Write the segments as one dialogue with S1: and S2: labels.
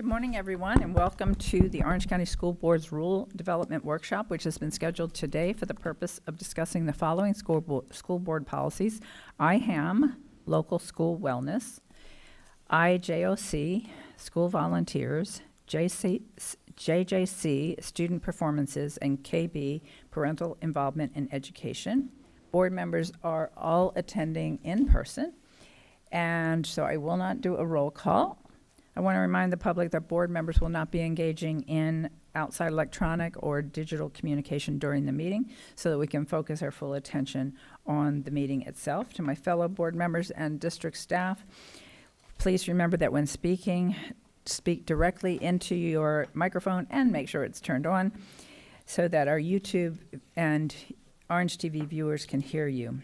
S1: Good morning, everyone, and welcome to the Orange County School Board's Rule Development Workshop, which has been scheduled today for the purpose of discussing the following school board policies: IHAM, local school wellness; IJOC, school volunteers; JJC, student performances; and KB, parental involvement in education. Board members are all attending in person, and so I will not do a roll call. I want to remind the public that board members will not be engaging in outside electronic or digital communication during the meeting, so that we can focus our full attention on the meeting itself. To my fellow board members and district staff, please remember that when speaking, speak directly into your microphone and make sure it's turned on so that our YouTube and Orange TV viewers can hear you.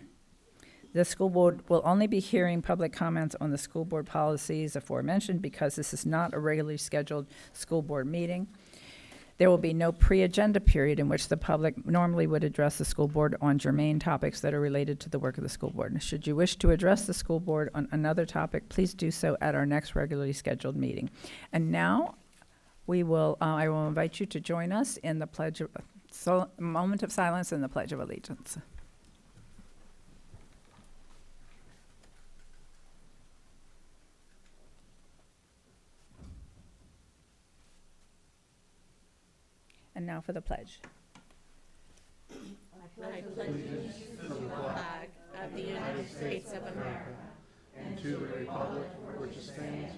S1: The school board will only be hearing public comments on the school board policies aforementioned because this is not a regularly scheduled school board meeting. There will be no pre-agenda period in which the public normally would address the school board on germane topics that are related to the work of the school board. Should you wish to address the school board on another topic, please do so at our next regularly scheduled meeting. And now I will invite you to join us in the moment of silence and the Pledge of Allegiance. And now for the pledge.
S2: I pledge allegiance to the flag of the United States of America and to the republic for which it stands,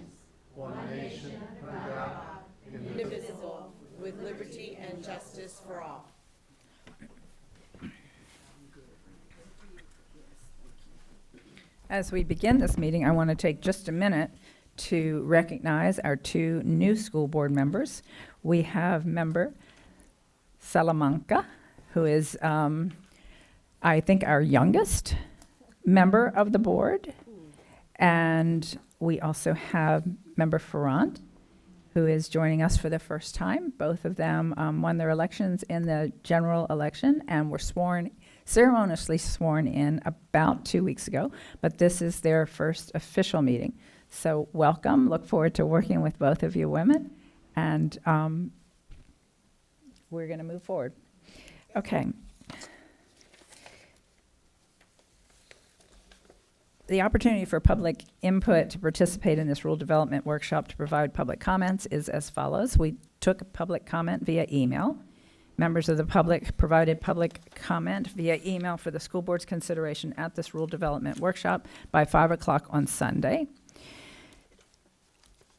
S2: one nation, under God, indivisible, with liberty and justice for all.
S1: As we begin this meeting, I want to take just a minute to recognize our two new school board members. We have member Salamanca, who is, I think, our youngest member of the board. And we also have member Ferrand, who is joining us for the first time. Both of them won their elections in the general election and were ceremoniously sworn in about 2 weeks ago. But this is their first official meeting. So welcome. Look forward to working with both of you women. And we're going to move forward. Okay. The opportunity for public input to participate in this rule development workshop to provide public comments is as follows. We took public comment via email. Members of the public provided public comment via email for the school board's consideration at this rule development workshop by 5 o'clock on Sunday.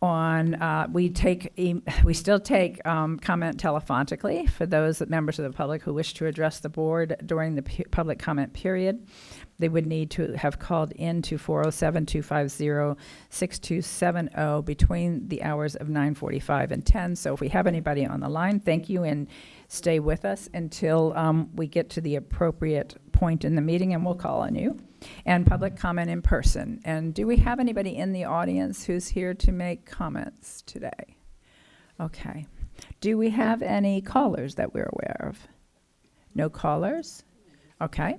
S1: We still take comment telephonically for those members of the public who wish to address the board during the public comment period. They would need to have called in to 407-250-6270 between the hours of 9:45 and 10. So if we have anybody on the line, thank you, and stay with us until we get to the appropriate point in the meeting, and we'll call on you. And public comment in person. And do we have anybody in the audience who's here to make comments today? Okay. Do we have any callers that we're aware of? No callers? Okay.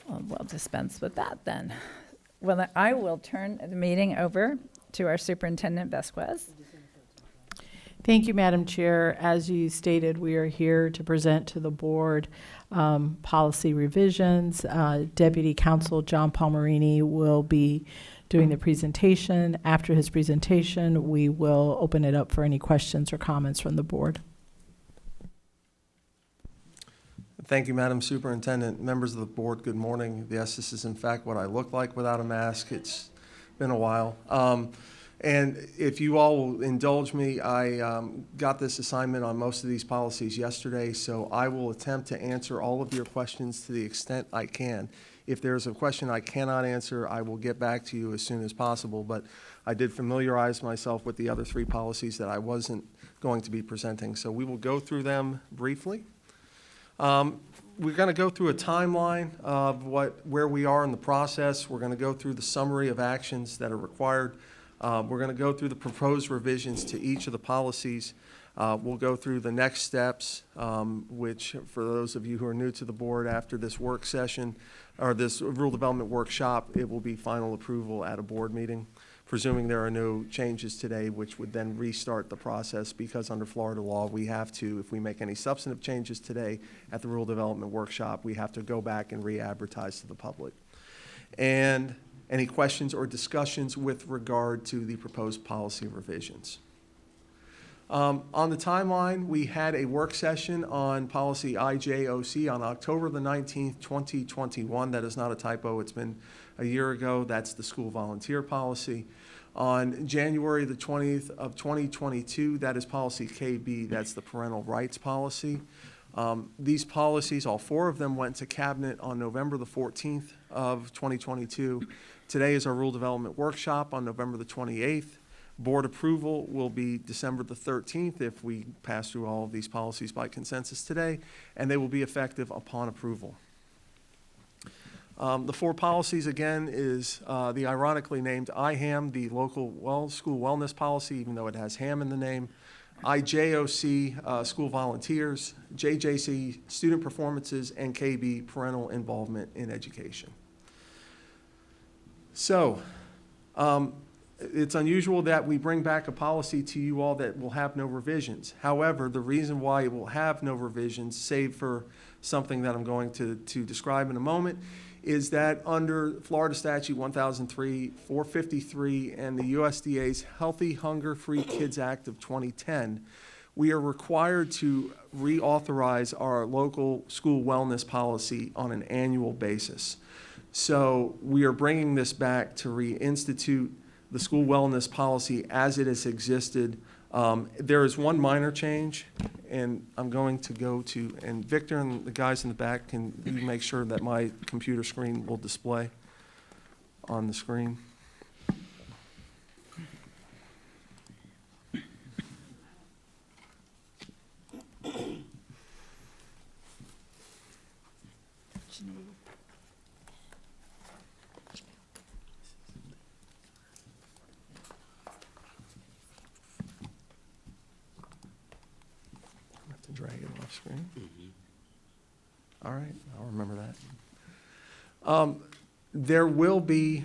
S1: Well, we'll dispense with that then. Well, I will turn the meeting over to our Superintendent Vasquez.
S3: Thank you, Madam Chair. As you stated, we are here to present to the board policy revisions. Deputy Counsel John Palmerini will be doing the presentation. After his presentation, we will open it up for any questions or comments from the board.
S4: Thank you, Madam Superintendent. Members of the board, good morning. Yes, this is in fact what I look like without a mask. It's been a while. And if you all will indulge me, I got this assignment on most of these policies yesterday, so I will attempt to answer all of your questions to the extent I can. If there's a question I cannot answer, I will get back to you as soon as possible, but I did familiarize myself with the other three policies that I wasn't going to be presenting, so we will go through them briefly. We're going to go through a timeline of where we are in the process. We're going to go through the summary of actions that are required. We're going to go through the proposed revisions to each of the policies. We'll go through the next steps, which for those of you who are new to the board after this work session or this rule development workshop, it will be final approval at a board meeting. presuming there are no changes today, which would then restart the process, because under Florida law, we have to, if we make any substantive changes today at the Rule Development Workshop, we have to go back and re-advertise to the public. And any questions or discussions with regard to the proposed policy revisions? On the timeline, we had a work session on policy IJOC on October the 19th, 2021. That is not a typo. It's been a year ago. That's the school volunteer policy. On January the 20th of 2022, that is policy KB. That's the parental rights policy. These policies, all four of them, went to cabinet on November the 14th of 2022. Today is our rule development workshop on November the 28th. Board approval will be December the 13th if we pass through all of these policies by consensus today, and they will be effective upon approval. The four policies, again, is the ironically named IHAM, the local school wellness policy, even though it has HAM in the name, IJOC, school volunteers, JJC, student performances, and KB, parental involvement in education. So, it's unusual that we bring back a policy to you all that will have no revisions. However, the reason why it will have no revisions, save for something that I'm going to describe in a moment, is that under Florida Statute 1003-453 and the USDA's Healthy Hunger-Free Kids Act of 2010, we are required to reauthorize our local school wellness policy on an annual basis. So we are bringing this back to reinstitute the school wellness policy as it has existed. There is one minor change, and I'm going to go to, and Victor and the guys in the back, can you make sure that my computer screen will display on the screen? Drag it off screen. All right, I'll remember that. There will be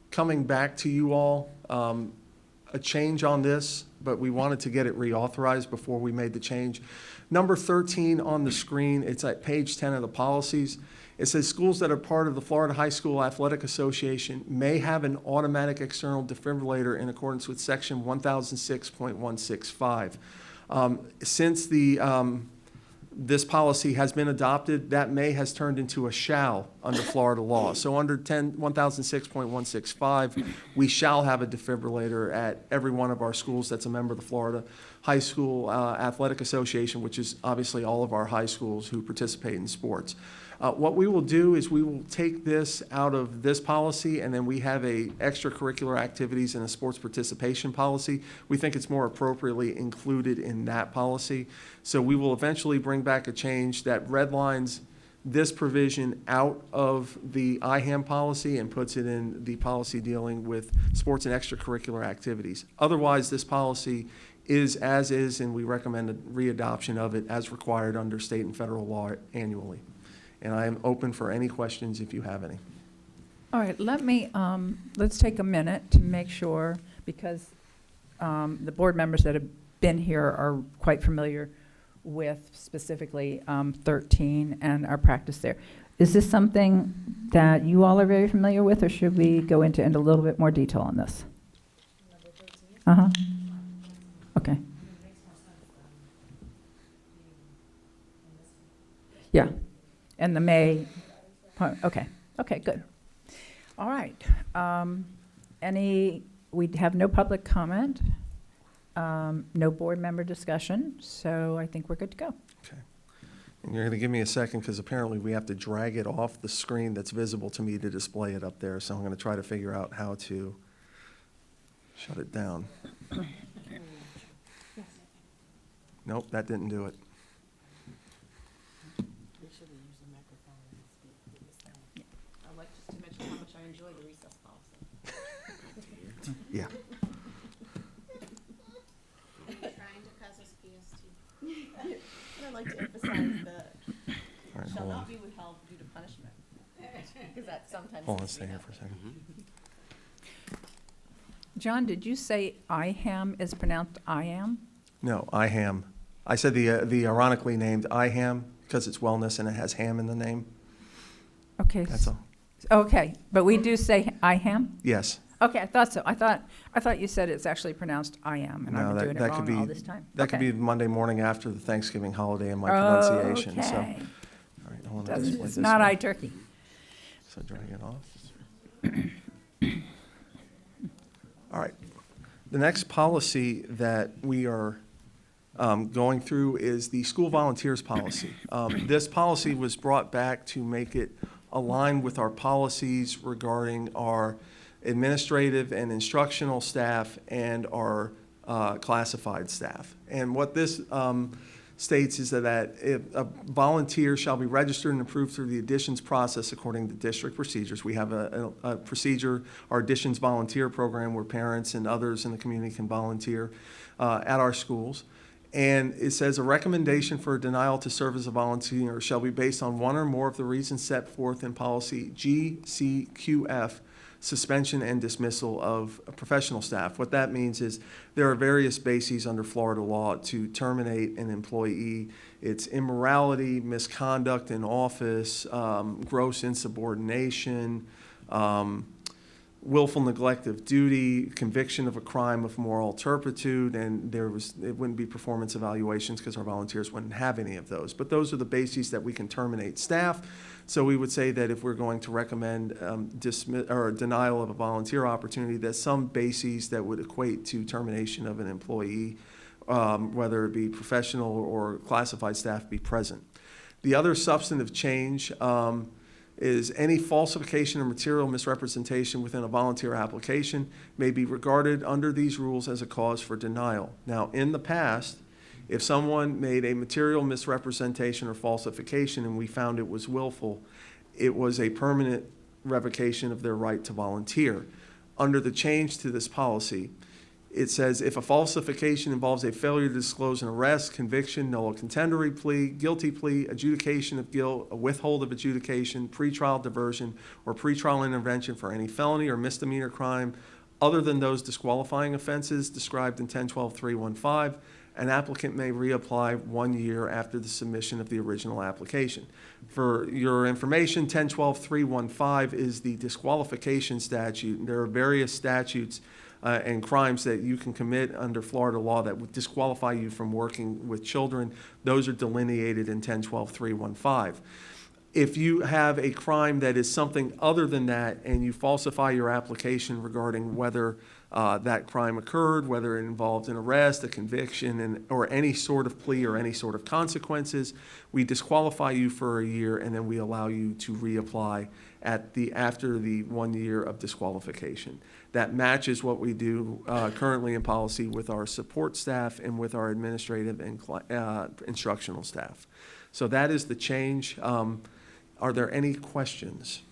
S4: coming back to you all a change on this, but we wanted to get it reauthorized before we made the change. Number 13 on the screen, it's at page 10 of the policies. It says schools that are part of the Florida High School Athletic Association may have an automatic external defibrillator in accordance with section 1006.165. Since this policy has been adopted, that may has turned into a shall under Florida law. So under 1006.165, we shall have a defibrillator at every one of our schools that's a member of the Florida High School Athletic Association, which is obviously all of our high schools who participate in sports. What we will do is we will take this out of this policy, and then we have a extracurricular activities and a sports participation policy. We think it's more appropriately included in that policy. So we will eventually bring back a change that redlines this provision out of the IHAM policy and puts it in the policy dealing with sports and extracurricular activities. Otherwise, this policy is as is, and we recommend a readoption of it as required under state and federal law annually. And I am open for any questions if you have any.
S1: All right, let's take a minute to make sure, because the board members that have been here are quite familiar with specifically 13 and our practice there. Is this something that you all are very familiar with, or should we go into a little bit more detail on this?
S2: Number 13?
S1: Uh-huh. Okay. Yeah. And the May, okay, good. All right. We have no public comment, no board member discussion, so I think we're good to go.
S4: Okay. And you're going to give me a second because apparently we have to drag it off the screen that's visible to me to display it up there. So I'm going to try to figure out how to shut it down. Nope, that didn't do it.
S2: I'd like just to mention how much I enjoy the recess policy.
S4: Yeah.
S2: Trying to cause us PST. And I'd like to emphasize that
S4: All right,
S2: shall
S4: hold on.
S2: not be withheld due to punishment. Because that sometimes.
S4: Hold on,
S2: needs to
S4: stay
S2: be
S4: here
S2: done.
S4: for a second.
S1: John, did you say IHAM is pronounced I am?
S4: No, IHAM. I said the ironically named IHAM because it's wellness and it has ham in the name.
S1: Okay.
S4: That's all.
S1: Okay, but we do say IHAM?
S4: Yes.
S1: Okay, I thought so. I thought you said it's actually pronounced I am, and I've
S4: No,
S1: been doing it
S4: that could
S1: wrong all
S4: be-
S1: this time.
S4: That could
S1: Okay.
S4: be Monday morning after the Thanksgiving holiday and my pronunciation. So, all
S1: Okay.
S4: right, hold on. I'll just play
S1: It's
S4: this
S1: not
S4: one.
S1: iTurkey.
S4: So turning it off. All right. The next policy that we are going through is the school volunteers policy. This policy was brought back to make it align with our policies regarding our administrative and instructional staff and our classified staff. And what this states is that if a volunteer shall be registered and approved through the additions process according to district procedures. We have a procedure, our additions volunteer program, where parents and others in the community can volunteer at our schools. And it says a recommendation for a denial to serve as a volunteer shall be based on one or more of the reasons set forth in policy GCQF, suspension and dismissal of professional staff. What that means is there are various bases under Florida law to terminate an employee. It's immorality, misconduct in office, gross insubordination, willful neglect of duty, conviction of a crime of moral turpitude, and it wouldn't be performance evaluations because our volunteers wouldn't have any of those. But those are the bases that we can terminate staff. So we would say that if we're going to recommend dismiss or denial of a volunteer opportunity, there's some bases that would equate to termination of an employee, whether it be professional or classified staff, be present. The other substantive change is any falsification or material misrepresentation within a volunteer application may be regarded under these rules as a cause for denial. Now, in the past, if someone made a material misrepresentation or falsification and we found it was willful, it was a permanent revocation of their right to volunteer. Under the change to this policy, it says if a falsification involves a failure to disclose an arrest, conviction, nolo contendere plea, guilty plea, adjudication of guilt, a withhold of adjudication, pretrial diversion, or pretrial intervention for any felony or misdemeanor crime other than those disqualifying offenses described in 1012-315, an applicant may reapply 1 year after the submission of the original application. For your information, 1012-315 is the disqualification statute. There are various statutes and crimes that you can commit under Florida law that would disqualify you from working with children. Those are delineated in 1012-315. If you have a crime that is something other than that and you falsify your application regarding whether that crime occurred, whether it involved an arrest, a conviction, or any sort of plea or any sort of consequences, we disqualify you for a year and then we allow you to reapply after the 1 year of disqualification. That matches what we do currently in policy with our support staff and with our administrative and instructional staff. So that is the change. Are there any questions?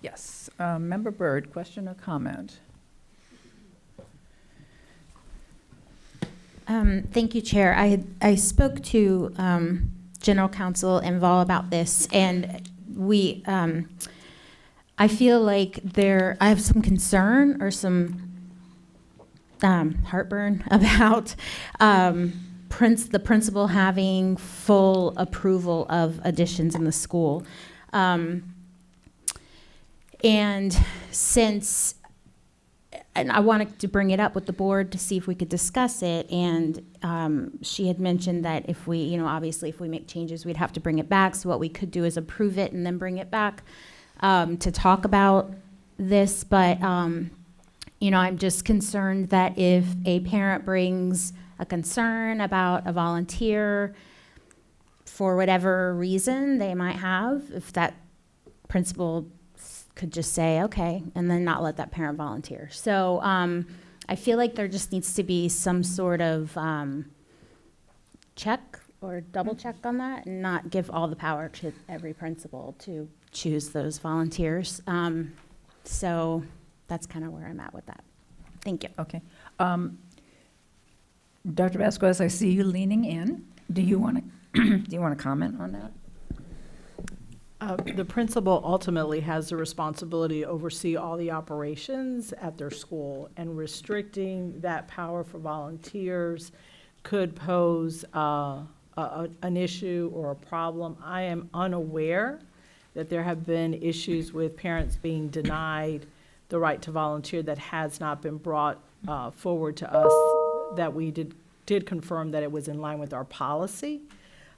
S1: Yes. Member Byrd, question or comment?
S5: Thank you, Chair. I spoke to General Counsel and Vol about this, and I feel like I have some concern or some heartburn about the principal having full approval of additions in the school. And I wanted to bring it up with the board to see if we could discuss it. And she had mentioned that if we, obviously if we make changes, we'd have to bring it back. So what we could do is approve it and then bring it back to talk about this. But, I'm just concerned that if a parent brings a concern about a volunteer for whatever reason they might have, if that principal could just say, okay, and then not let that parent volunteer. So I feel like there just needs to be some sort of check or double check on that and not give all the power to every principal to choose those volunteers. So that's kind of where I'm at with that. Thank you.
S1: Okay. Dr. Vasquez, I see you leaning in. Do you want to comment on that?
S3: The principal ultimately has the responsibility to oversee all the operations at their school, and restricting that power for volunteers could pose an issue or a problem. I am unaware that there have been issues with parents being denied the right to volunteer that has not been brought forward to us, that we did confirm that it was in line with our policy.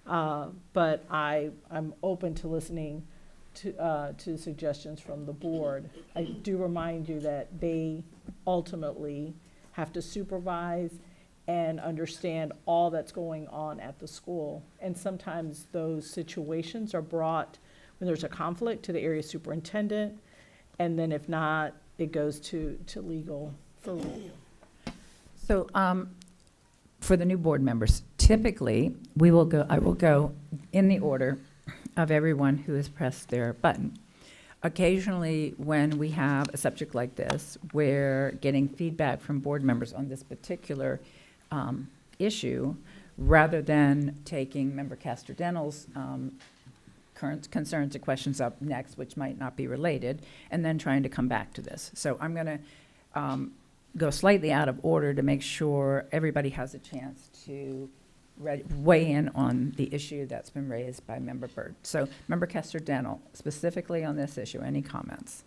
S3: But I'm open to listening to suggestions from the board. I do remind you that they ultimately have to supervise and understand all that's going on at the school. And sometimes those situations are brought when there's a conflict to the area superintendent, and then if not, it goes to legal for review.
S1: So, for the new board members, typically, I will go in the order of everyone who has pressed their button. Occasionally, when we have a subject like this, we're getting feedback from board members on this particular issue, rather than taking Member Castor-Dental's current concerns or questions up next, which might not be related, and then trying to come back to this. So I'm going to go slightly out of order to make sure everybody has a chance to weigh in on the issue that's been raised by Member Byrd. So Member Castor-Dental, specifically on this issue, any comments?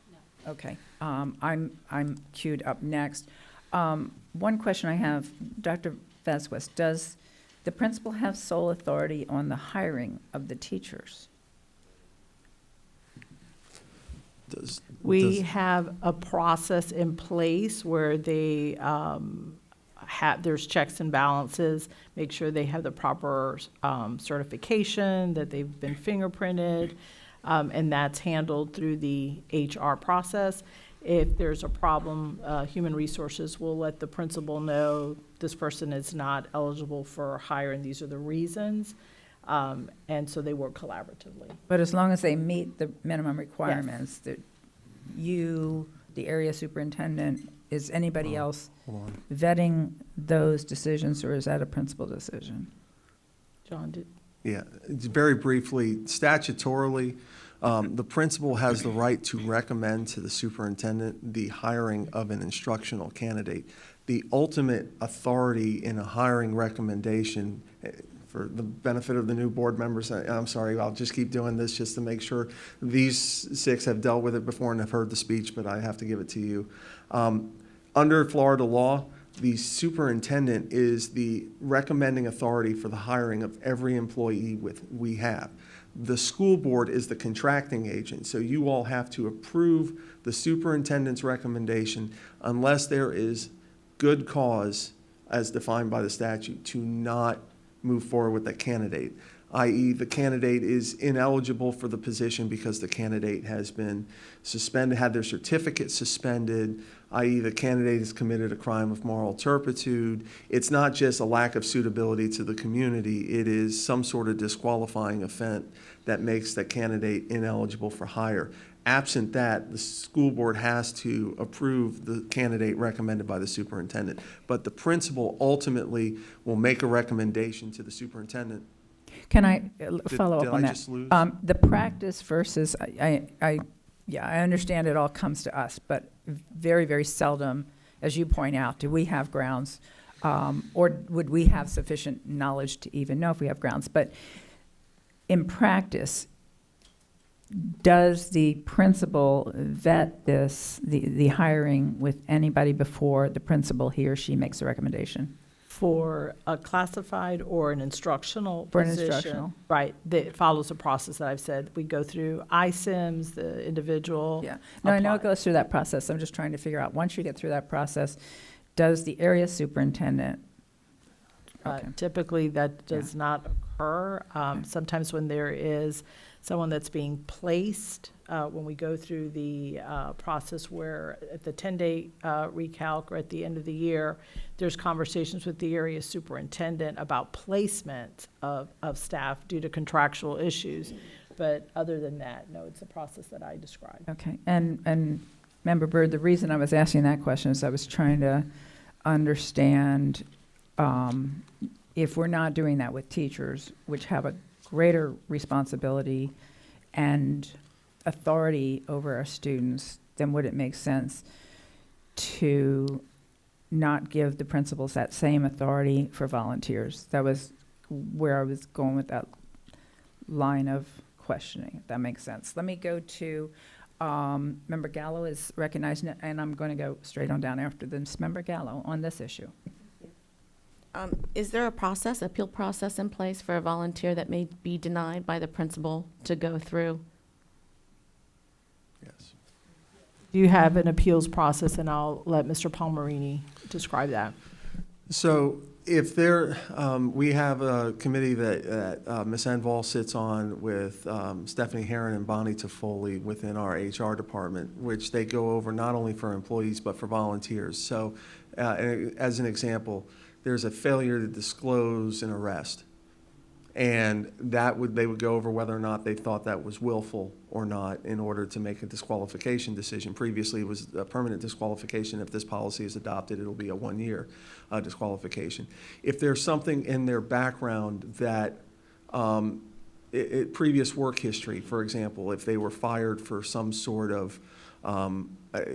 S1: No. Okay, I'm queued up next. One question I have, Dr. Vasquez, does the principal have sole authority on the hiring of the teachers?
S3: We have a process in place where they there's checks and balances, make sure they have the proper certification, that they've been fingerprinted, and that's handled through the HR process. If there's a problem, Human Resources will let the principal know this person is not eligible for hire and these are the reasons. And so they work collaboratively.
S1: But as long as they meet the minimum requirements, that you, the area superintendent, is anybody else vetting those decisions, or is that a principal decision?
S3: John, did?
S4: Yeah, very briefly, statutorily, the principal has the right to recommend to the superintendent the hiring of an instructional candidate. The ultimate authority in a hiring recommendation, for the benefit of the new board members, I'm sorry, I'll just keep doing this just to make sure. These 6 have dealt with it before and have heard the speech, but I have to give it to you. Under Florida law, the superintendent is the recommending authority for the hiring of every employee we have. The school board is the contracting agent, so you all have to approve the superintendent's recommendation unless there is good cause, as defined by the statute, to not move forward with that candidate, i.e. the candidate is ineligible for the position because the candidate has been suspended, had their certificate suspended, i.e. the candidate has committed a crime of moral turpitude. It's not just a lack of suitability to the community, it is some sort of disqualifying offense that makes that candidate ineligible for hire. Absent that, the school board has to approve the candidate recommended by the superintendent. But the principal ultimately will make a recommendation to the superintendent.
S1: Can I follow up on
S4: Did I
S1: that?
S4: just lose?
S1: The practice versus, I understand it all comes to us, but very, very seldom, as you point out, do we have grounds, or would we have sufficient knowledge to even know if we have grounds? But in practice, does the principal vet the hiring with anybody before the principal, he or she, makes a recommendation?
S3: For a classified or an instructional
S1: For an
S3: position.
S1: instructional.
S3: Right, that follows the process that I've said. We go through ISIMS, the individual.
S1: Yeah, no, I know it
S3: apply.
S1: goes through that process. I'm just trying to figure out, once you get through that process, does the area superintendent? Okay.
S3: Typically, that does not occur. Sometimes when there is someone that's being placed, when we go through the process where at the 10-day recalc or at the end of the year, there's conversations with the area superintendent about placement of staff due to contractual issues. But other than that, no, it's a process that I described.
S1: Okay, and Member Byrd, the reason I was asking that question is I was trying to understand if we're not doing that with teachers, which have a greater responsibility and authority over our students, then would it make sense to not give the principals that same authority for volunteers? That was where I was going with that line of questioning, if that makes sense. Let me go to Member Gallo is recognized, and I'm going to go straight on down after this. Member Gallo on this issue.
S6: Is there a process, appeal process in place for a volunteer that may be denied by the principal to go through?
S4: Yes.
S3: Do you have an appeals process? And I'll let Mr. Palmerini describe that.
S4: So if there, we have a committee that Ms. Enval sits on with Stephanie Herron and Bonnie Toffoli within our HR department, which they go over not only for employees but for volunteers. So as an example, there's a failure to disclose an arrest. And they would go over whether or not they thought that was willful or not in order to make a disqualification decision. Previously, it was a permanent disqualification. If this policy is adopted, it'll be a 1-year disqualification. If there's something in their background that, previous work history, for example, if they were fired for some sort of,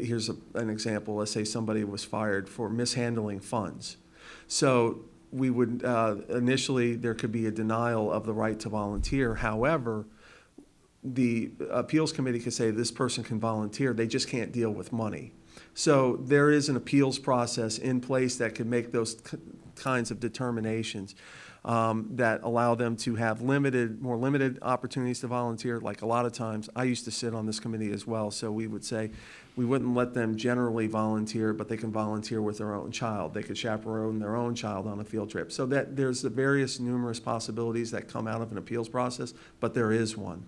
S4: here's an example, let's say somebody was fired for mishandling funds. So we would, initially, there could be a denial of the right to volunteer. However, the appeals committee could say this person can volunteer, they just can't deal with money. So there is an appeals process in place that could make those kinds of determinations that allow them to have more limited opportunities to volunteer. Like a lot of times, I used to sit on this committee as well, so we would say, we wouldn't let them generally volunteer, but they can volunteer with their own child. They could chaperone their own child on a field trip. So that there's the various numerous possibilities that come out of an appeals process, but there is one.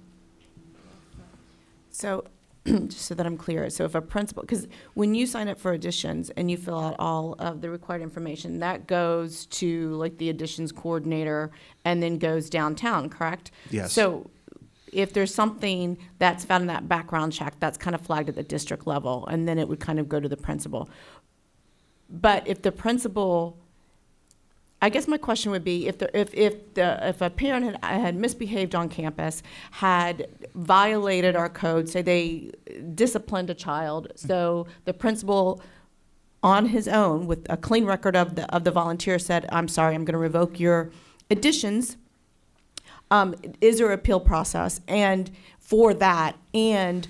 S6: So, just so that I'm clear, so if a principal, because when you sign up for additions and you fill out all of the required information, that goes to like the additions coordinator and then goes downtown, correct?
S4: Yes.
S6: So if there's something that's found in that background check, that's kind of flagged at the district level, and then it would kind of go to the principal. But if the principal, I guess my question would be, if a parent had misbehaved on campus, had violated our code, say they disciplined a child, so the principal on his own with a clean record of the volunteer said, I'm sorry, I'm going to revoke your additions. Is there an appeal process and for that, and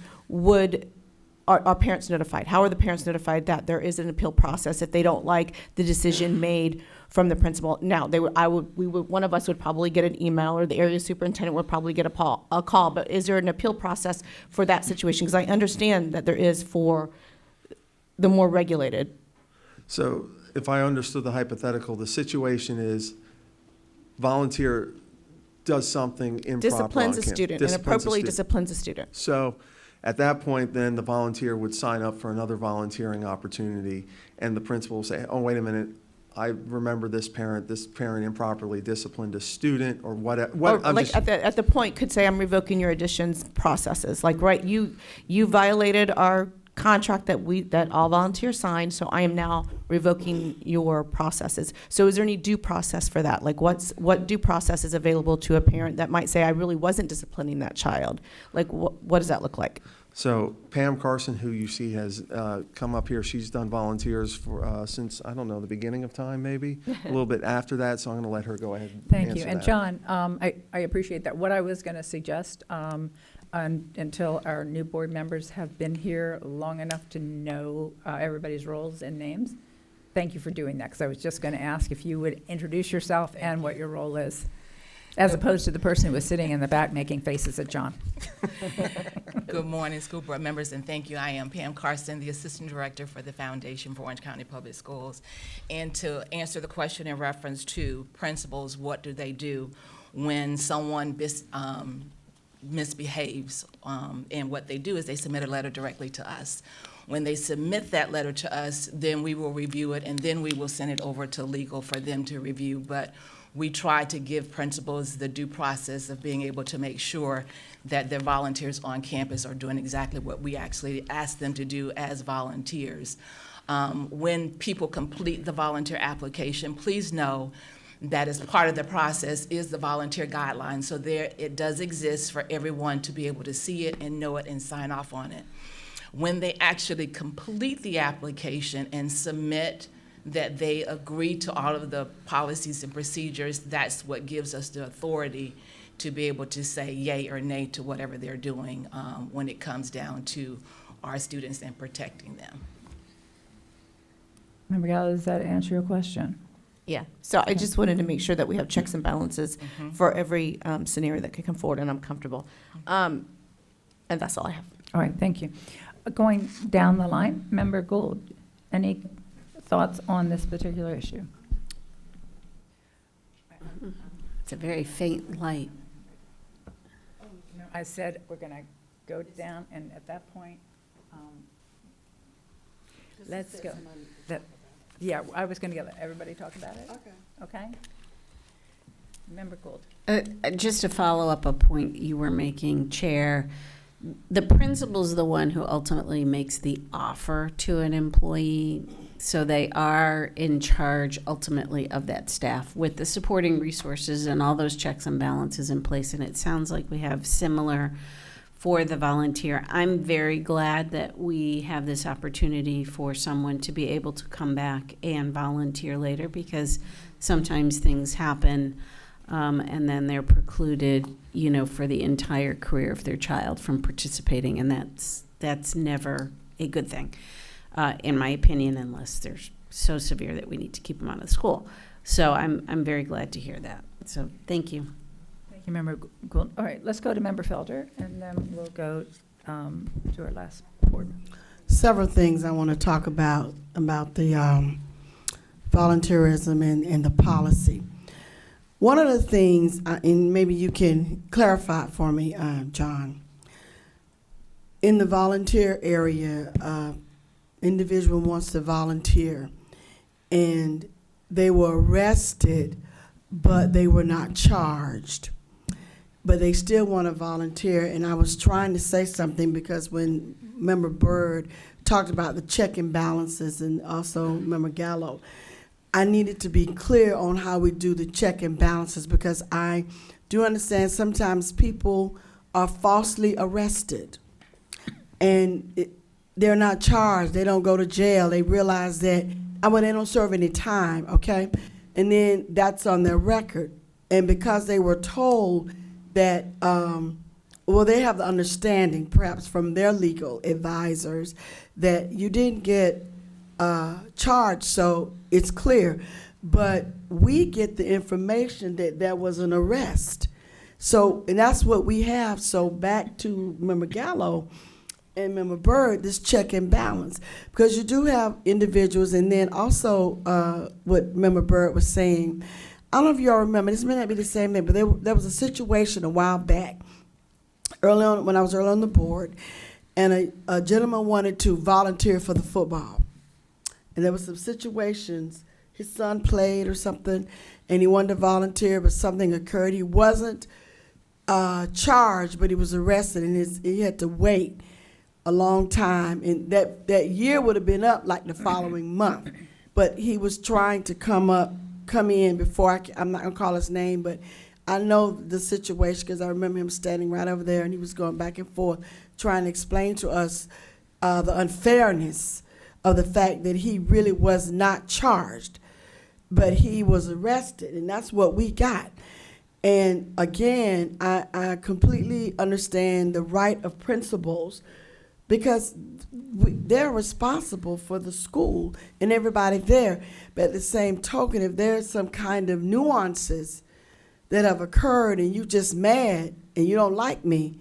S6: are parents notified? How are the parents notified that there is an appeal process if they don't like the decision made from the principal? Now, one of us would probably get an email, or the area superintendent would probably get a call. But is there an appeal process for that situation? Because I understand that there is for the more regulated.
S4: So if I understood the hypothetical, the situation is volunteer does something improper.
S6: Disciplines a
S4: on campus.
S6: student, and appropriately disciplines a student.
S4: So at that point, then the volunteer would sign up for another volunteering opportunity, and the principal will say, oh, wait a minute, I remember this parent improperly disciplined a student, or whatever.
S6: At the point could say, I'm revoking your additions processes. Like, right, you violated our contract that all volunteers signed, so I am now revoking your processes. So is there any due process for that? Like what due process is available to a parent that might say, I really wasn't disciplining that child? Like what does that look like?
S4: So Pam Carson, who you see has come up here, she's done volunteers for since, I don't know, the beginning of time maybe, a little bit after that, so I'm going to let her go ahead and
S1: Thank you.
S4: answer
S1: And
S4: that.
S1: John, I appreciate that. What I was going to suggest, until our new board members have been here long enough to know everybody's roles and names, thank you for doing that, because I was just going to ask if you would introduce yourself and what your role is, as opposed to the person who was sitting in the back making faces at John.
S7: Good morning, school board members, and thank you. I am Pam Carson, the Assistant Director for the Foundation for Orange County Public Schools. And to answer the question in reference to principals, what do they do when someone misbehaves? And what they do is they submit a letter directly to us. When they submit that letter to us, then we will review it, and then we will send it over to legal for them to review. But we try to give principals the due process of being able to make sure that their volunteers on campus are doing exactly what we actually ask them to do as volunteers. When people complete the volunteer application, please know that is part of the process is the volunteer guidelines. So there, it does exist for everyone to be able to see it and know it and sign off on it. When they actually complete the application and submit that they agree to all of the policies and procedures, that's what gives us the authority to be able to say yay or nay to whatever they're doing when it comes down to our students and protecting them.
S1: Member Gallo, does that answer your question?
S6: Yeah, so I just wanted to make sure that we have checks and balances for every scenario that could come forward, and I'm comfortable. And that's all I have.
S1: All right, thank you. Going down the line, Member Gould, any thoughts on this particular issue?
S8: It's a very faint light.
S1: I said we're going to go down, and at that point, let's go. Yeah, I was going to let everybody talk about it. Okay? Member Gould.
S8: Just to follow up a point you were making, Chair, the principal's the one who ultimately makes the offer to an employee, so they are in charge ultimately of that staff with the supporting resources and all those checks and balances in place, and it sounds like we have similar for the volunteer. I'm very glad that we have this opportunity for someone to be able to come back and volunteer later, because sometimes things happen and then they're precluded, you know, for the entire career of their child from participating, and that's never a good thing, in my opinion, unless they're so severe that we need to keep them out of school. So I'm very glad to hear that. So thank you.
S1: Thank you, Member Gould. All right, let's go to Member Felder, and then we'll go to our last board.
S9: Several things I want to talk about the volunteerism and the policy. One of the things, and maybe you can clarify it for me, John, in the volunteer area, individual wants to volunteer, and they were arrested, but they were not charged. But they still want to volunteer, and I was trying to say something because when Member Byrd talked about the check and balances, and also Member Gallo, I needed to be clear on how we do the check and balances, because I do understand sometimes people are falsely arrested and they're not charged. They don't go to jail. They realize that, well, they don't serve any time, okay? And then that's on their record. And because they were told that, well, they have the understanding, perhaps from their legal advisors, that you didn't get charged, so it's clear. But we get the information that there was an arrest. So, and that's what we have. So back to Member Gallo and Member Byrd, this check and balance. Because you do have individuals, and then also what Member Byrd was saying, I don't know if you all remember, this may not be the same thing, but there was a situation a while back, early on, when I was early on the board, and a gentleman wanted to volunteer for the football. And there were some situations, his son played or something, and he wanted to volunteer, but something occurred. He wasn't charged, but he was arrested, and he had to wait a long time. And that year would have been up like the following month. But he was trying to come in before, I'm not going to call his name, but I know the situation because I remember him standing right over there, and he was going back and forth trying to explain to us the unfairness of the fact that he really was not charged, but he was arrested, and that's what we got. And again, I completely understand the right of principals, because they're responsible for the school and everybody there. But at the same token, if there's some kind of nuances that have occurred and you just mad and you don't like me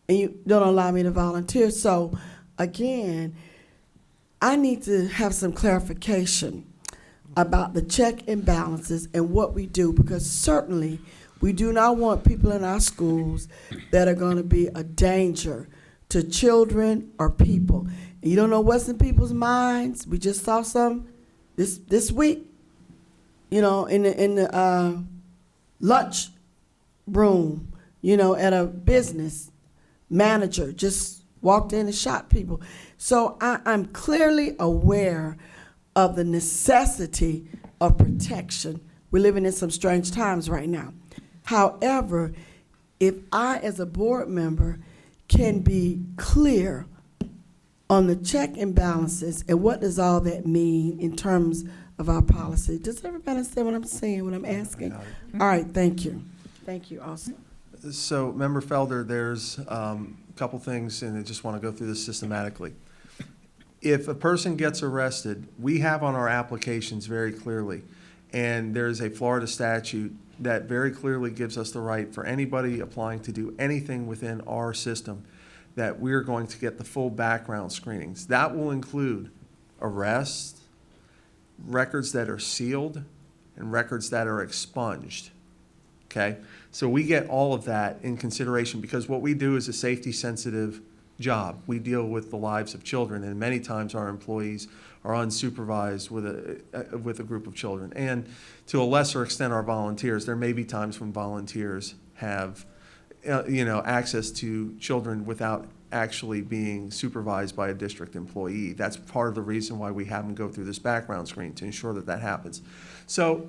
S9: and you don't allow me to volunteer. So again, I need to have some clarification about the check and balances and what we do, because certainly we do not want people in our schools that are going to be a danger to children or people. And you don't know what's in people's minds. We just saw some this week, you know, in the lunch room, you know, at a business manager just walked in and shot people. So I'm clearly aware of the necessity of protection we're living in some strange times right now. However, if I, as a board member, can be clear on the check and balances and what does all that mean in terms of our policy. Does everybody understand what I'm saying, what I'm asking?
S4: Got
S9: All right, thank you. Thank you, also.
S4: So, Member Felder, there's a couple things, and I just want to go through this systematically. If a person gets arrested, we have on our applications very clearly, and there's a Florida statute that very clearly gives us the right for anybody applying to do anything within our system that we're going to get the full background screenings. That will include arrests, records that are sealed, and records that are expunged. Okay? So we get all of that in consideration because what we do is a safety-sensitive job. We deal with the lives of children, and many times our employees are unsupervised with a group of children. And to a lesser extent, our volunteers. There may be times when volunteers have access to children without actually being supervised by a district employee. That's part of the reason why we have them go through this background screen to ensure that that happens. So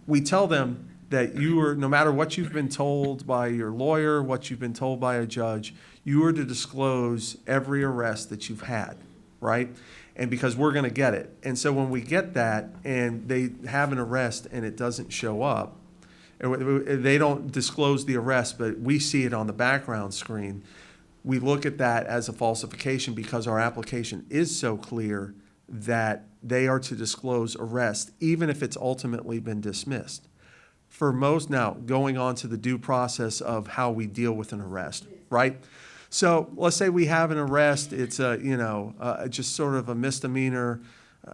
S4: we tell them that no matter what you've been told by your lawyer, what you've been told by a judge, you are to disclose every arrest that you've had, right? And because we're going to get it. And so when we get that and they have an arrest and it doesn't show up, they don't disclose the arrest, but we see it on the background screen, we look at that as a falsification because our application is so clear that they are to disclose arrest, even if it's ultimately been dismissed. For most, now, going on to the due process of how we deal with an arrest, right? So let's say we have an arrest, it's just sort of a misdemeanor.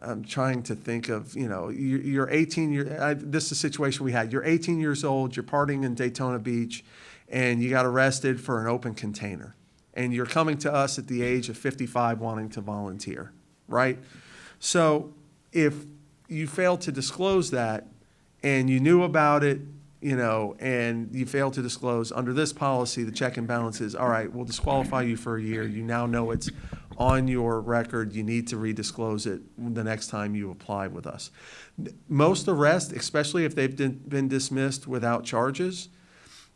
S4: I'm trying to think of, you're 18 this is a situation we had. You're 18 years old, you're partying in Daytona Beach, and you got arrested for an open container. And you're coming to us at the age of 55 wanting to volunteer, right? So if you fail to disclose that and you knew about it, and you failed to disclose, under this policy, the check and balance is, all right, we'll disqualify you for a year. You now know it's on your record. You need to redisclose it the next time you apply with us. Most arrests, especially if they've been dismissed without charges,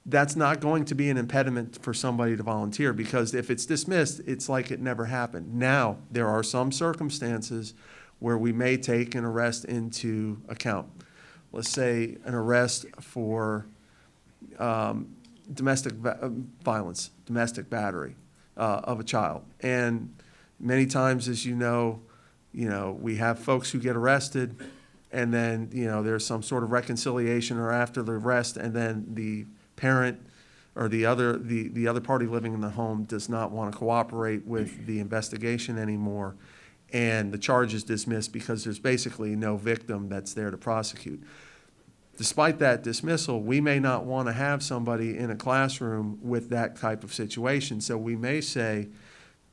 S4: that's not going to be an impediment for somebody to volunteer because if it's dismissed, it's like it never happened. Now, there are some circumstances where we may take an arrest into account. Let's say an arrest for domestic violence, domestic battery of a child. And many times, as you know, we have folks who get arrested and then, there's some sort of reconciliation or after the arrest and then the parent or the other party living in the home does not want to cooperate with the investigation anymore, and the charge is dismissed because there's basically no victim that's there to prosecute. Despite that dismissal, we may not want to have somebody in a classroom with that type of situation. So we may say,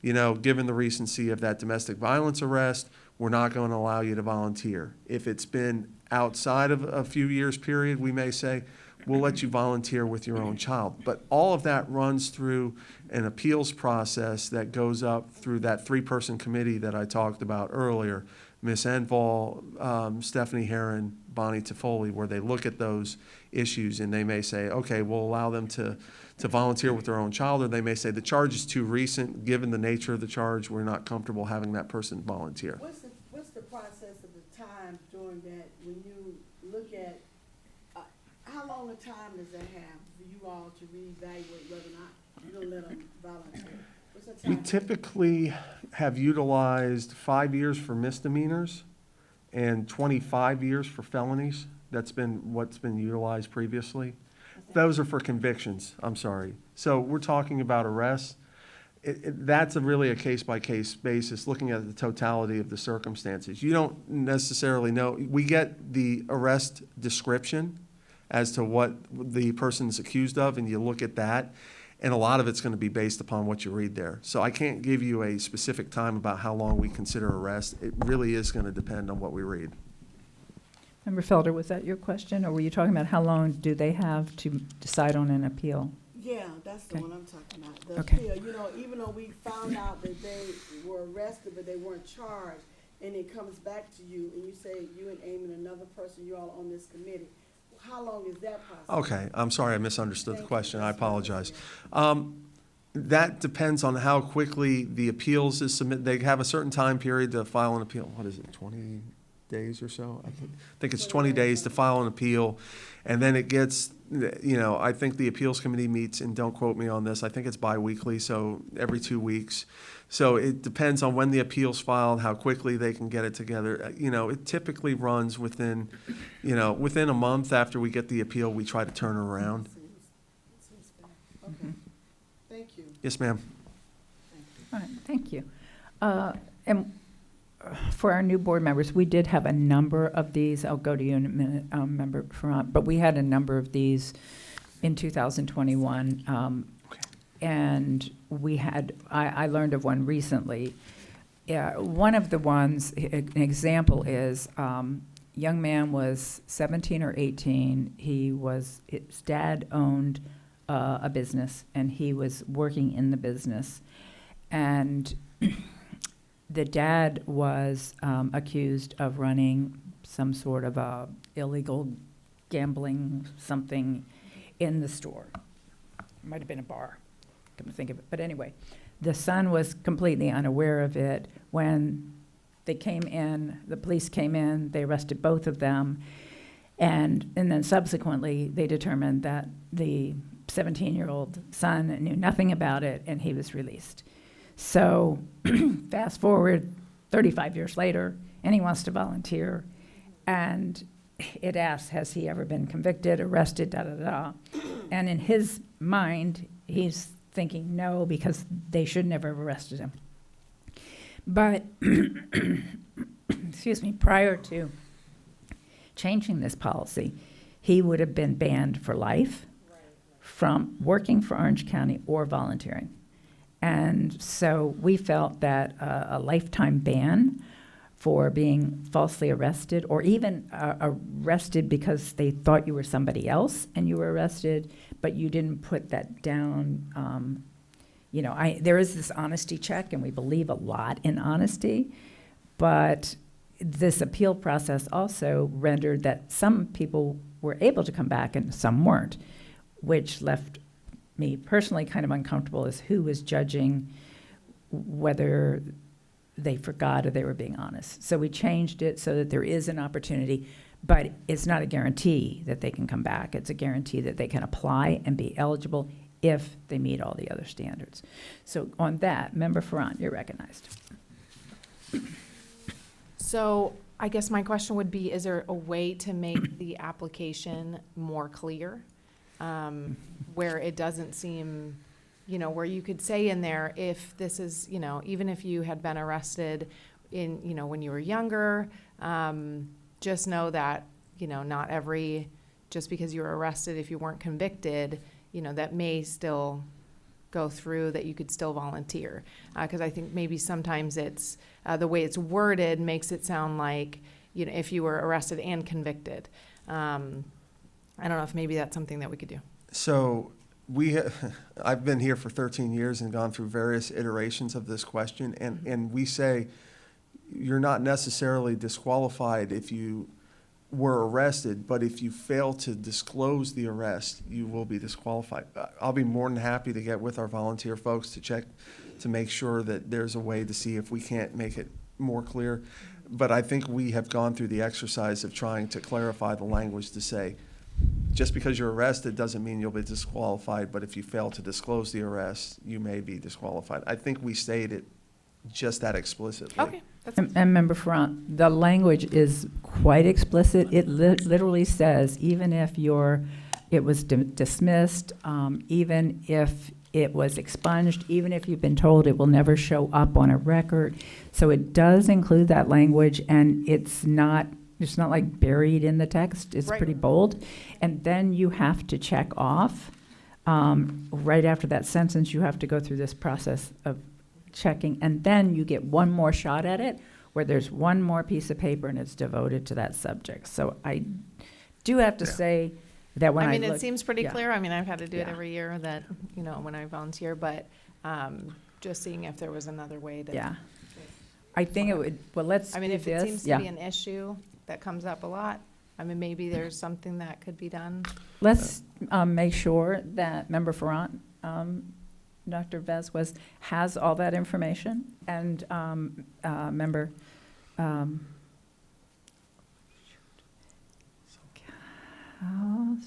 S4: given the recency of that domestic violence arrest, we're not going to allow you to volunteer. If it's been outside of a few years period, we may say, we'll let you volunteer with your own child. But all of that runs through an appeals process that goes up through that 3-person committee that I talked about earlier, Ms. Enval, Stephanie Herron, Bonnie Toffoli, where they look at those issues and they may say, okay, we'll allow them to volunteer with their own child, or they may say the charge is too recent, given the nature of the charge, we're not comfortable having that person volunteer.
S9: What's the process of the time during that when you look at how long a time does that have for you all to reevaluate whether or not you don't let them volunteer? What's the time?
S4: We typically have utilized 5 years for misdemeanors and 25 years for felonies. That's been what's been utilized previously. Those are for convictions, I'm sorry. So we're talking about arrests. That's really a case-by-case basis, looking at the totality of the circumstances. You don't necessarily know. We get the arrest description as to what the person's accused of, and you look at that, and a lot of it's going to be based upon what you read there. So I can't give you a specific time about how long we consider arrest. It really is going to depend on what we read.
S1: Member Felder, was that your question, or were you talking about how long do they have to decide on an appeal?
S9: Yeah, that's the
S1: Okay.
S9: one I'm talking about. The
S1: Okay.
S9: appeal, even though we found out that they were arrested but they weren't charged, and it comes back to you and you say you and Amy and another person, you all on this committee, how long is that process?
S4: Okay, I'm sorry, I misunderstood the
S9: Thank you.
S4: question. I
S9: That's what I was
S4: apologize. That depends on how quickly the appeals is submitted. They have a certain time period to file an appeal. What is it, 20 days or so? I think it's 20 days to file an appeal. And then it gets, I think the appeals committee meets, and don't quote me on this, I think it's biweekly, so every 2 weeks. So it depends on when the appeal's filed, how quickly they can get it together. It typically runs within a month after we get the appeal, we try to turn it around.
S9: Okay, thank you.
S4: Yes, ma'am.
S1: All right, thank you. And for our new board members, we did have a number of these. I'll go to you in a minute, Member Farrant, but we had a number of these in 2021. And we had, I learned of one recently. One of the ones, an example is, young man was 17 or 18. His dad owned a business, and he was working in the business. And the dad was accused of running some sort of a illegal gambling something in the store. Might have been a bar, come to think of it. But anyway, the son was completely unaware of it. When they came in, the police came in, they arrested both of them. And then subsequently, they determined that the 17-year-old son knew nothing about it, and he was released. So fast forward 35 years later, and he wants to volunteer, and it asks, has he ever been convicted, arrested, da-da-da. And in his mind, he's thinking no, because they should never have arrested him. But, excuse me, prior to changing this policy, he would have been banned for life from working for Orange County or volunteering. And so we felt that a lifetime ban for being falsely arrested, or even arrested because they thought you were somebody else and you were arrested, but you didn't put that down. There is this honesty check, and we believe a lot in honesty, but this appeal process also rendered that some people were able to come back and some weren't, which left me personally kind of uncomfortable as who was judging whether they forgot or they were being honest. So we changed it so that there is an opportunity, but it's not a guarantee that they can come back. It's a guarantee that they can apply and be eligible if they meet all the other standards. So on that, Member Farrant, you're recognized.
S10: So I guess my question would be, is there a way to make the application more clear? Where it doesn't seem, where you could say in there, if this is, even if you had been arrested in, when you were younger, just know that, not just because you were arrested, if you weren't convicted, that may still go through, that you could still volunteer. Because I think maybe sometimes it's, the way it's worded makes it sound like, if you were arrested and convicted. I don't know if maybe that's something that we could do.
S4: So I've been here for 13 years and gone through various iterations of this question, and we say you're not necessarily disqualified if you were arrested, but if you fail to disclose the arrest, you will be disqualified. I'll be more than happy to get with our volunteer folks to check to make sure that there's a way to see if we can't make it more clear. But I think we have gone through the exercise of trying to clarify the language to say, just because you're arrested doesn't mean you'll be disqualified, but if you fail to disclose the arrest, you may be disqualified. I think we stated just that explicitly.
S10: Okay.
S1: And Member Farrant, the language is quite explicit. It literally says, even if it was dismissed, even if it was expunged, even if you've been told it will never show up on a record. So it does include that language, and it's not like buried in the text. It's
S10: Right.
S1: pretty bold. And then you have to check off, right after that sentence, you have to go through this process of checking, and then you get one more shot at it where there's one more piece of paper and it's devoted to that subject. So I do have to say that when I
S10: mean,
S1: look,
S10: it seems pretty
S1: yeah.
S10: clear. I mean, I've had to do it
S1: Yeah.
S10: every year that, when I volunteer, but just seeing if there was another way to.
S1: Yeah. I think it would, well, let's
S10: I mean,
S1: do
S10: if it
S1: this.
S10: seems to
S1: Yeah.
S10: be an issue that comes up a lot, I mean, maybe there's something that could be done.
S1: Let's make sure that Member Ferrant, Dr. Vasquez, has all that information, and Member, oh,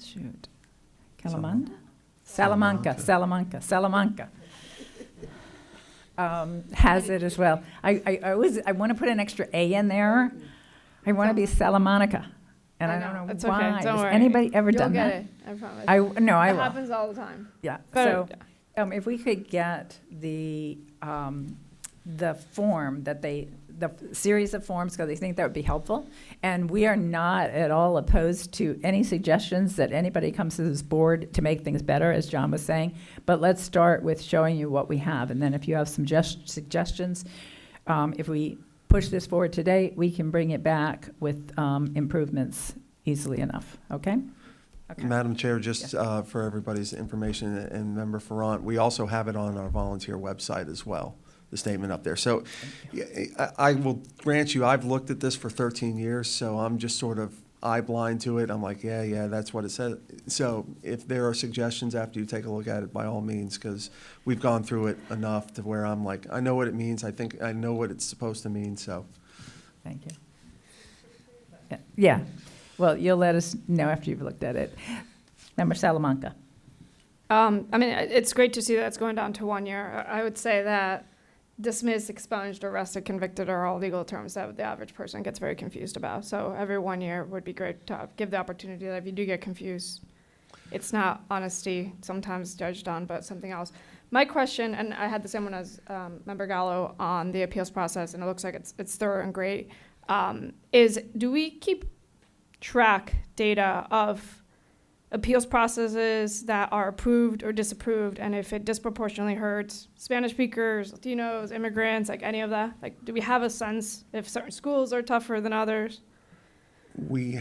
S1: shoot. Calamanda? Salamanca. Has it as well. I want to put an extra A in there. I want to be Salamanca, and I don't know
S2: It's
S1: why.
S2: okay. Don't
S1: Has
S2: worry.
S1: anybody ever
S2: You'll
S1: done
S2: get
S1: that?
S2: it. I promise.
S1: I
S2: It
S1: will.
S2: happens all the time.
S1: Yeah.
S2: But
S1: So, if we could get the form that the series of forms, because I think that would be helpful. And we are not at all opposed to any suggestions that anybody comes to this board to make things better, as John was saying. But let's start with showing you what we have. And then if you have some suggestions, if we push this forward today, we can bring it back with improvements easily enough, okay? Okay.
S4: Madam Chair, just for everybody's information and Member Ferrant, we also have it on our volunteer website as well, the statement up there. So I will grant you, I've looked at this for 13 years, so I'm just sort of eye blind to it. I'm like, yeah, that's what it says. So if there are suggestions after you take a look at it, by all means, because we've gone through it enough to where I'm like, I know what it means. I think I know what it's supposed to mean, so.
S1: Thank you. Yeah. Well, you'll let us know after you've looked at it. Member Salamanca.
S2: I mean, it's great to see that it's going down to 1 year. I would say that dismissed, expunged, arrested, convicted are all legal terms that the average person gets very confused about. So every 1 year would be great to give the opportunity that if you do get confused, it's not honesty sometimes judged on, but something else. My question, and I had the same one as Member Gallo on the appeals process, and it looks like it's thorough and great, is do we keep track data of appeals processes that are approved or disapproved, and if it disproportionately hurts Spanish speakers, Latinos, immigrants, like any of that? Like, do we have a sense if certain schools are tougher than others?
S4: We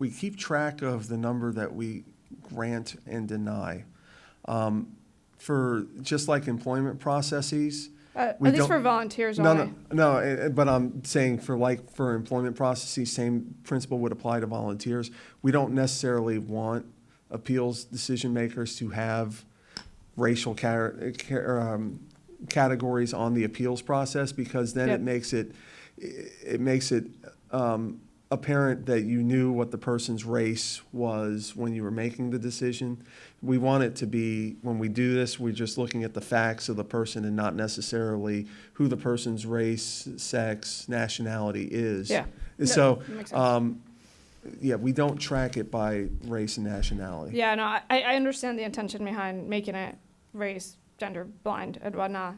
S4: keep track of the number that we grant and deny. For just like employment processes.
S2: At least for volunteers only.
S4: No, but I'm saying for employment processes, same principle would apply to volunteers. We don't necessarily want appeals decision makers to have racial categories on the appeals process, because then it makes it apparent that you knew what the person's race was when you were making the decision. We want it to be, when we do this, we're just looking at the facts of the person and not necessarily who the person's race, sex, nationality is.
S2: Yeah.
S4: So,
S2: that makes sense.
S4: we don't track it by race and nationality.
S2: Yeah, no, I understand the intention behind making it race, gender blind and whatnot.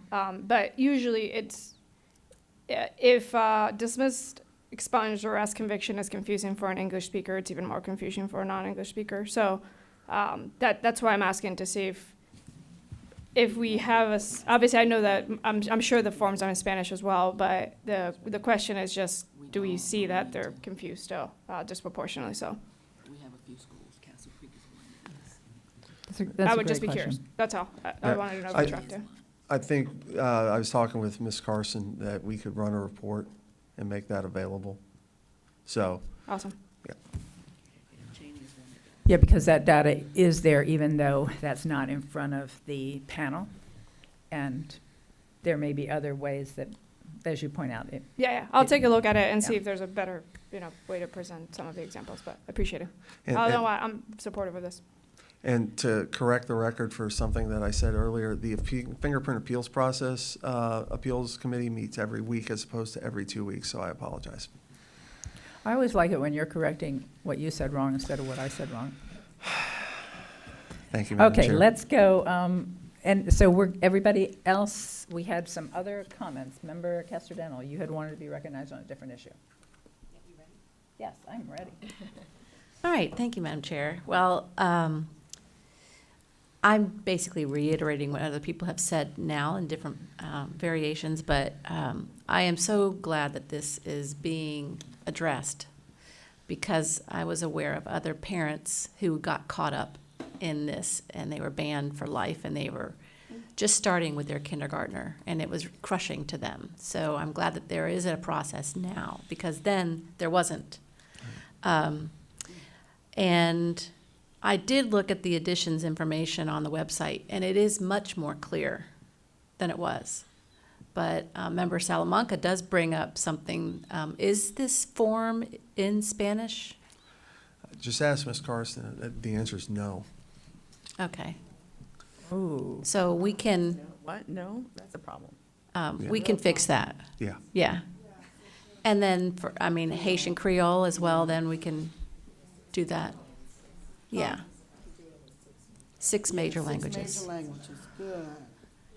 S2: But usually it's, if dismissed, expunged, or arrest conviction is confusing for an English speaker, it's even more confusing for a non-English speaker. So that's why I'm asking to see if we have obviously I know that I'm sure the forms are in Spanish as well, but the question is just, do we see that they're confused still disproportionately so?
S7: We have a few schools, Castle Creek is one.
S1: That's
S2: I
S1: a
S2: would just be
S1: great
S2: curious.
S1: question.
S2: That's all. I wanted to know if we tracked it.
S4: I think, I was talking with Ms. Carson that we could run a report and make that available. So,
S2: Awesome.
S1: Yeah, because that data is there, even though that's not in front of the panel. And there may be other ways that, as you point out,
S2: Yeah, I'll take a look at it and see
S1: Yeah.
S2: if there's a better, way to present some of the examples, but I appreciate it.
S4: and-
S2: Although I'm supportive of this.
S4: And to correct the record for something that I said earlier, the fingerprint appeals process, appeals committee meets every week as opposed to every 2 weeks, so I apologize.
S1: I always like it when you're correcting what you said wrong instead of what I said wrong.
S4: Thank you, Madam
S1: Okay,
S4: Chair.
S1: let's go. And so everybody else, we had some other comments. Member Casterdental, you had wanted to be recognized on a different issue. Yes, I'm ready.
S11: All right, thank you, Madam Chair. Well, I'm basically reiterating what other people have said now in different variations, but I am so glad that this is being addressed, because I was aware of other parents who got caught up in this, and they were banned for life, and they were just starting with their kindergartner, and it was crushing to them. So I'm glad that there is a process now, because then there wasn't. And I did look at the additions information on the website, and it is much more clear than it was. But Member Salamanca does bring up something. Is this form in Spanish?
S4: Just ask Ms. Carson. The answer is no.
S11: Okay.
S1: Ooh.
S11: So we can,
S6: What? No, that's a problem.
S11: we can fix that.
S4: Yeah.
S11: Yeah. And then for, I mean, Haitian Creole as well, then we can do that. Yeah. 6 major languages.
S9: Major languages, good.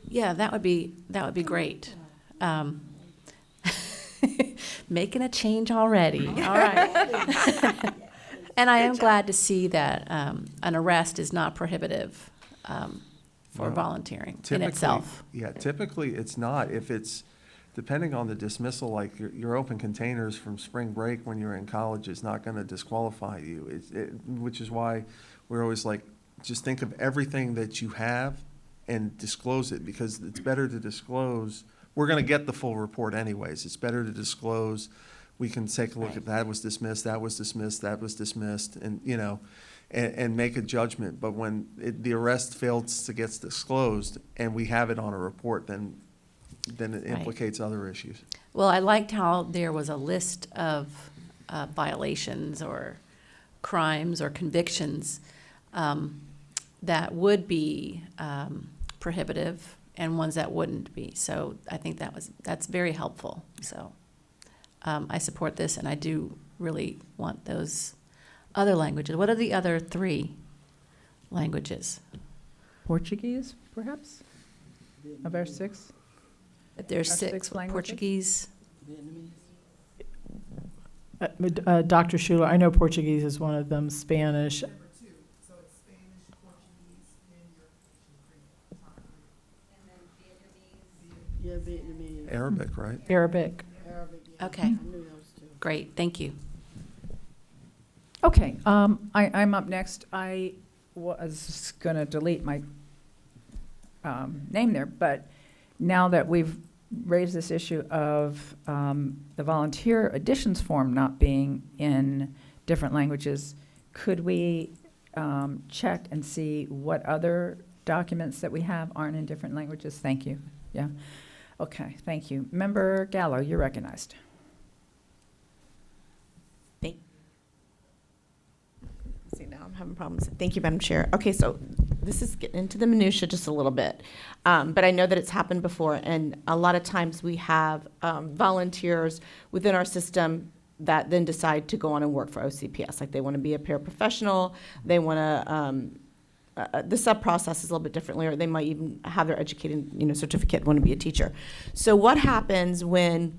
S11: Yeah, that would be great. Making a change already. All right. And I am glad to see that an arrest is not prohibitive for
S4: No.
S11: volunteering in
S4: Typically-
S11: itself.
S4: Yeah, typically it's not. If it's, depending on the dismissal, like your open containers from spring break when you're in college is not going to disqualify you. Which is why we're always like, just think of everything that you have and disclose it, because it's better to disclose. We're going to get the full report anyways. It's better to disclose. We can take a look at that was dismissed, that was dismissed, that was dismissed, and, you know, and make a judgment. But when the arrest fails to get disclosed and we have it on a report, then it
S11: Right.
S4: implicates other issues.
S11: Well, I liked how there was a list of violations or crimes or convictions that would be prohibitive and ones that wouldn't be. So I think that's very helpful. So I support this, and I do really want those other languages. What are the other 3 languages?
S1: Portuguese, perhaps? Of our 6?
S11: There's
S1: Are
S11: 6.
S1: 6 languages?
S11: Portuguese.
S3: Dr. Schuler, I know Portuguese is one of them, Spanish.
S9: Yeah, Vietnamese.
S4: Arabic, right?
S3: Arabic.
S9: Arabic, yeah.
S11: Okay,
S9: I knew those two.
S11: great, thank you.
S1: Okay, I'm up next. I was going to delete my name there, but now that we've raised this issue of the volunteer additions form not being in different languages, could we check and see what other documents that we have aren't in different languages? Thank you. Yeah. Okay, thank you. Member Gallo, you're recognized.
S6: See, now I'm having problems. Thank you, Madam Chair. Okay, so this is getting into the minutia just a little bit, but I know that it's happened before, and a lot of times we have volunteers within our system that then decide to go on and work for OCPS. Like they want to be a paraprofessional, they want to, the sub-process is a little bit differently, or they might even have their educated, certificate and want to be a teacher. So what happens when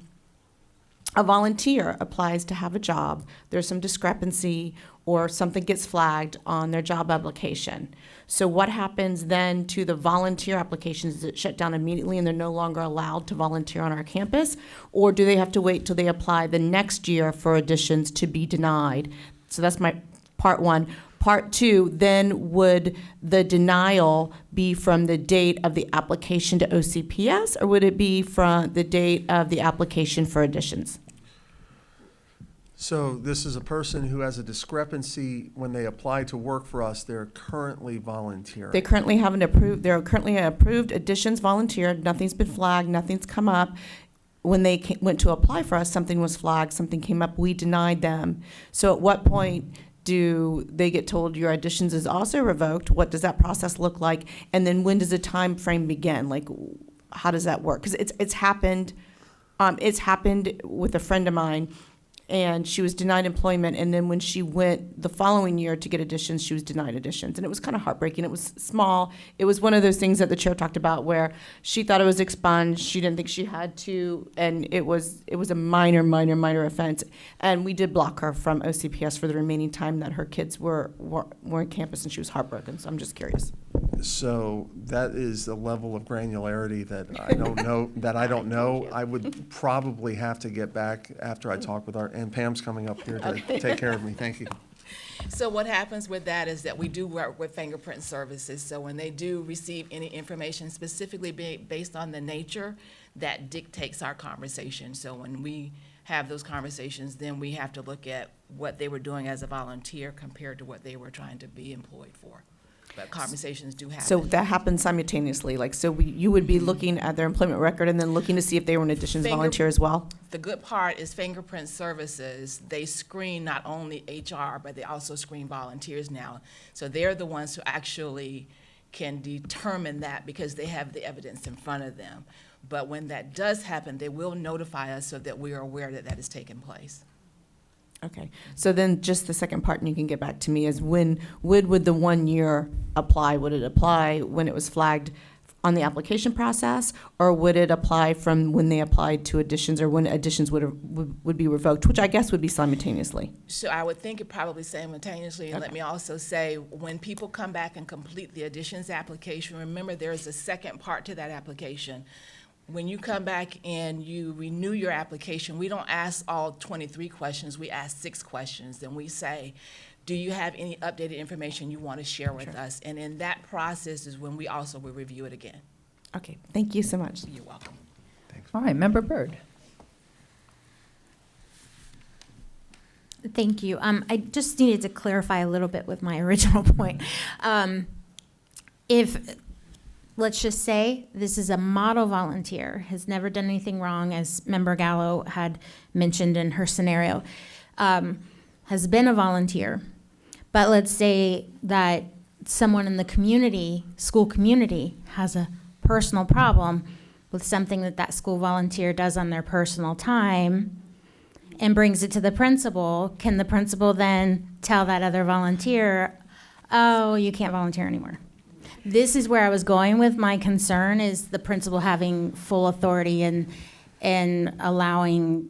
S6: a volunteer applies to have a job, there's some discrepancy or something gets flagged on their job application? So what happens then to the volunteer applications? Is it shut down immediately and they're no longer allowed to volunteer on our campus? Or do they have to wait till they apply the next year for additions to be denied? So that's my part 1. Part 2, then would the denial be from the date of the application to OCPS, or would it be from the date of the application for additions?
S4: So this is a person who has a discrepancy when they apply to work for us. They're currently volunteering.
S6: They currently have they're currently an approved additions volunteer. Nothing's been flagged, nothing's come up. When they went to apply for us, something was flagged, something came up, we denied them. So at what point do they get told your additions is also revoked? What does that process look like? And then when does the time frame begin? Like, how does that work? Because it's happened with a friend of mine, and she was denied employment, and then when she went the following year to get additions, she was denied additions, and it was kind of heartbreaking. It was small. It was one of those things that the chair talked about where she thought it was expunged, she didn't think she had to, and it was a minor offense, and we did block her from OCPS for the remaining time that her kids were on campus, and she was heartbroken. So I'm just curious.
S4: So that is a level of granularity that I don't know. I would probably have to get back after I talk with and Pam's coming up here to take care of me. Thank you.
S7: So what happens with that is that we do work with fingerprint services. So when they do receive any information specifically based on the nature, that dictates our conversation. So when we have those conversations, then we have to look at what they were doing as a volunteer compared to what they were trying to be employed for. But conversations do happen.
S6: So that happens simultaneously, like, so you would be looking at their employment record and then looking to see if they were an additions volunteer as well?
S7: The good part is Fingerprint Services, they screen not only HR, but they also screen volunteers now. So they're the ones who actually can determine that because they have the evidence in front of them. But when that does happen, they will notify us so that we are aware that that is taking place.
S6: Okay, so then just the second part, and you can get back to me, is when would the 1 year apply? Would it apply when it was flagged on the application process, or would it apply from when they applied to additions, or when additions would be revoked, which I guess would be simultaneously?
S7: So I would think it probably simultaneously, and let
S6: Okay.
S7: me also say, when people come back and complete the additions application, remember there is a second part to that application. When you come back and you renew your application, we don't ask all 23 questions, we ask 6 questions. Then we say, do you have any updated information you want to share with us? And in that process is when we also will review it again.
S6: Okay, thank you so much.
S7: You're welcome.
S1: All right, Member Byrd.
S5: Thank you. I just needed to clarify a little bit with my original point. If, let's just say, this is a model volunteer, has never done anything wrong, as Member Gallo had mentioned in her scenario, has been a volunteer, but let's say that someone in the community, school community, has a personal problem with something that that school volunteer does on their personal time and brings it to the principal, can the principal then tell that other volunteer, oh, you can't volunteer anymore? This is where I was going with my concern, is the principal having full authority and allowing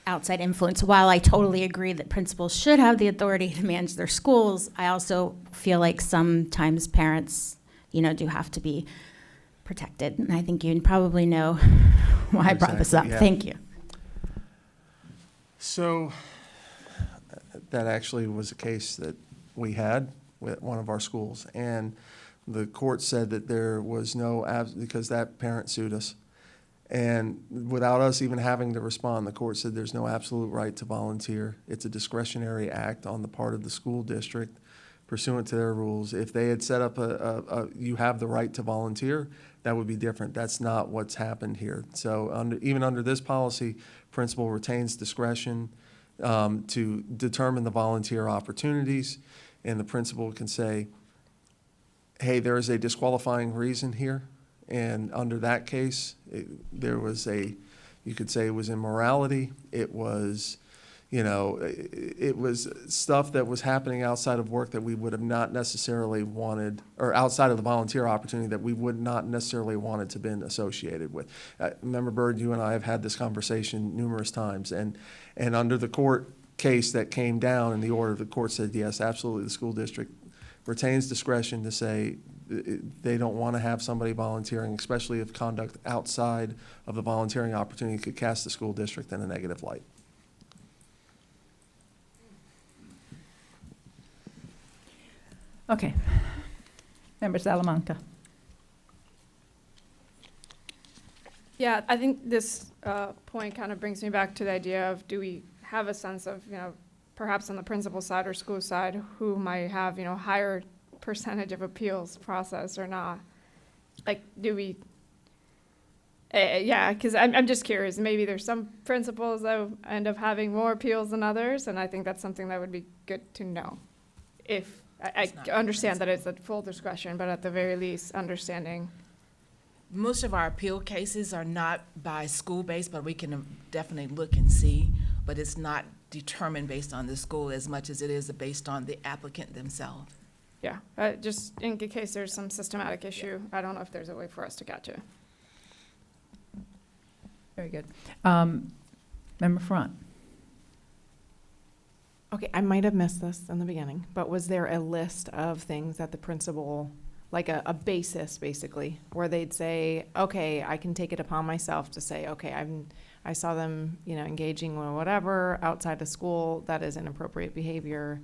S5: outside influence. While I totally agree that principals should have the authority to manage their schools, I also feel like sometimes parents, do have to be protected. And I think you probably know why I brought this up.
S4: Exactly, yeah.
S5: Thank you.
S4: So that actually was a case that we had with one of our schools, and the court said that there was no, because that parent sued us. And without us even having to respond, the court said there's no absolute right to volunteer. It's a discretionary act on the part of the school district pursuant to their rules. If they had set up you have the right to volunteer, that would be different. That's not what's happened here. So even under this policy, principal retains discretion to determine the volunteer opportunities, and the principal can say, hey, there is a disqualifying reason here. And under that case, there was you could say it was immorality. It was, it was stuff that was happening outside of work that we would have not necessarily wanted, or outside of the volunteer opportunity that we would not necessarily wanted to been associated with. Member Byrd, you and I have had this conversation numerous times, and under the court case that came down in the order, the court said, yes, absolutely, the school district retains discretion to say they don't want to have somebody volunteering, especially if conduct outside of the volunteering opportunity could cast the school district in a negative light.
S1: Okay. Member Salamanca.
S12: Yeah, I think this point kind of brings me back to the idea of, do we have a sense of, perhaps on the principal side or school side, who might have, higher percentage of appeals process or not? Like, do we, yeah, because I'm just curious. Maybe there's some principals that end up having more appeals than others, and I think that's something that would be good to know. If, I understand that it's at full discretion, but at the very least, understanding.
S7: Most of our appeal cases are not by school-based, but we can definitely look and see, but it's not determined based on the school as much as it is based on the applicant themselves.
S12: Yeah, just in case there's some systematic issue, I don't know if there's a way for us to catch it.
S1: Very good. Member Front.
S10: Okay, I might have missed this in the beginning, but was there a list of things that the principal, like a basis basically, where they'd say, okay, I can take it upon myself to say, okay, I saw them, engaging with whatever outside of school, that is inappropriate behavior,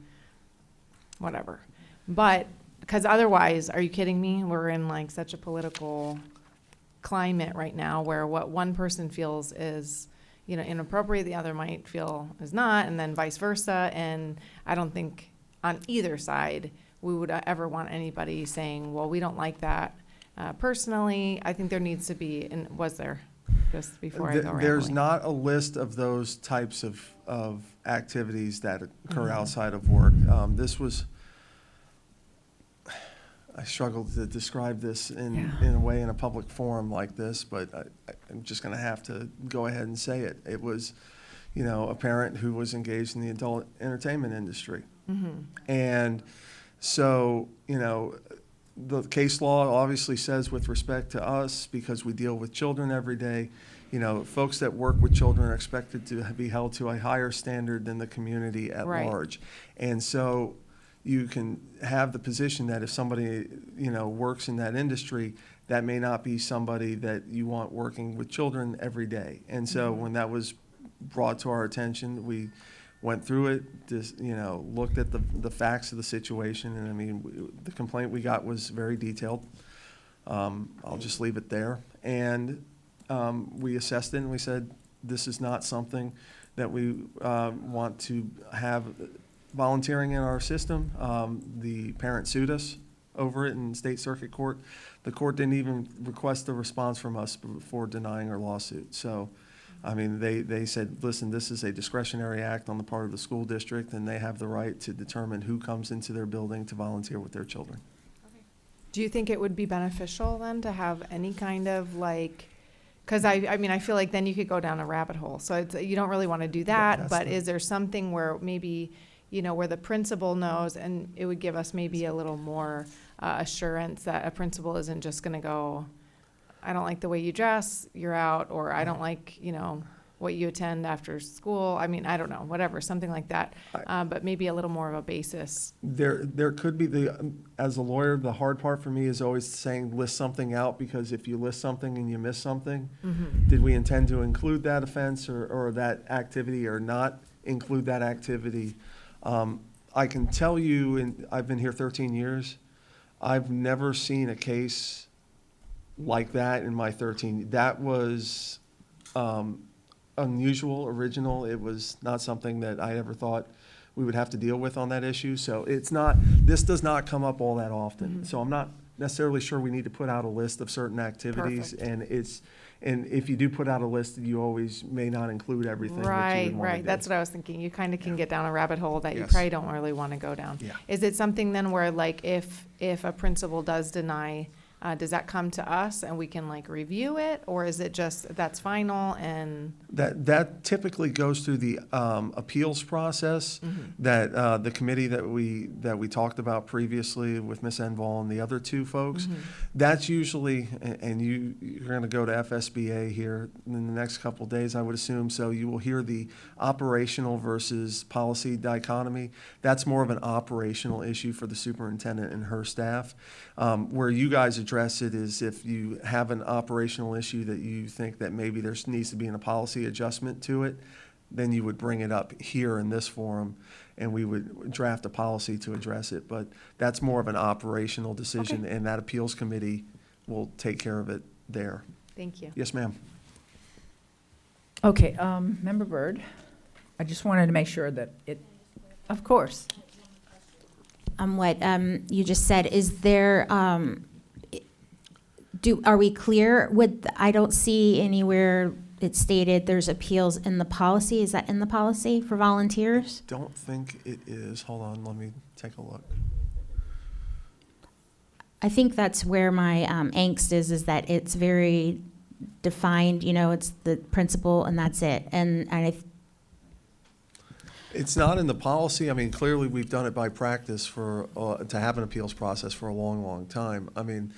S10: whatever. But, because otherwise, are you kidding me? We're in like such a political climate right now where what one person feels is, inappropriate, the other might feel is not, and then vice versa. And I don't think on either side we would ever want anybody saying, well, we don't like that. Personally, I think there needs to be, and was there, just before I go rambling?
S4: There's not a list of those types of activities that occur outside of work. This was, I struggled to describe this in a way in a public forum like this, but I'm just going to have to go ahead and say it. It was, a parent who was engaged in the adult entertainment industry. And so, the case law obviously says with respect to us, because we deal with children every day, folks that work with children are expected to be held to a higher standard than the community at large. And so you can have the position that if somebody, works in that industry, that may not be somebody that you want working with children every day. And so when that was brought to our attention, we went through it, just, looked at the facts of the situation, and I mean, the complaint we got was very detailed. I'll just leave it there. And we assessed it, and we said, this is not something that we want to have volunteering in our system. The parent sued us over it in state circuit court. The court didn't even request a response from us before denying our lawsuit. So, I mean, they said, listen, this is a discretionary act on the part of the school district, and they have the right to determine who comes into their building to volunteer with their children.
S10: Do you think it would be beneficial then to have any kind of because I feel like then you could go down a rabbit hole. So you don't really want to do that, but is there something where maybe, where the principal knows, and it would give us maybe a little more assurance that a principal isn't just going to go, I don't like the way you dress, you're out, or I don't like, what you attend after school. I mean, I don't know, whatever, something like that. But maybe a little more of a basis.
S4: There could be as a lawyer, the hard part for me is always saying list something out, because if you list something and you miss something, did we intend to include that offense or that activity or not include that activity? I can tell you, and I've been here 13 years, I've never seen a case like that in my 13. That was unusual, original. It was not something that I ever thought we would have to deal with on that issue. So this does not come up all that often. So I'm not necessarily sure we need to put out a list of certain activities.
S10: Perfect.
S4: And if you do put out a list, you always may not include everything that you would want to
S10: Right.
S4: do.
S10: That's what I was thinking. You kind of can get down a rabbit hole that you probably don't really want to go down.
S4: Yeah.
S10: Is it something then where if a principal does deny, does that come to us and we can review it, or is it just that's final and?
S4: That typically goes through the appeals process that the committee that we talked about previously with Ms. Enval and the other two folks. That's usually, and you're going to go to FSBA here in the next couple of days, I would assume. So you will hear the operational versus policy dichotomy. That's more of an operational issue for the superintendent and her staff. Where you guys address it is if you have an operational issue that you think that maybe there needs to be a policy adjustment to it, then you would bring it up here in this forum, and we would draft a policy to address it. But that's more of an operational decision, and that appeals committee will take care of it there.
S10: Thank you.
S4: Yes, ma'am.
S1: Okay, Member Byrd, I just wanted to make sure that of course.
S5: What you just said, is there, are we clear with, I don't see anywhere it stated there's appeals in the policy. Is that in the policy for volunteers?
S4: Don't think it is. Hold on, let me take a look.
S5: I think that's where my angst is that it's very defined, it's the principal and that's it. And
S4: It's not in the policy. I mean, clearly, we've done it by practice to have an appeals process for a long, long time. I mean,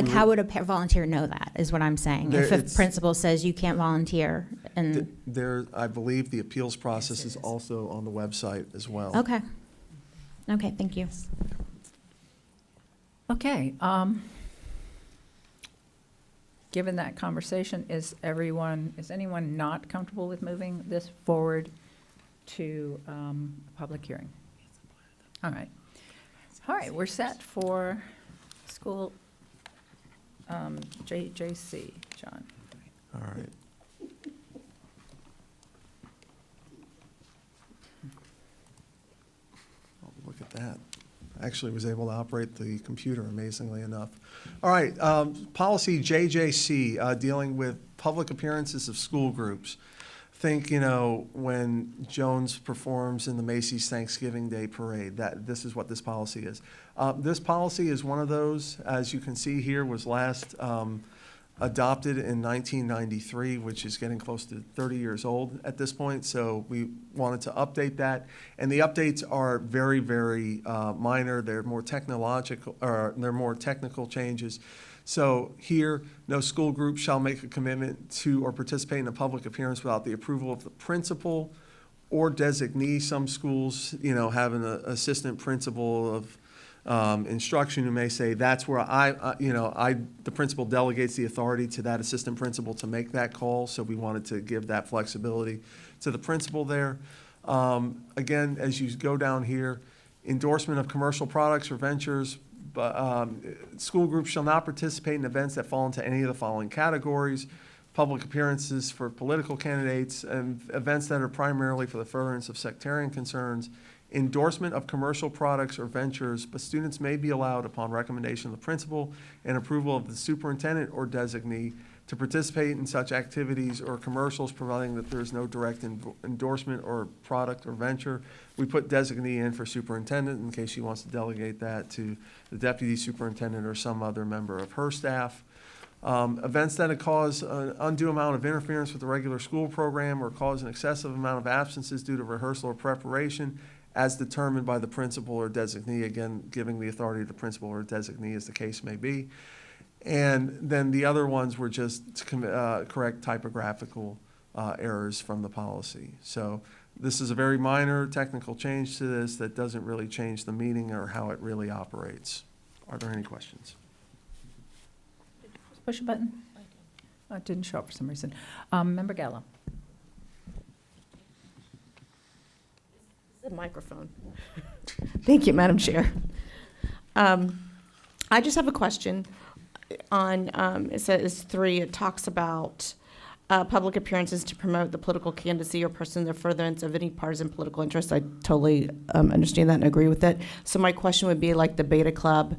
S5: how would a volunteer know that, is what I'm saying? If a principal says you can't volunteer and...
S4: I believe the appeals process is also on the website as well.
S5: Okay. Okay, thank you.
S1: Okay, given that conversation, is anyone not comfortable with moving this forward to a public hearing? All right, we're set for school JC, John.
S4: All right. actually was able to operate the computer, amazingly enough. All right, policy JJC, dealing with public appearances of school groups. Think, when Jones performs in the Macy's Thanksgiving Day Parade, this is what this policy is. This policy is one of those, as you can see here, was last adopted in 1993, which is getting close to 30 years old at this point. So we wanted to update that, and the updates are very, very minor. They're more technological, or they're more technical changes. So here, no school group shall make a commitment to or participate in a public appearance without the approval of the principal or designee. Some schools, have an assistant principal of instruction who may say, that's where the principal delegates the authority to that assistant principal to make that call. So we wanted to give that flexibility to the principal there. Again, as you go down here, endorsement of commercial products or ventures. But school groups shall not participate in events that fall into any of the following categories: public appearances for political candidates, and events that are primarily for the furtherance of sectarian concerns, endorsement of commercial products or ventures, but students may be allowed, upon recommendation of the principal and approval of the superintendent or designee, to participate in such activities or commercials, providing that there is no direct endorsement or product or venture. We put designee in for superintendent in case she wants to delegate that to the deputy superintendent or some other member of her staff. Events that cause an undue amount of interference with the regular school program or cause an excessive amount of absences due to rehearsal or preparation, as determined by the principal or designee, again, giving the authority to the principal or designee as the case may be. And then the other ones were just to correct typographical errors from the policy. So this is a very minor technical change to this that doesn't really change the meaning or how it really operates. Are there any questions?
S1: Push a button. Oh, it didn't show up for some reason. Member Gallo.
S6: The microphone. Thank you, Madam Chair. I just have a question on, it says 3, it talks about public appearances to promote the political candidacy or person in furtherance of any partisan political interest. I totally understand that and agree with it. So my question would be like the Beta Club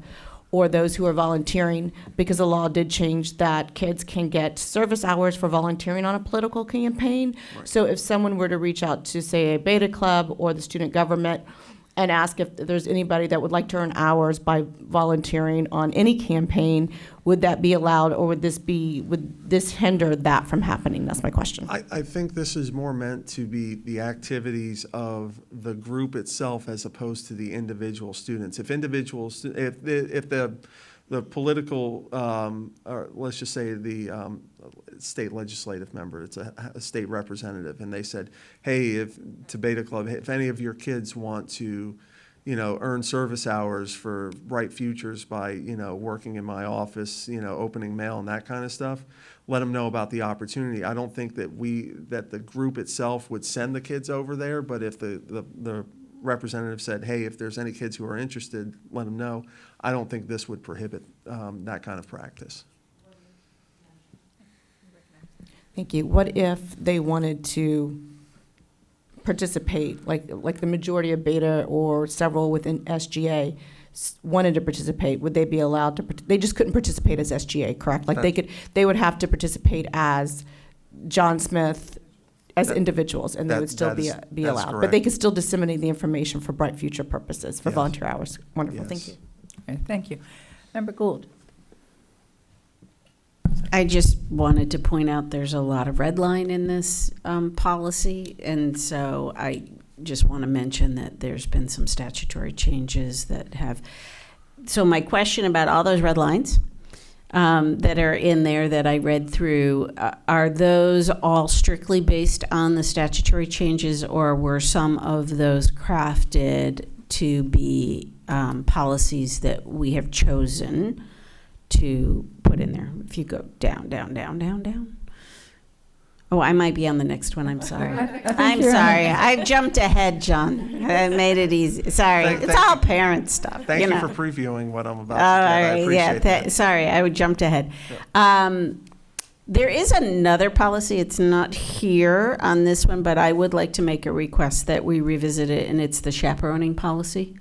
S6: or those who are volunteering, because the law did change that kids can get service hours for volunteering on a political campaign.
S4: Right.
S6: So if someone were to reach out to, say, a Beta Club or the student government and ask if there's anybody that would like to earn hours by volunteering on any campaign, would that be allowed, or would this hinder that from happening? That's my question.
S4: I think this is more meant to be the activities of the group itself as opposed to the individual students. If the political, or let's just say the state legislative member, it's a state representative, and they said, hey, to Beta Club, if any of your kids want to, earn service hours for Bright Futures by, working in my office, opening mail and that kind of stuff, let them know about the opportunity. I don't think that the group itself would send the kids over there, but if the representative said, hey, if there's any kids who are interested, let them know. I don't think this would prohibit that kind of practice.
S6: Thank you. What if they wanted to participate, like the majority of Beta or several within SGA wanted to participate? Would they be allowed to? They just couldn't participate as SGA, correct? Like they would have to participate as John Smith, as individuals, and they would still be allowed.
S4: Correct.
S6: But they could still disseminate the information for Bright Future purposes, for
S4: Yes.
S6: volunteer hours. Wonderful.
S4: Yes.
S6: Thank you.
S1: Okay, thank you. Member Gould.
S8: I just wanted to point out there's a lot of red line in this policy, and so I just want to mention that there's been some statutory changes that have. So my question about all those red lines that are in there that I read through, are those all strictly based on the statutory changes, or were some of those crafted to be policies that we have chosen to put in there? If you go down, down, down, down, down. Oh, I might be on the next one. I'm sorry. I'm sorry. I jumped ahead, John. I made it easy. Sorry. It's all parent stuff.
S4: Thank you for previewing what I'm about to do. I appreciate that.
S8: Sorry, I jumped ahead. There is another policy. It's not here on this one, but I would like to make a request that we revisit it, and it's the chaperoning policy.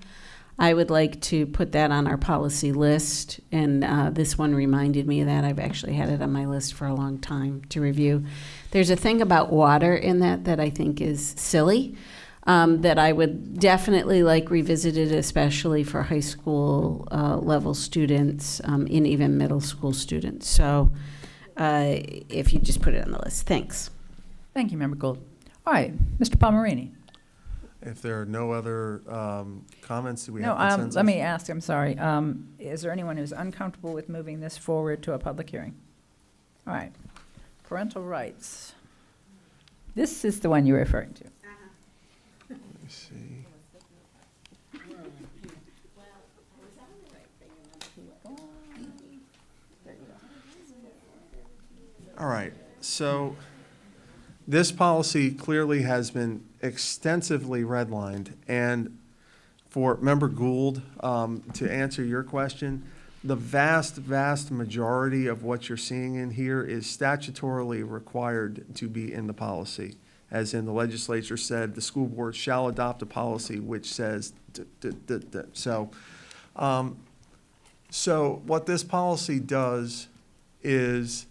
S8: I would like to put that on our policy list, and this one reminded me of that. I've actually had it on my list for a long time to review. There's a thing about water in that I think is silly, that I would definitely like revisited, especially for high school level students, and even middle school students. So if you just put it on the list. Thanks.
S1: Thank you, Member Gould. All right, Mr. Palmerini.
S4: If there are no other comments, do we
S1: No,
S4: have consensus?
S1: let me ask, I'm sorry. Is there anyone who's uncomfortable with moving this forward to a public hearing? All right. Parental rights. This is the one you're referring to.
S4: Let me see. All right, so this policy clearly has been extensively redlined, and for Member Gould, to answer your question, the vast, vast majority of what you're seeing in here is statutorily required to be in the policy. As in the legislature said, the school board shall adopt a policy which says, so what this policy does is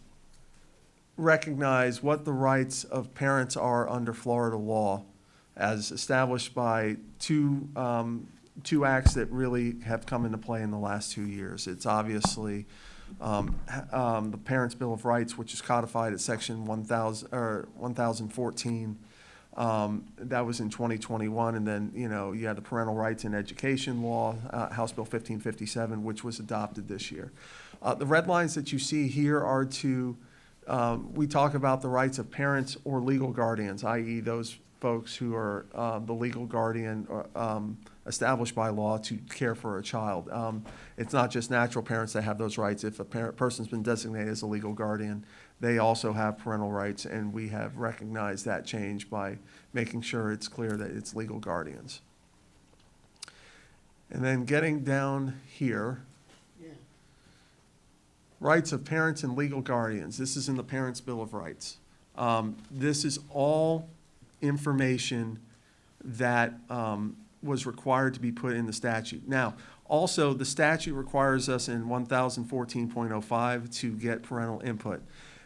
S4: recognize what the rights of parents are under Florida law as established by two acts that really have come into play in the last 2 years. It's obviously the Parents' Bill of Rights, which is codified at section 1014. That was in 2021, and then you had the Parental Rights in Education Law, House Bill 1557, which was adopted this year. The red lines that you see here are to we talk about the rights of parents or legal guardians, i.e. those folks who are the legal guardian established by law to care for a child. It's not just natural parents that have those rights. If a person's been designated as a legal guardian, they also have parental rights, and we have recognized that change by making sure it's clear that it's legal guardians. And then getting down here, rights of parents and legal guardians. This is in the Parents' Bill of Rights. This is all information that was required to be put in the statute. Now, also, the statute requires us in 1014.05 to get parental input.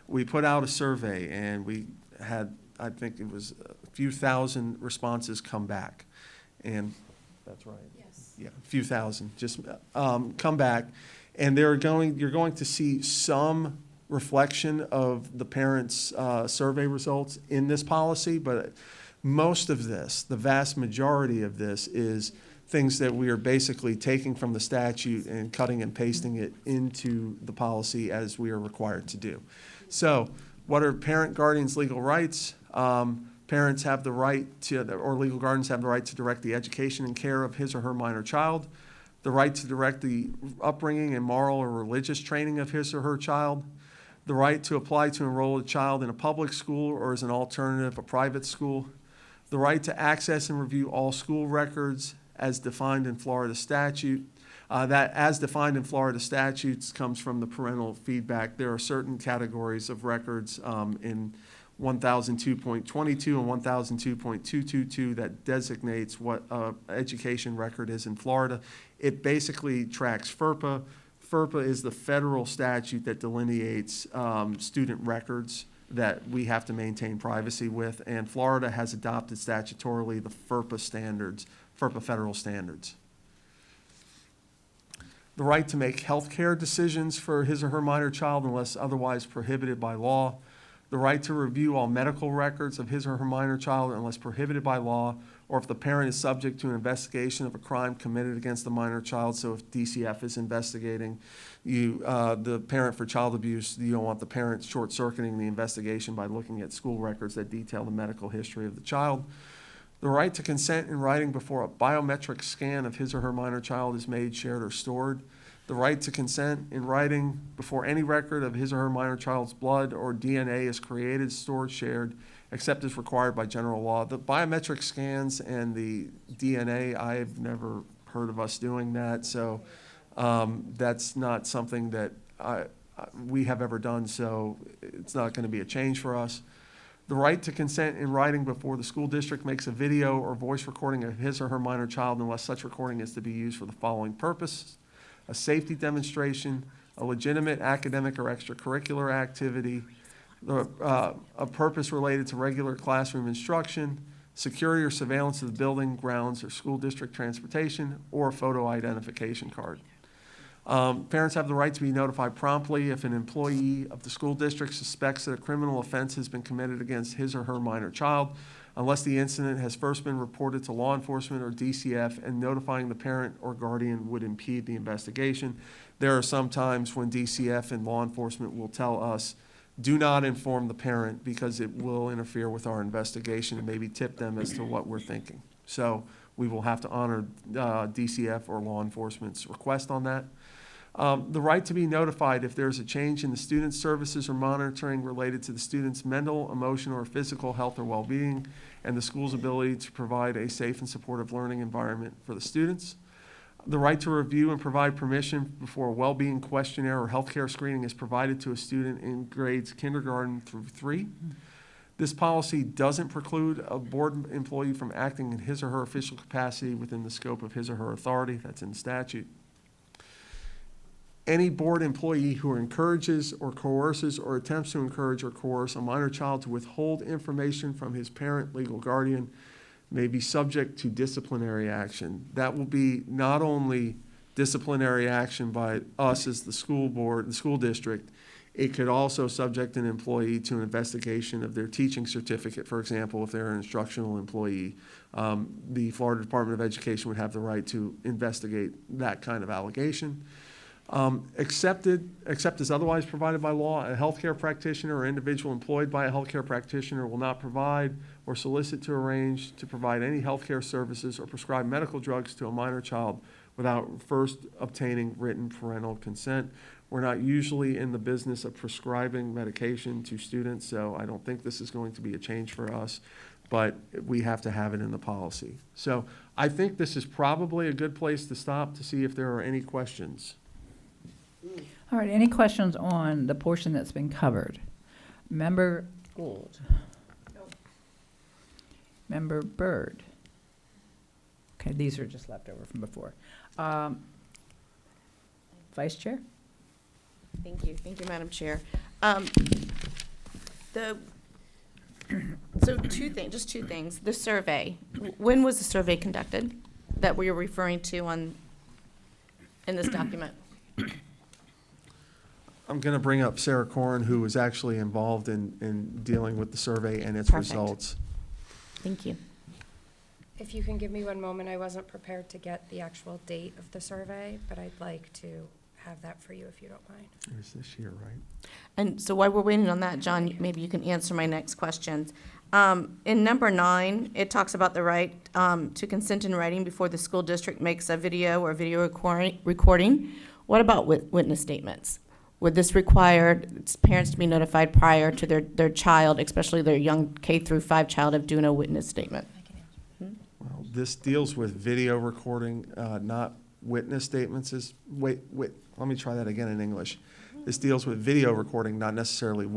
S4: We put out a survey, and we had, I think it was a few thousand responses come back. And that's right. Yes. Yeah, a few thousand just come back. And you're going to see some reflection of the parents' survey results in this policy, but most of this, the vast majority of this, is things that we are basically taking from the statute and cutting and pasting it into the policy as we are required to do. So what are parent guardians' legal rights? Parents have the right to, or legal guardians have the right to direct the education and care of his or her minor child, the right to direct the upbringing and moral or religious training of his or her child, the right to apply to enroll a child in a public school or as an alternative, a private school, the right to access and review all school records as defined in Florida statute. That as defined in Florida statutes comes from the parental feedback. There are certain categories of records in 1002.22 and 1002.222 that designates what education record is in Florida. It basically tracks FERPA. FERPA is the federal statute that delineates student records that we have to maintain privacy with, and Florida has adopted statutorily the FERPA standards, FERPA federal standards. The right to make health care decisions for his or her minor child unless otherwise prohibited by law. The right to review all medical records of his or her minor child unless prohibited by law, or if the parent is subject to an investigation of a crime committed against the minor child. So if DCF is investigating the parent for child abuse, you don't want the parent short-circuiting the investigation by looking at school records that detail the medical history of the child. The right to consent in writing before a biometric scan of his or her minor child is made, shared, or stored. The right to consent in writing before any record of his or her minor child's blood or DNA is created, stored, shared, except as required by general law. The biometric scans and the DNA, I've never heard of us doing that, so that's not something that we have ever done, so it's not going to be a change for us. The right to consent in writing before the school district makes a video or voice recording of his or her minor child unless such recording is to be used for the following purpose: a safety demonstration, a legitimate academic or extracurricular activity, a purpose related to regular classroom instruction, security or surveillance of the building, grounds, or school district transportation, or a photo identification card. Parents have the right to be notified promptly if an employee of the school district suspects that a criminal offense has been committed against his or her minor child, unless the incident has first been reported to law enforcement or DCF, and notifying the parent or guardian would impede the investigation. There are some times when DCF and law enforcement will tell us, do not inform the parent because it will interfere with our investigation and maybe tip them as to what we're thinking. So we will have to honor DCF or law enforcement's request on that. The right to be notified if there's a change in the student's services or monitoring related to the student's mental, emotional, or physical health or well-being, and the school's ability to provide a safe and supportive learning environment for the students. The right to review and provide permission before a well-being questionnaire or healthcare screening is provided to a student in grades kindergarten through 3. This policy doesn't preclude a board employee from acting in his or her official capacity within the scope of his or her authority. That's in the statute. Any board employee who encourages or coerces or attempts to encourage or coerce a minor child to withhold information from his parent, legal guardian, may be subject to disciplinary action. That will be not only disciplinary action by us as the school board, the school district, it could also subject an employee to an investigation of their teaching certificate, for example, if they're an instructional employee. The Florida Department of Education would have the right to investigate that kind of allegation. Except as otherwise provided by law, a healthcare practitioner or individual employed by a healthcare practitioner will not provide or solicit to arrange to provide any healthcare services or prescribe medical drugs to a minor child without first obtaining written parental consent. We're not usually in the business of prescribing medication to students, so I don't think this is going to be a change for us, but we have to have it in the policy. So I think this is probably a good place to stop to see if there are any questions.
S1: All right, any questions on the portion that's been covered? Member Gould? Member Byrd? Okay, these are just left over from before. Vice Chair?
S6: Thank you, Madam Chair. So just two things. The survey, when was the survey conducted that we are referring to in this document?
S4: I'm going to bring up Sarah Corrin, who was actually involved in dealing with the survey and its
S6: Perfect.
S4: results.
S6: Thank you.
S13: If you can give me one moment, I wasn't prepared to get the actual date of the survey, but I'd like to have that for you if you don't mind.
S4: It was this year, right?
S6: And so while we're waiting on that, John, maybe you can answer my next questions. In number 9, it talks about the right to consent in writing before the school district makes a video or video recording. What about witness statements? Would this require parents to be notified prior to their child, especially their young K-5 child, of doing a witness statement?
S4: Well, this deals with video recording, not witness statements. Wait, let me try that again in English. This deals with video recording, not necessarily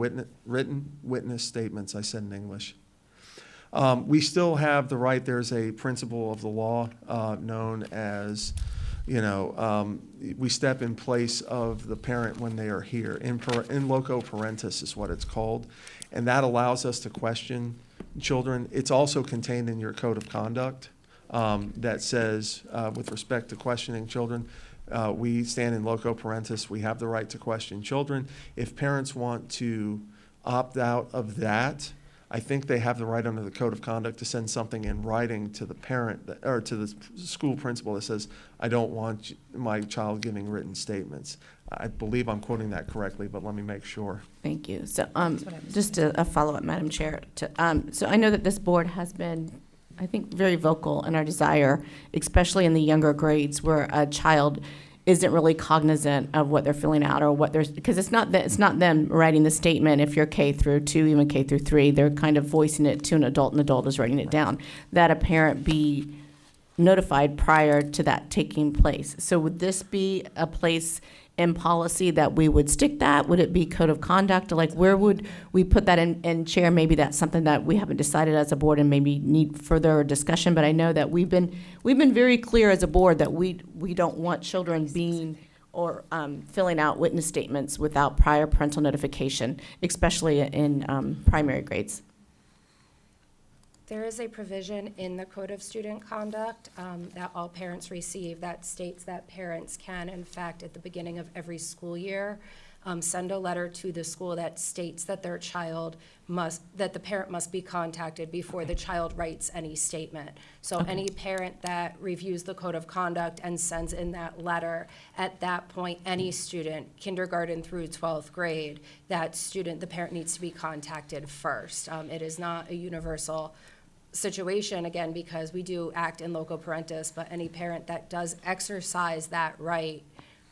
S4: written witness statements, I said in English. We still have the right, there's a principle of the law known as, we step in place of the parent when they are here. In loco parentis is what it's called. And that allows us to question children. It's also contained in your code of conduct that says, with respect to questioning children, we stand in loco parentis. We have the right to question children. If parents want to opt out of that, I think they have the right under the code of conduct to send something in writing to the parent or to the school principal that says, I don't want my child giving written statements. I believe I'm quoting that correctly, but let me make sure.
S6: Thank you. So just a follow-up, Madam Chair. So I know that this board has been, I think, very vocal in our desire, especially in the younger grades where a child isn't really cognizant of what they're filling out or what they're, because it's not them writing the statement. If you're K-2, even K-3, they're kind of voicing it to an adult, and the adult is writing it down. That a parent be notified prior to that taking place. So would this be a place in policy that we would stick that? Would it be code of conduct? Like, where would we put that in? And Chair, maybe that's something that we haven't decided as a board and maybe need further discussion, but I know that we've been very clear as a board that we don't want children being or filling out witness statements without prior parental notification, especially in primary grades.
S13: There is a provision in the Code of Student Conduct that all parents receive that states that parents can, in fact, at the beginning of every school year, send a letter to the school that states that their child that the parent must be contacted before the child writes any statement. So any parent that reviews the Code of Conduct and sends in that letter, at that point, any student, kindergarten through 12th grade, the parent needs to be contacted first. It is not a universal situation, again, because we do act in loco parentis, but any parent that does exercise that right,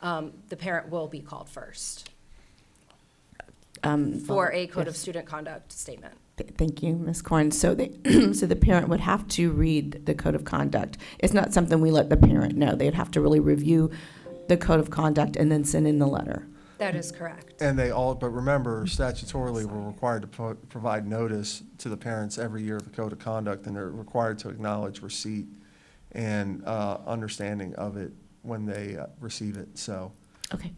S13: the parent will be called first for a Code of Student Conduct statement.
S6: Thank you, Ms. Korn. So so the parent would have to read the Code of Conduct. It's not something we let the parent know. They'd have to really review the Code of Conduct and then send in the letter.
S13: That is correct.
S4: And but remember, statutorily, we're required to provide notice to the parents every year of the Code of Conduct, and they're required to acknowledge receipt and understanding of it when they receive it, so.
S6: Okay.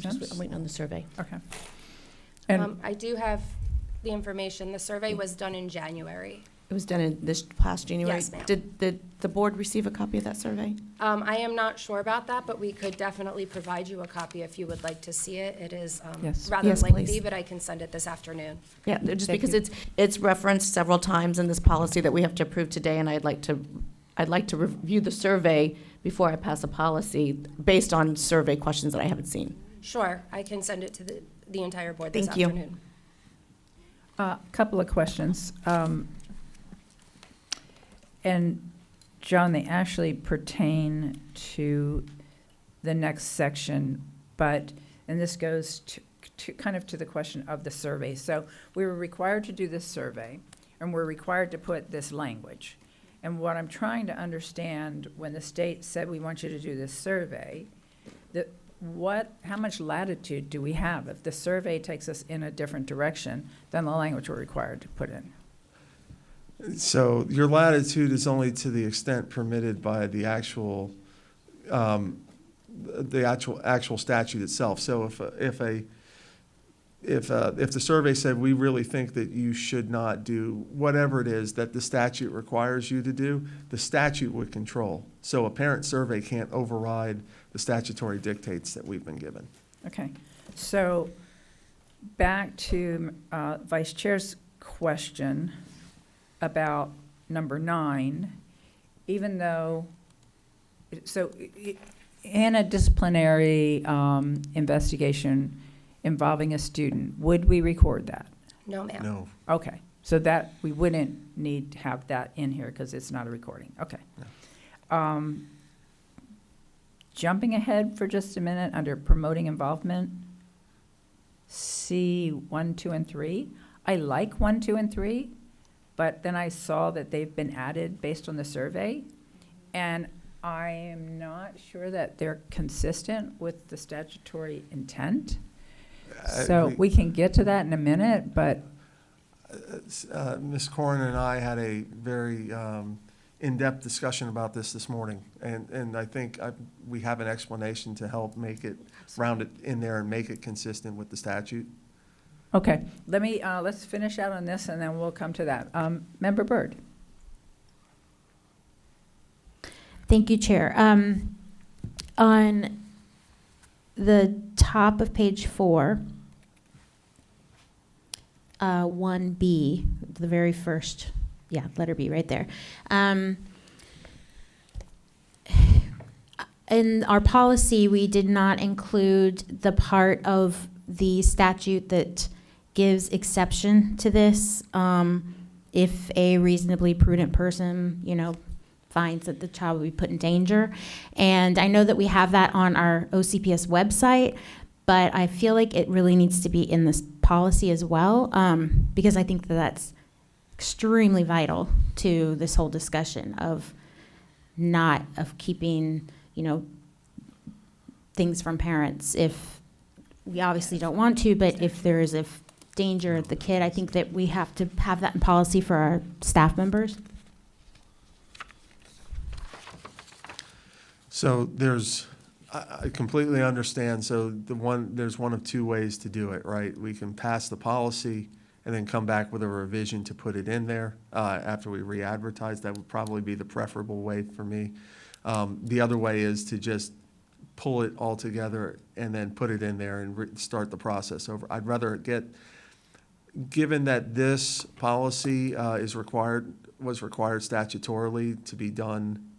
S6: I'm waiting on the survey.
S1: Okay. And
S13: I do have the information. The survey was done in January.
S6: It was done in this past January.
S13: Yes, ma'am.
S6: Did the board receive a copy of that survey?
S13: I am not sure about that, but we could definitely provide you a copy if you would like to see it. It is
S1: Yes.
S13: rather
S6: Yes,
S13: lengthy,
S6: please.
S13: but I can send it this afternoon.
S6: Yeah, just
S1: Thank
S6: because
S1: you.
S6: it's referenced several times in this policy that we have to approve today, and I'd like to review the survey before I pass a policy based on survey questions that I haven't seen.
S13: Sure, I can send it to the entire board this
S6: Thank you.
S13: afternoon.
S1: Couple of questions. And John, they actually pertain to the next section, and this goes to kind of to the question of the survey. So we were required to do this survey, and we're required to put this language. And what I'm trying to understand, when the state said we want you to do this survey, how much latitude do we have if the survey takes us in a different direction than the language we're required to put in?
S4: So your latitude is only to the extent permitted by the actual statute itself. So if the survey said we really think that you should not do whatever it is that the statute requires you to do, the statute would control. So a parent survey can't override the statutory dictates that we've been given.
S1: Okay, so back to Vice Chair's question about number 9, even though, in a disciplinary investigation involving a student, would we record that?
S13: No, ma'am.
S4: No.
S1: Okay, so that, we wouldn't need to have that in here because it's not a recording, okay. Jumping ahead for just a minute, under promoting involvement, C 1, 2, and 3. I like 1, 2, and 3, but then I saw that they've been added based on the survey, and I am not sure that they're consistent with the statutory intent. So we can get to that in a minute, but
S4: Ms. Corrin and I had a very in-depth discussion about this morning, and I think we have an explanation to help make it, round it in there and make it consistent with the statute.
S1: okay, let's finish out on this and then we'll come to that. Member Byrd.
S5: Thank you, Chair. On the top of page 4, 1B, the very first, letter B right there. In our policy, we did not include the part of the statute that gives exception to this. If a reasonably prudent person, finds that the child will be put in danger. And I know that we have that on our OCPS website, but I feel like it really needs to be in this policy as well, because I think that that's extremely vital to this whole discussion of keeping, things from parents if we obviously don't want to, but if there is a danger of the kid, I think that we have to have that in policy for our staff members.
S4: So I completely understand. So there's one of two ways to do it, right? We can pass the policy and then come back with a revision to put it in there after we re-advertise. That would probably be the preferable way for me. The other way is to just pull it all together and then put it in there and start the process over. I'd rather given that this policy was required statutorily to be done,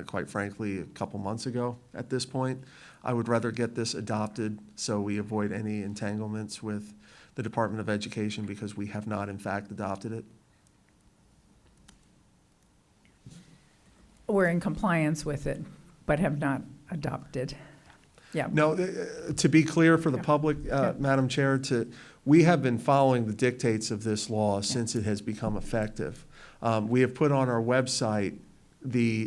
S4: quite frankly, a couple months ago at this point, I would rather get this adopted so we avoid any entanglements with the Department of Education, because we have not in fact adopted it.
S1: We're in compliance with it, but have not adopted. Yeah.
S4: No, to be clear for the public, Madam Chair, we have been following the dictates of this law since it has become effective. We have put on our website the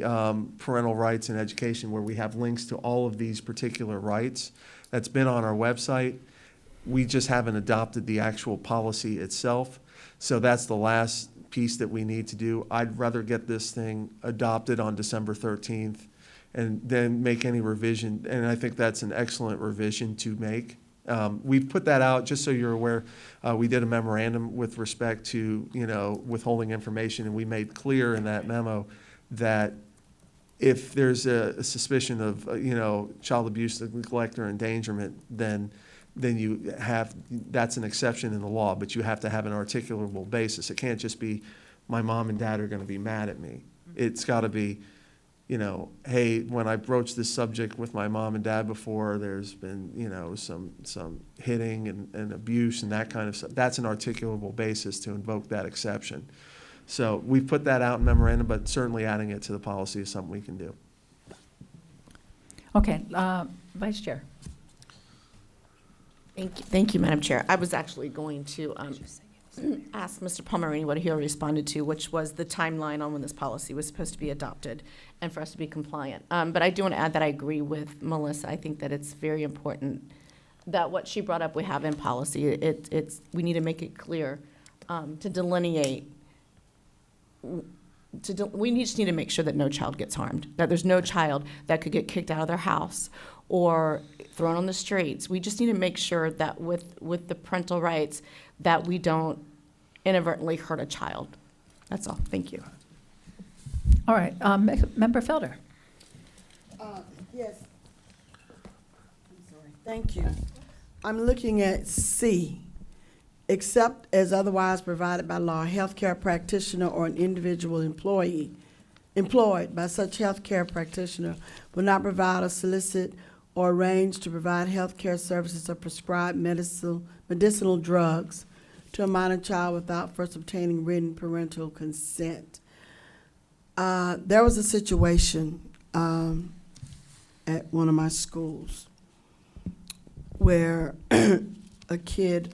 S4: parental rights in education, where we have links to all of these particular rights. That's been on our website. We just haven't adopted the actual policy itself. So that's the last piece that we need to do. I'd rather get this thing adopted on December 13th and then make any revision. And I think that's an excellent revision to make. We've put that out, just so you're aware. We did a memorandum with respect to, withholding information, and we made clear in that memo that if there's a suspicion of, child abuse, neglect, or endangerment, then that's an exception in the law, but you have to have an articulable basis. It can't just be, my mom and dad are going to be mad at me. It's got to be, hey, when I broached this subject with my mom and dad before, there's been, some hitting and abuse and that kind of stuff. That's an articulable basis to invoke that exception. So we've put that out in memorandum, but certainly adding it to the policy is something we can do.
S1: Okay, Vice Chair.
S6: Thank you, Madam Chair. I was actually going to ask Mr. Palmerini what he responded to, which was the timeline on when this policy was supposed to be adopted and for us to be compliant. But I do want to add that I agree with Melissa. I think that it's very important that what she brought up we have in policy. We need to make it clear to delineate. We just need to make sure that no child gets harmed, that there's no child that could get kicked out of their house or thrown on the streets. We just need to make sure that with the parental rights that we don't inadvertently hurt a child. That's all. Thank you.
S1: All right, Member Felder.
S9: Yes. I'm sorry. Thank you. I'm looking at C. Except as otherwise provided by law, a healthcare practitioner or an individual employee employed by such healthcare practitioner will not provide or solicit or arrange to provide healthcare services or prescribe medicinal drugs to a minor child without first obtaining written parental consent. There was a situation at one of my schools where a kid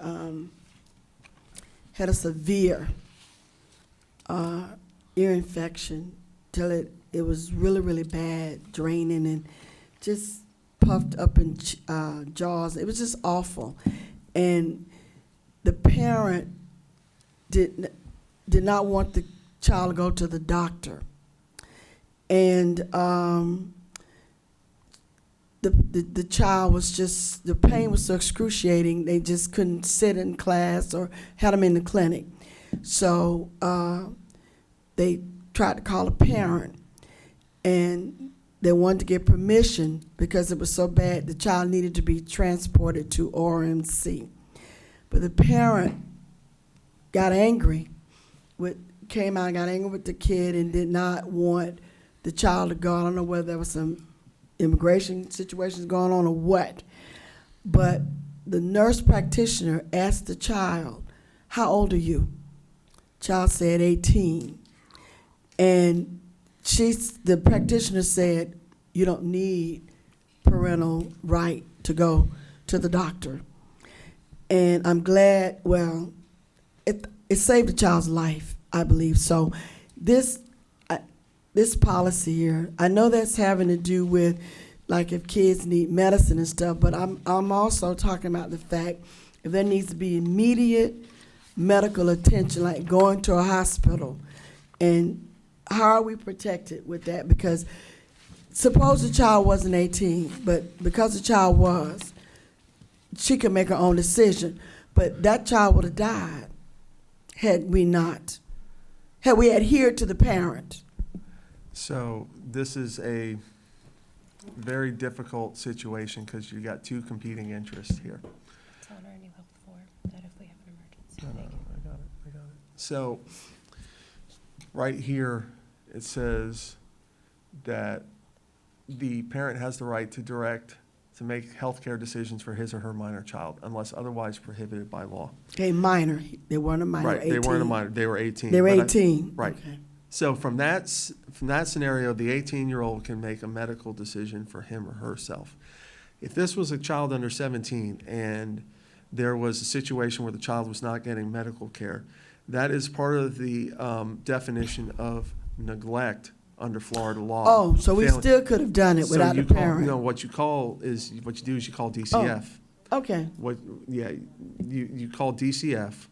S9: had a severe ear infection till it was really, really bad, draining and just puffed up in jaws. It was just awful. And the parent did not want the child to go to the doctor. And the child was just, the pain was so excruciating, they just couldn't sit in class or had them in the clinic. So they tried to call a parent, and they wanted to get permission because it was so bad, the child needed to be transported to RMC. But the parent got angry, came out and got angry with the kid and did not want the child to go. I don't know whether there was some immigration situations going on or what, but the nurse practitioner asked the child, "How old are you?" Child said 18. And the practitioner said, "You don't need parental right to go to the doctor." And I'm glad, well, it saved the child's life, I believe. So this policy here, I know that's having to do with like if kids need medicine and stuff, but I'm also talking about the fact if there needs to be immediate medical attention, like going to a hospital, and how are we protected with that? Because suppose the child wasn't 18, but because the child was, she could make her own decision, but that child would have died had we adhered to the parent.
S4: So this is a very difficult situation because you got two competing interests here.
S13: It's on our new health form, that if we have an emergency.
S4: No, I got it. So, right here, it says that the parent has the right to direct, to make healthcare decisions for his or her minor child unless otherwise prohibited by law.
S9: Okay, minor. They weren't a minor.
S4: Right,
S9: 18.
S4: they weren't a minor, they were 18.
S9: They were
S4: But
S9: 18.
S4: Right.
S9: Okay.
S4: So from that scenario, the 18-year-old can make a medical decision for him or herself. If this was a child under 17 and there was a situation where the child was not getting medical care, that is part of the definition of neglect under Florida law.
S9: Oh, so we
S4: Failing-
S9: still could have done it
S4: So
S9: without
S4: you
S9: the
S4: call-
S9: parent.
S4: No, what you do is you call DCF.
S9: Okay.
S4: You call DCF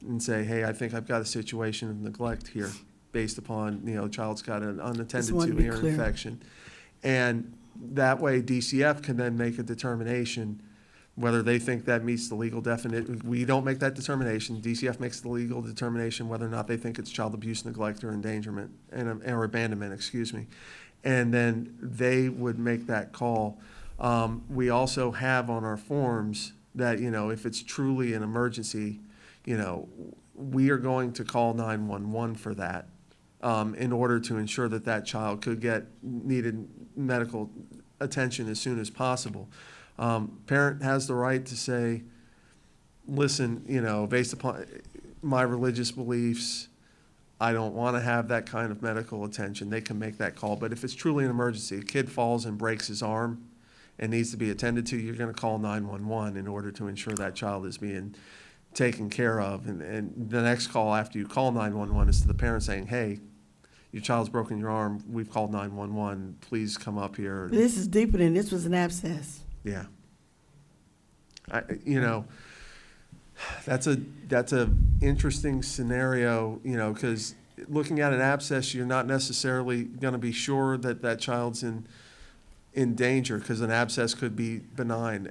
S4: and say, hey, I think I've got a situation of neglect here based upon, the child's got an unattended
S9: wanted
S4: to
S9: to be
S4: ear
S9: clear.
S4: infection. And that way DCF can then make a determination whether they think that meets the legal definition. We don't make that determination. DCF makes the legal determination whether or not they think it's child abuse, neglect, or endangerment, or abandonment, excuse me. And then they would make that call. We also have on our forms that, if it's truly an emergency, we are going to call 911 for that in order to ensure that that child could get needed medical attention as soon as possible. Parent has the right to say, listen, based upon my religious beliefs, I don't want to have that kind of medical attention. They can make that call. But if it's truly an emergency, a kid falls and breaks his arm and needs to be attended to, you're going to call 911 in order to ensure that child is being taken care of. And the next call after you call 911 is to the parent saying, hey, your child's broken your arm. We've called 911. Please come up here.
S9: This is deeper than this was an abscess.
S4: Yeah. That's a interesting scenario, because looking at an abscess, you're not necessarily going to be sure that that child's in danger because an abscess could be benign.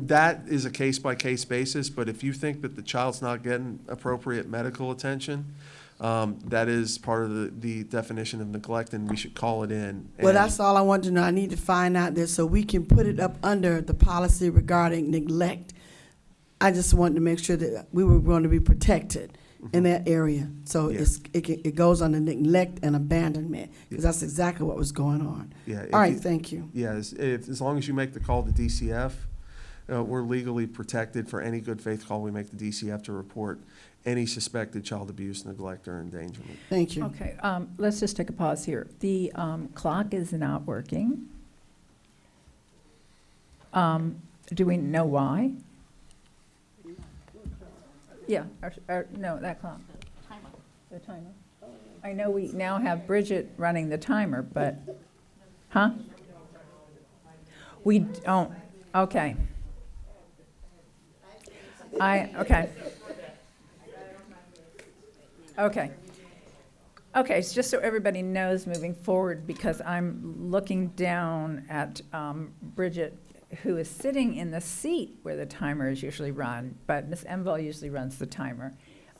S4: That is a case-by-case basis, but if you think that the child's not getting appropriate medical attention, that is part of the definition of neglect, and we should call it in.
S9: Well, that's all I want to know. I need to find out this so we can put it up under the policy regarding neglect. I just wanted to make sure that we were going to be protected in that area. So
S4: Yeah.
S9: it goes under neglect and abandonment, because that's exactly what was going on.
S4: Yeah.
S9: All right, thank you.
S4: Yeah, as long as you make the call to DCF, we're legally protected for any good faith call we make to DCF to report any suspected child abuse, neglect, or endangerment.
S9: Thank you.
S1: Okay, let's just take a pause here. The clock is not working. Do we know why? Yeah, no, that clock. The timer. I know we now have Bridget running the timer, but, huh? We don't, okay. Okay. Okay, it's just so everybody knows moving forward, because I'm looking down at Bridget, who is sitting in the seat where the timer is usually run, but Ms. Enville usually runs the timer.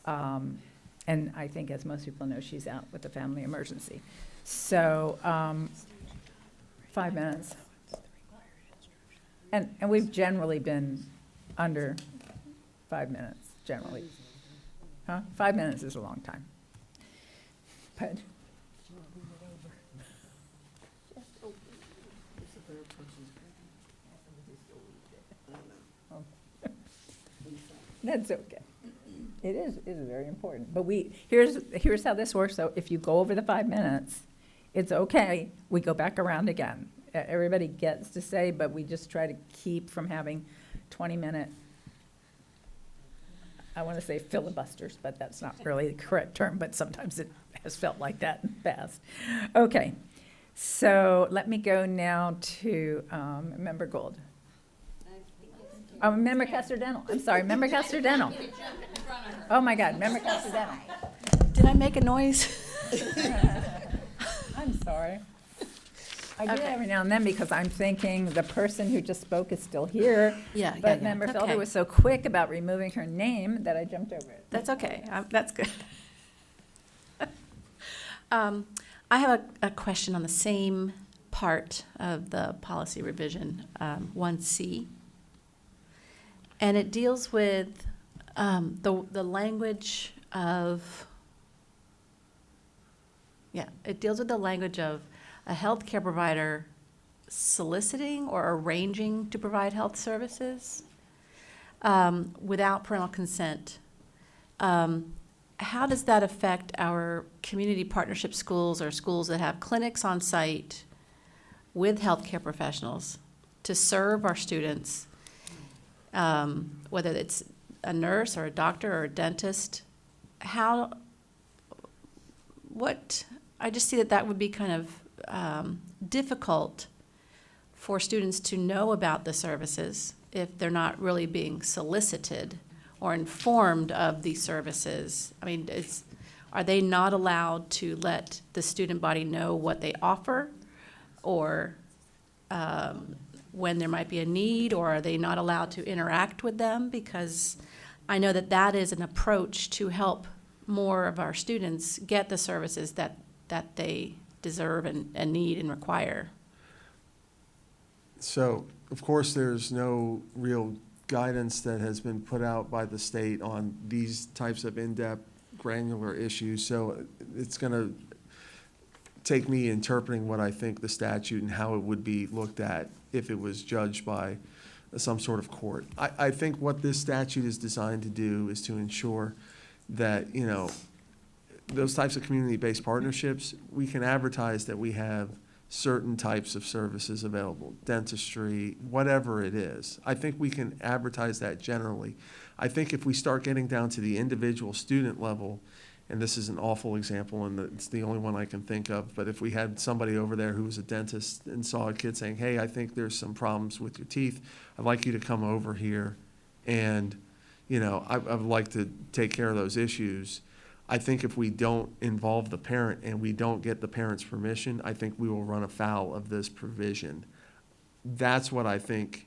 S1: And I think, as most people know, she's out with a family emergency. So, 5 minutes. And we've generally been under 5 minutes, generally. Huh? 5 minutes is a long time. But that's okay. It is very important. But here's how this works. So if you go over the 5 minutes, it's okay. We go back around again. Everybody gets to say, but we just try to keep from having 20-minute, I want to say filibusters, but that's not really the correct term, but sometimes it has felt like that in the past. Okay, So let me go now to Member Gold. Oh, Member Castor-Dental. I'm sorry, Member Castor-Dental. Oh, my God, Member Castor-Dental.
S11: Did I make a noise?
S1: I'm sorry. I do it
S11: Okay.
S1: every now and then because I'm thinking the person who just spoke is still here.
S11: Yeah,
S1: But
S11: yeah.
S1: Member Felder
S11: Okay.
S1: was so quick about removing her name that I jumped over it.
S11: That's okay. That's good. I have a question on the same part of the policy revision, 1C. And it deals with the language of, it deals with the language of a healthcare provider soliciting or arranging to provide health services without parental consent. How does that affect our community partnership schools or schools that have clinics on site with healthcare professionals to serve our students, whether it's a nurse or a doctor or a dentist? I just see that would be kind of difficult for students to know about the services if they're not really being solicited or informed of these services. I mean, are they not allowed to let the student body know what they offer, or when there might be a need, or are they not allowed to interact with them? Because I know that is an approach to help more of our students get the services that they deserve and need and require.
S4: So, of course, there's no real guidance that has been put out by the state on these types of in-depth granular issues. So it's going to take me interpreting what I think the statute and how it would be looked at if it was judged by some sort of court. I think what this statute is designed to do is to ensure that, you know, those types of community-based partnerships, we can advertise that we have certain types of services available, dentistry, whatever it is. I think we can advertise that generally. I think if we start getting down to the individual student level, and this is an awful example and it's the only one I can think of, but if we had somebody over there who was a dentist and saw a kid saying, hey, I think there's some problems with your teeth, I'd like you to come over here and, you know, I would like to take care of those issues. I think if we don't involve the parent and we don't get the parent's permission, I think we will run afoul of this provision. That's what I think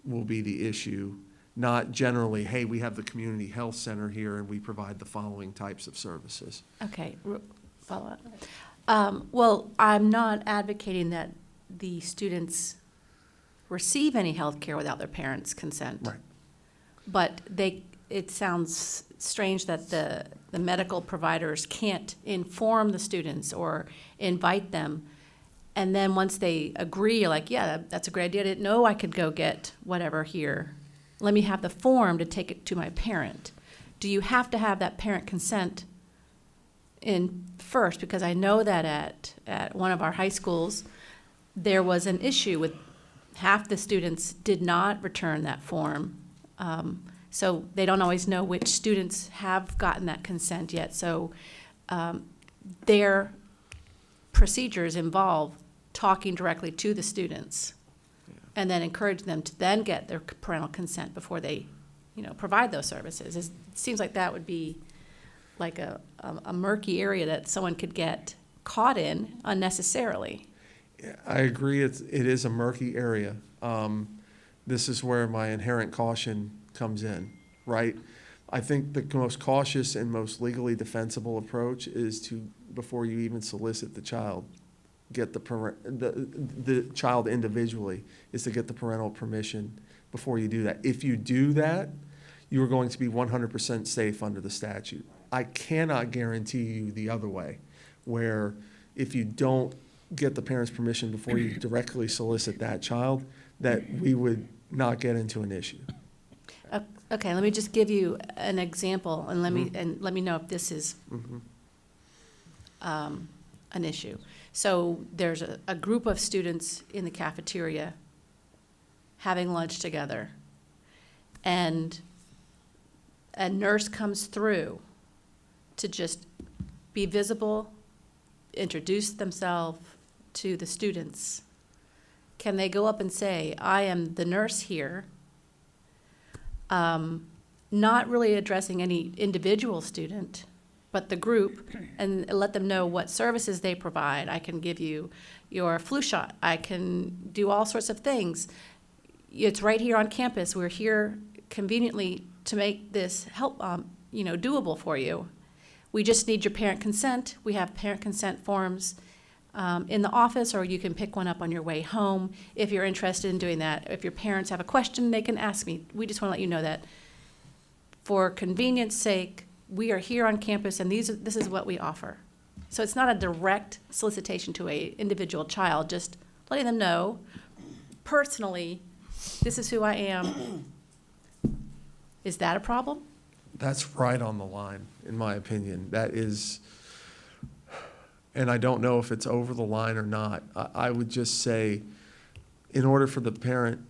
S4: will be the issue, not generally, hey, we have the community health center here and we provide the following types of services.
S11: Okay, follow up. Well, I'm not advocating that the students receive any health care without their parents' consent.
S4: Right.
S11: But it sounds strange that the medical providers can't inform the students or invite them. And then once they agree, like, yeah, that's a great idea. I didn't know I could go get whatever here. Let me have the form to take it to my parent. Do you have to have that parent consent in first? Because I know that at one of our high schools, there was an issue with half the students did not return that form. So they don't always know which students have gotten that consent yet. So their procedures involve talking directly to the students and then encourage them to then get their parental consent before they, provide those services. It seems like that would be like a murky area that someone could get caught in unnecessarily.
S4: I agree, it is a murky area. This is where my inherent caution comes in, right? I think the most cautious and most legally defensible approach is to, before you even solicit the child, get the child individually, is to get the parental permission before you do that. If you do that, you are going to be 100% safe under the statute. I cannot guarantee you the other way, where if you don't get the parent's permission before you directly solicit that child, that we would not get into an issue.
S11: Okay, let me just give you an example, and let me know if this is an issue. So there's a group of students in the cafeteria having lunch together, and a nurse comes through to just be visible, introduce themselves, to the students? Can they go up and say, I am the nurse here, not really addressing any individual student, but the group, and let them know what services they provide. I can give you your flu shot. I can do all sorts of things. It's right here on campus. We're here conveniently to make this help, doable for you. We just need your parent consent. We have parent consent forms in the office, or you can pick one up on your way home if you're interested in doing that. If your parents have a question, they can ask me. We just want to let you know that for convenience sake, we are here on campus, and this is what we offer. So it's not a direct solicitation to an individual child, just letting them know personally, this is who I am. Is that a problem?
S4: That's right on the line, in my opinion. That is, and I don't know if it's over the line or not. I would just say, in order for the parent,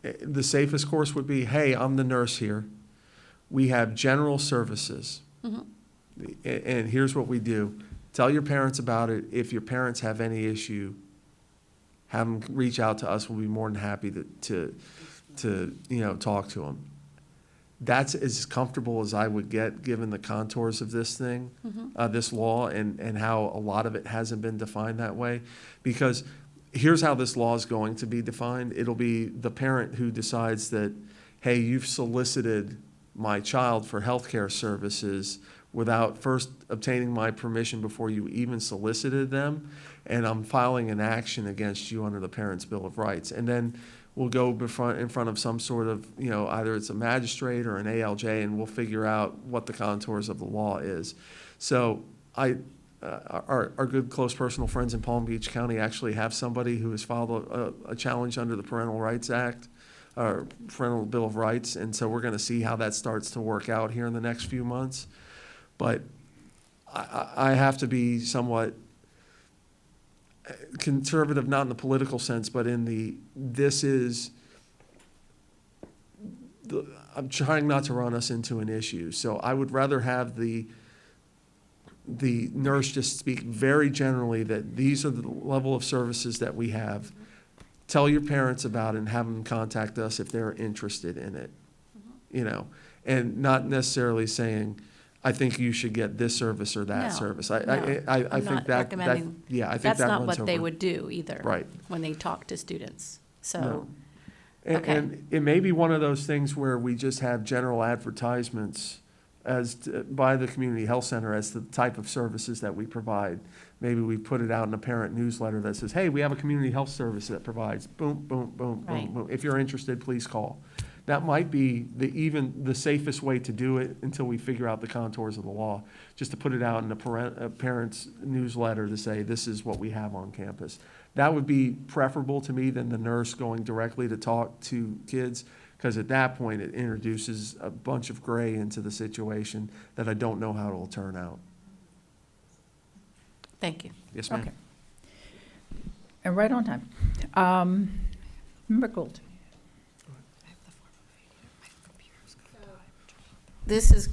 S4: the safest course would be, hey, I'm the nurse here. We have general services. Mm-hmm. And here's what we do. Tell your parents about it. If your parents have any issue, have them reach out to us. We'll be more than happy to talk to them. That's as comfortable as I would get, given the contours of this thing, this law, and how a lot of it hasn't been defined that way. Because here's how this law is going to be defined. It'll be the parent who decides that, hey, you've solicited my child for healthcare services without first obtaining my permission before you even solicited them, and I'm filing an action against you under the Parents' Bill of Rights. And then we'll go in front of some sort of, either it's a magistrate or an ALJ, and we'll figure out what the contours of the law is. So our good close personal friends in Palm Beach County actually have somebody who has filed a challenge under the Parental Rights Act, or Parental Bill of Rights, and so we're going to see how that starts to work out here in the next few months. But I have to be somewhat conservative, not in the political sense, but in I'm trying not to run us into an issue. So I would rather have the nurse just speak very generally that these are the level of services that we have. Tell your parents about it and have them contact us if they're interested in it, and not necessarily saying, I think you should get this service or that service. I think that I think
S11: that's
S4: that
S11: not
S4: runs
S11: what they
S4: over.
S11: would do either.
S4: Right.
S11: When they talk to students. So,
S4: No.
S11: okay.
S4: And it may be one of those things where we just have general advertisements by the community health center as to the type of services that we provide. Maybe we put it out in a parent newsletter that says, hey, we have a community health service that provides boom, boom, boom,
S11: Right.
S4: boom, boom. If you're interested, please call. That might be the safest way to do it until we figure out the contours of the law, just to put it out in a parent's newsletter to say, this is what we have on campus. That would be preferable to me than the nurse going directly to talk to kids, because at that point, it introduces a bunch of gray into the situation that I don't know how it will turn out.
S11: Thank you.
S4: Yes, ma'am.
S1: Okay. And right on time. Member Gould.
S8: This is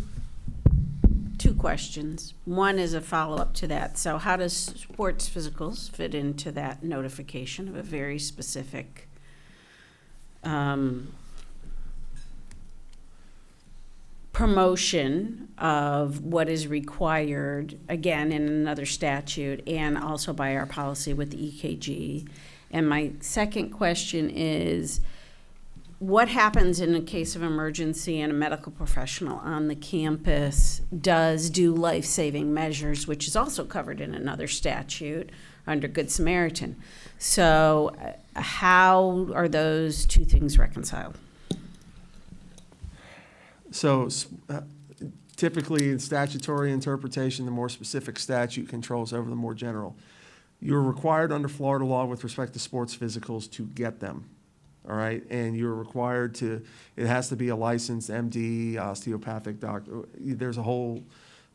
S8: two questions. One is a follow-up to that. So how does sports physicals fit into that notification of a very specific promotion of what is required, again, in another statute and also by our policy with the EKG? And my second question is, what happens in a case of emergency and a medical professional on the campus does do life-saving measures, which is also covered in another statute under Good Samaritan? So how are those two things reconciled?
S4: So typically in statutory interpretation, the more specific statute controls over the more general. You're required under Florida law with respect to sports physicals to get them. All right, and you're required to, it has to be a licensed MD, osteopathic doctor. There's a whole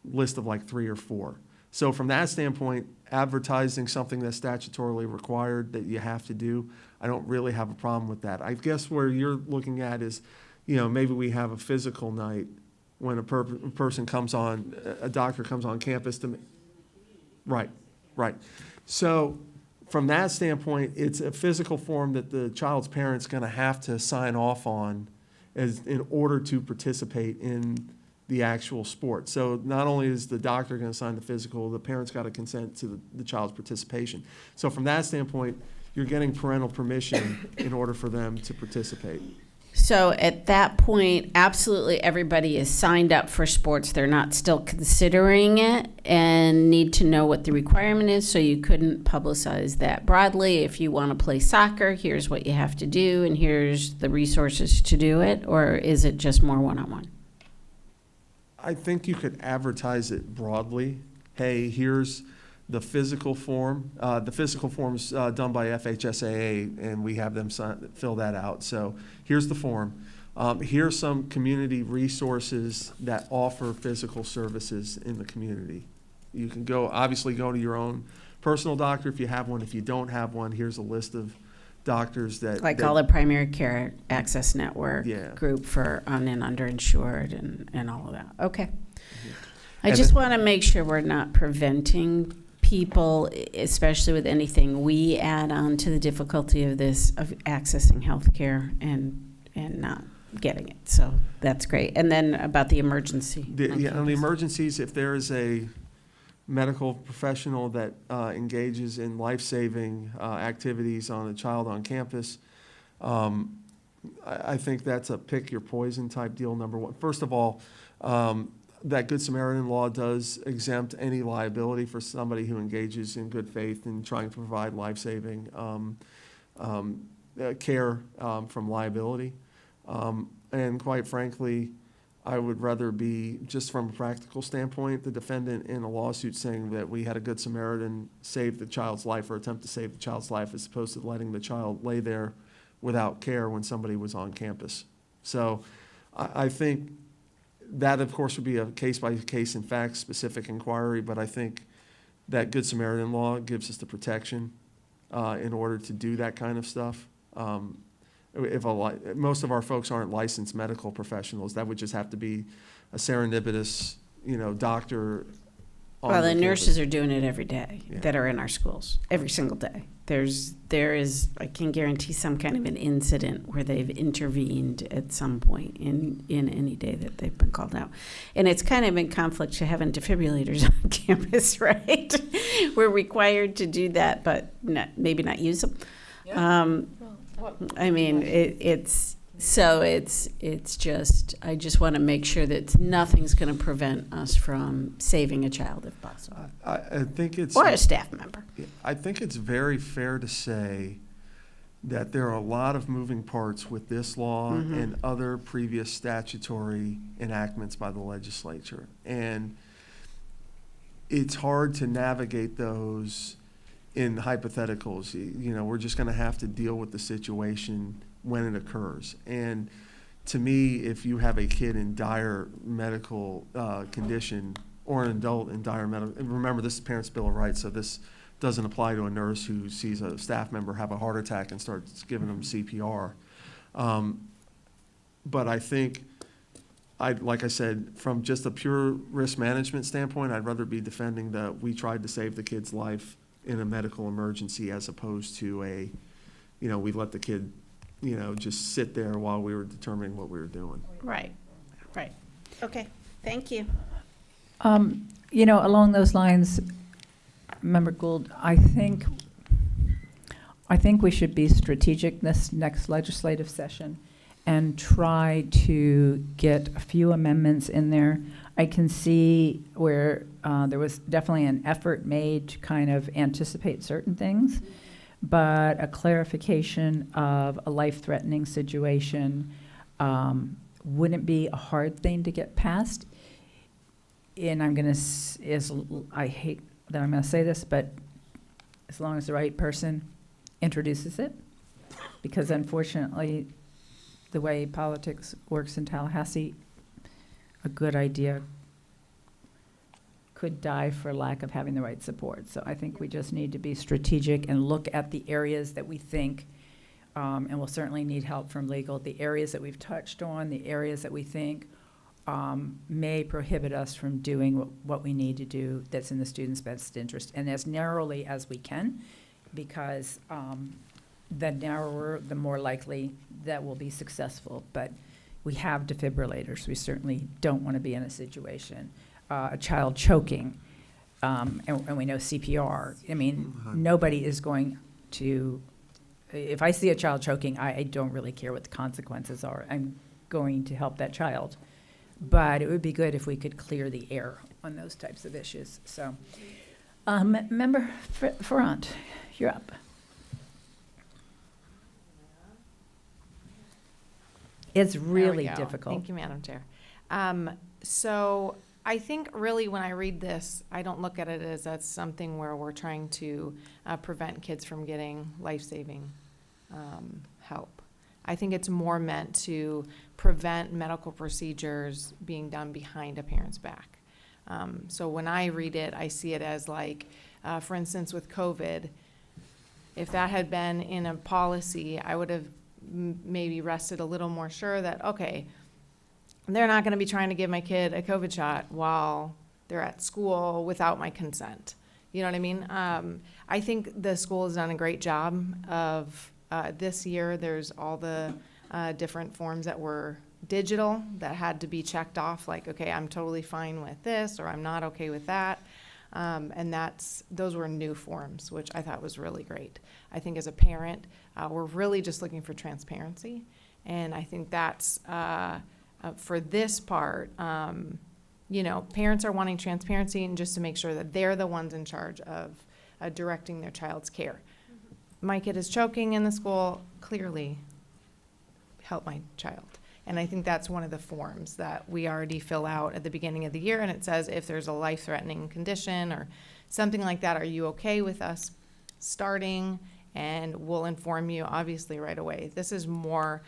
S4: list of like 3 or 4. So from that standpoint, advertising something that's statutorily required that you have to do, I don't really have a problem with that. I guess where you're looking at is, maybe we have a physical night when a person comes a doctor comes on campus to, right. So from that standpoint, it's a physical form that the child's parent's going to have to sign off on in order to participate in the actual sport. So not only is the doctor going to sign the physical, the parent's got to consent to the child's participation. So from that standpoint, you're getting parental permission in order for them to participate.
S8: So at that point, absolutely everybody is signed up for sports. They're not still considering it and need to know what the requirement is. So you couldn't publicize that broadly. If you want to play soccer, here's what you have to do, and here's the resources to do it. Or is it just more one-on-one?
S4: I think you could advertise it broadly. Hey, here's the physical form. The physical form's done by FHSAA, and we have them fill that out. So here's the form. Here's some community resources that offer physical services in the community. You can obviously go to your own personal doctor if you have one. If you don't have one, here's a list of doctors that
S8: All the primary care access network
S4: Yeah.
S8: group for un- and underinsured and all of that. Okay. I
S4: And
S8: just want to make sure we're not preventing people, especially with anything we add on to the difficulty of this, of accessing healthcare and not getting it. So that's great. And then about the emergency.
S4: on the emergencies, if there is a medical professional that engages in life-saving activities on a child on campus, I think that's a pick your poison type deal, number one. First of all, that Good Samaritan law does exempt any liability for somebody who engages in good faith in trying to provide life-saving care from liability. And quite frankly, I would rather be, just from a practical standpoint, the defendant in a lawsuit saying that we had a Good Samaritan save the child's life or attempt to save the child's life as opposed to letting the child lay there without care when somebody was on campus. So I think that, of course, would be a case-by-case and fact-specific inquiry, but I think that Good Samaritan law gives us the protection in order to do that kind of stuff. Most of our folks aren't licensed medical professionals. That would just have to be a serendipitous, doctor.
S8: Well, the
S4: campus.
S8: nurses are doing it every day
S4: Yeah.
S8: that are in our schools, every single day. There is, I can guarantee, some kind of an incident where they've intervened at some point in any day that they've been called out. And it's kind of in conflict to having defibrillators on campus, right? We're required to do that, but maybe not use them.
S7: Yeah.
S8: I mean, it's just, I just want to make sure that nothing's going to prevent us from saving a child if possible.
S4: I think it's.
S8: Or a staff member.
S4: I think it's very fair to say that there are a lot of moving parts with this law and other previous statutory enactments by the legislature. And it's hard to navigate those in hypotheticals. We're just going to have to deal with the situation when it occurs. And to me, if you have a kid in dire medical condition or an adult in dire medical, and remember, this is Parents' Bill of Rights, so this doesn't apply to a nurse who sees a staff member have a heart attack and starts giving them CPR. But I think, like I said, from just a pure risk management standpoint, I'd rather be defending that we tried to save the kid's life in a medical emergency as opposed to we let the kid, just sit there while we were determining what we were doing.
S8: Right. Okay, thank you.
S1: Along those lines, Member Gould, I think we should be strategic this next legislative session and try to get a few amendments in there. I can see where there was definitely an effort made to kind of anticipate certain things, but a clarification of a life-threatening situation wouldn't be a hard thing to get passed. And I hate that I'm going to say this, but as long as the right person introduces it, because unfortunately, the way politics works in Tallahassee, a good idea could die for lack of having the right support. So I think we just need to be strategic and look at the areas that we think, and we'll certainly need help from legal, the areas that we've touched on, the areas that we think may prohibit us from doing what we need to do that's in the student's best interest, and as narrowly as we can, because the narrower, the more likely that we'll be successful. But we have defibrillators. We certainly don't want to be in a situation, a child choking, and we know CPR. I mean, nobody is going to, if I see a child choking, I don't really care what the consequences are. I'm going to help that child. But it would be good if we could clear the air on those types of issues. So, Member Ferrant, you're up. It's
S10: There we
S1: really
S10: go.
S1: difficult.
S10: Thank you, Madam Chair. So I think really when I read this, I don't look at it as that's something where we're trying to prevent kids from getting life-saving help. I think it's more meant to prevent medical procedures being done behind a parent's back. So when I read it, I see it as like, for instance, with COVID, if that had been in a policy, I would have maybe rested a little more sure that, okay, they're not going to be trying to give my kid a COVID shot while they're at school without my consent. You know what I mean? I think the school has done a great job of this year. There's all the different forms that were digital that had to be checked off, like, okay, I'm totally fine with this, or I'm not okay with that. And those were new forms, which I thought was really great. I think as a parent, we're really just looking for transparency. And I think that's, for this part, parents are wanting transparency and just to make sure that they're the ones in charge of directing their child's care. My kid is choking in the school, clearly help my child. And I think that's one of the forms that we already fill out at the beginning of the year. And it says, if there's a life-threatening condition or something like that, are you okay with us starting? And we'll inform you, obviously, right away. This is more,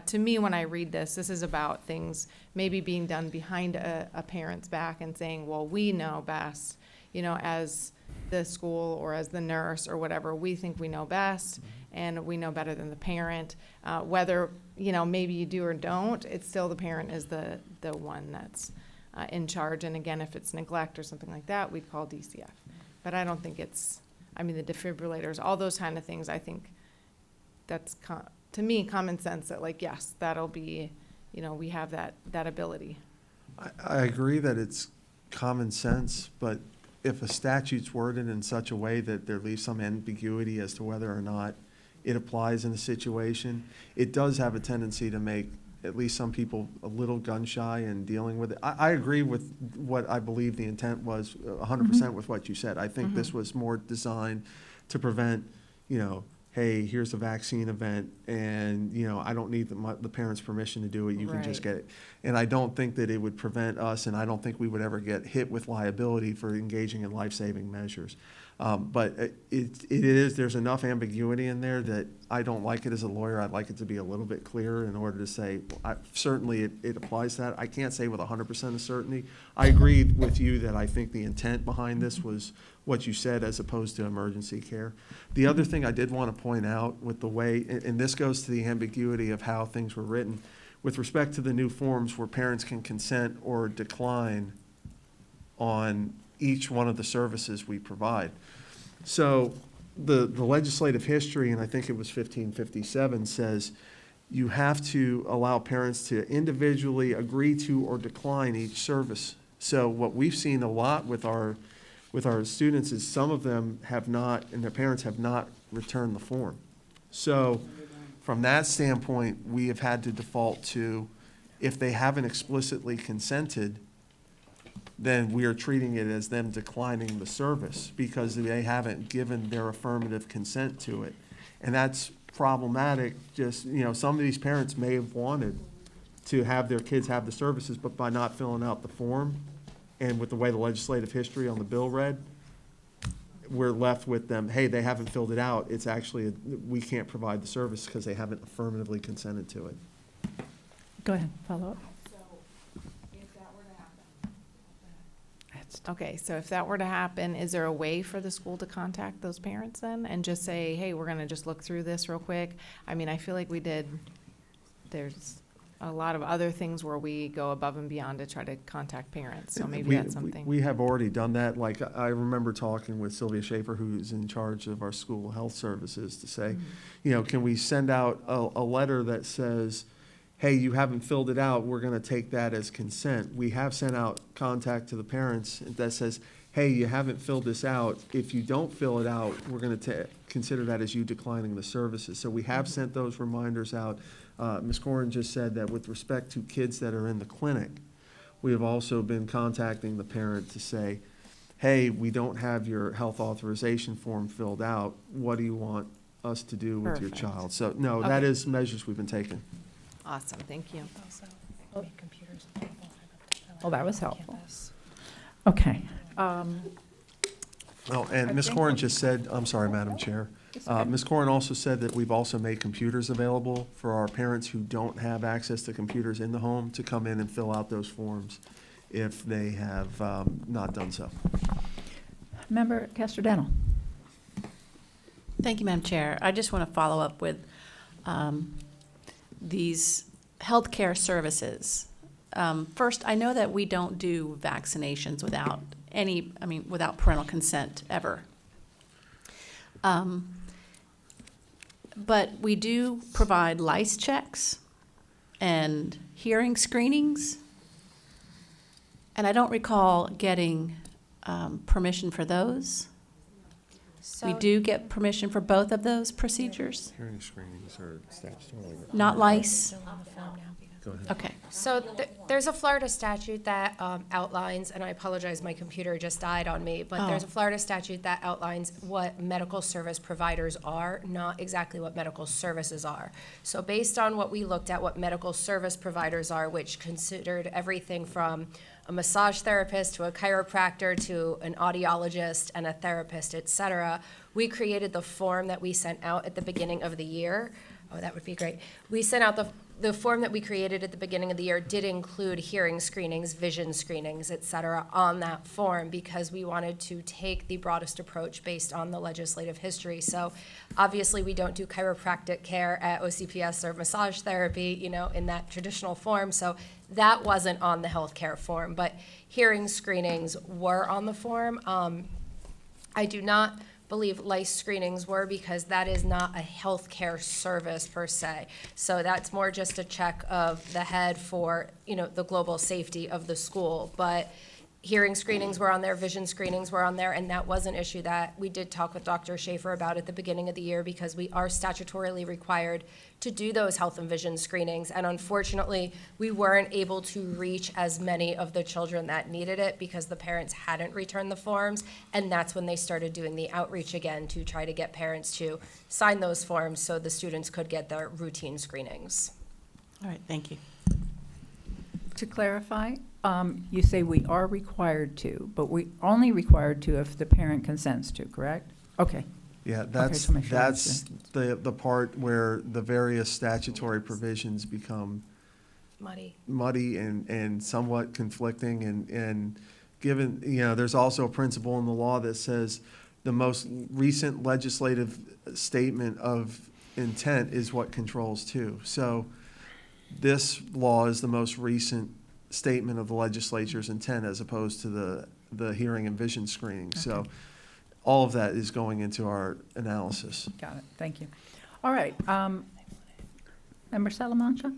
S10: to me, when I read this, this is about things maybe being done behind a parent's back and saying, well, we know best, as the school or as the nurse or whatever, we think we know best and we know better than the parent. Whether, maybe you do or don't, it's still the parent is the one that's in charge. And again, if it's neglect or something like that, we'd call DCF. But I don't think the defibrillators, all those kind of things, I think that's, to me, common sense that, like, yes, that'll be, we have that ability.
S4: I agree that it's common sense, but if a statute's worded in such a way that there leaves some ambiguity as to whether or not it applies in a situation, it does have a tendency to make at least some people a little gun shy in dealing with it. I agree with what I believe the intent was 100% with what you said. I think this was more designed to prevent, hey, here's a vaccine event and, I don't need the parents' permission to do it. You can just get it. And I don't think that it would prevent us, and I don't think we would ever get hit with liability for engaging in life-saving measures. But there's enough ambiguity in there that I don't like it as a lawyer. I'd like it to be a little bit clearer in order to say, certainly it applies to that. I can't say with 100% of certainty. I agree with you that I think the intent behind this was what you said as opposed to emergency care. The other thing I did want to point out with the way, and this goes to the ambiguity of how things were written, with respect to the new forms where parents can consent or decline on each one of the services we provide. So the legislative history, and I think it was 1557, says you have to allow parents to individually agree to or decline each service. So what we've seen a lot with our students is some of them have not, and their parents have not returned the form. So from that standpoint, we have had to default to, if they haven't explicitly consented, then we are treating it as them declining the service because they haven't given their affirmative consent to it. And that's problematic. Just, some of these parents may have wanted to have their kids have the services, but by not filling out the form and with the way the legislative history on the bill read, we're left with them, hey, they haven't filled it out. It's actually, we can't provide the service because they haven't affirmatively consented to it.
S1: Go ahead, follow up.
S10: Okay, so if that were to happen, is there a way for the school to contact those parents then and just say, hey, we're going to just look through this real quick? I mean, I feel like we did, a lot of other things where we go above and beyond to try to contact parents, so maybe
S4: We-
S10: that's something.
S4: We have already done that. Like, I remember talking with Sylvia Schaefer, who's in charge of our school health services, to say, you know, can we send out a letter that says, hey, you haven't filled it out, we're gonna take that as consent. We have sent out contact to the parents that says, hey, you haven't filled this out. If you don't fill it out, we're gonna consider that as you declining the services. So we have sent those reminders out. Ms. Corrin just said that with respect to kids that are in the clinic, we have also been contacting the parent to say, hey, we don't have your health authorization form filled out. What do you want us to do with your
S10: Perfect.
S4: child? So, no, that
S10: Okay.
S4: is measures we've been taking.
S10: Awesome, thank you.
S1: Well, that was helpful. Okay.
S4: Oh, and Ms. Corrin just said, I'm sorry, Madam Chair. Ms. Corrin also said that we've also made computers available for our parents who don't have access to computers in the home to come in and fill out those forms if they have not done so.
S1: Member Castrodental.
S11: Thank you, Madam Chair. I just want to follow up with these healthcare services. First, I know that we don't do vaccinations without without parental consent ever. But we do provide lice checks and hearing screenings. And I don't recall getting permission for those. We do get permission for both of those procedures,
S4: Hearing screenings are statutory.
S11: not lice?
S4: Go ahead.
S11: Okay.
S13: So there's a Florida statute that outlines, and I apologize, my computer just died on me, but there's a Florida statute that outlines what medical service providers are, not exactly what medical services are. So based on what we looked at, what medical service providers are, which considered everything from a massage therapist to a chiropractor to an audiologist and a therapist, et cetera, we created the form that we sent out at the beginning of the year. Oh, that would be great. We sent out the form that we created at the beginning of the year did include hearing screenings, vision screenings, et cetera, on that form because we wanted to take the broadest approach based on the legislative history. So obviously we don't do chiropractic care at OCPS or massage therapy, in that traditional form. So that wasn't on the healthcare form, but hearing screenings were on the form. I do not believe lice screenings were because that is not a healthcare service per se. So that's more just a check of the head for, the global safety of the school. But hearing screenings were on there, vision screenings were on there, and that was an issue that we did talk with Dr. Schaefer about at the beginning of the year because we are statutorily required to do those health and vision screenings. And unfortunately, we weren't able to reach as many of the children that needed it because the parents hadn't returned the forms. And that's when they started doing the outreach again to try to get parents to sign those forms so the students could get their routine screenings.
S11: All right, thank you.
S1: To clarify, you say we are required to, but we only required to if the parent consents to, correct? Okay.
S4: Yeah,
S1: Okay,
S4: that's,
S1: just wanna make sure I
S4: that's the part where the various statutory provisions become muddy and somewhat conflicting and given, there's also a principle in the law that says the most recent legislative statement of intent is what controls too. So this law is the most recent statement of the legislature's intent as opposed to the hearing and vision screening. So
S1: Okay.
S4: all of that is going into our analysis.
S1: Got it, thank you. All right, Member Salamanca?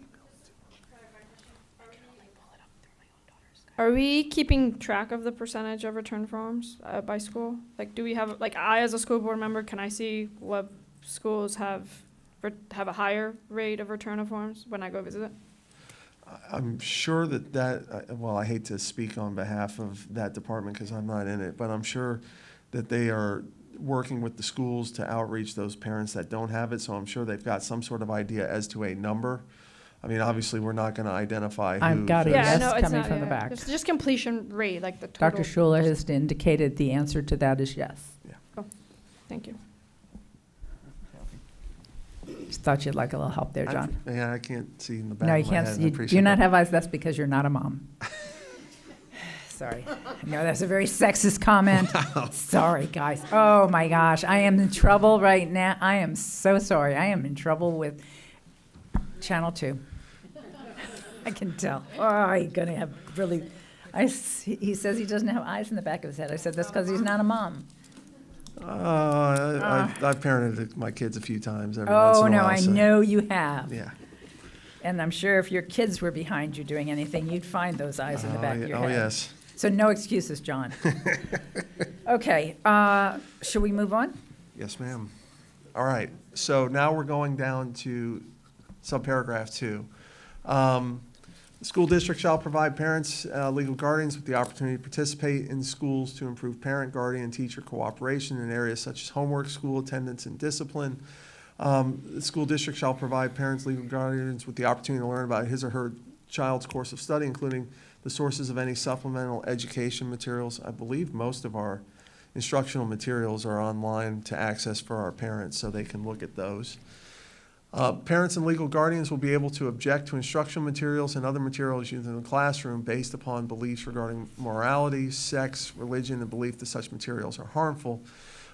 S12: Are we keeping track of the percentage of return forms by school? Like, do we have, I as a school board member, can I see what schools have a higher rate of return of forms when I go visit it?
S4: I'm sure well, I hate to speak on behalf of that department because I'm not in it, but I'm sure that they are working with the schools to outreach those parents that don't have it, so I'm sure they've got some sort of idea as to a number. I mean, obviously, we're not going to identify who.
S1: I've got a
S12: Yeah,
S1: yes
S12: no, it's
S1: coming
S12: not,
S1: from the back.
S12: Just completion rate, like the total.
S1: Dr. Schuler has indicated the answer to that is yes.
S12: Thank you.
S1: Just thought you'd like a little help there, John.
S4: Yeah, I can't see in the back
S1: No,
S4: of
S1: you
S4: my
S1: can't,
S4: head. I
S1: you
S4: appreciate
S1: do not
S4: that.
S1: have eyes, that's because you're not a mom. Sorry. No, that's a very sexist comment. Sorry, guys. Oh, my gosh, I am in trouble right now. I am so sorry. I am in trouble with Channel 2. I can tell. Oh, he's gonna have really, he says he doesn't have eyes in the back of his head. I said, that's because he's not a mom.
S4: I've parented my kids a few times every once
S1: Oh,
S4: in a
S1: no,
S4: while.
S1: I
S4: so-
S1: know you have.
S4: Yeah.
S1: And I'm sure if your kids were behind you doing anything, you'd find those eyes in the back of your head.
S4: Oh, yes.
S1: So no excuses, John. Okay, should we move on?
S4: Yes, ma'am. All right, so now we're going down to subparagraph 2. The school district shall provide parents, legal guardians with the opportunity to participate in schools to improve parent, guardian, and teacher cooperation in areas such as homework, school attendance, and discipline. The school district shall provide parents, legal guardians with the opportunity to learn about his or her child's course of study, including the sources of any supplemental education materials. I believe most of our instructional materials are online to access for our parents, so they can look at those. Parents and legal guardians will be able to object to instructional materials and other materials used in the classroom based upon beliefs regarding morality, sex, religion, and belief that such materials are harmful.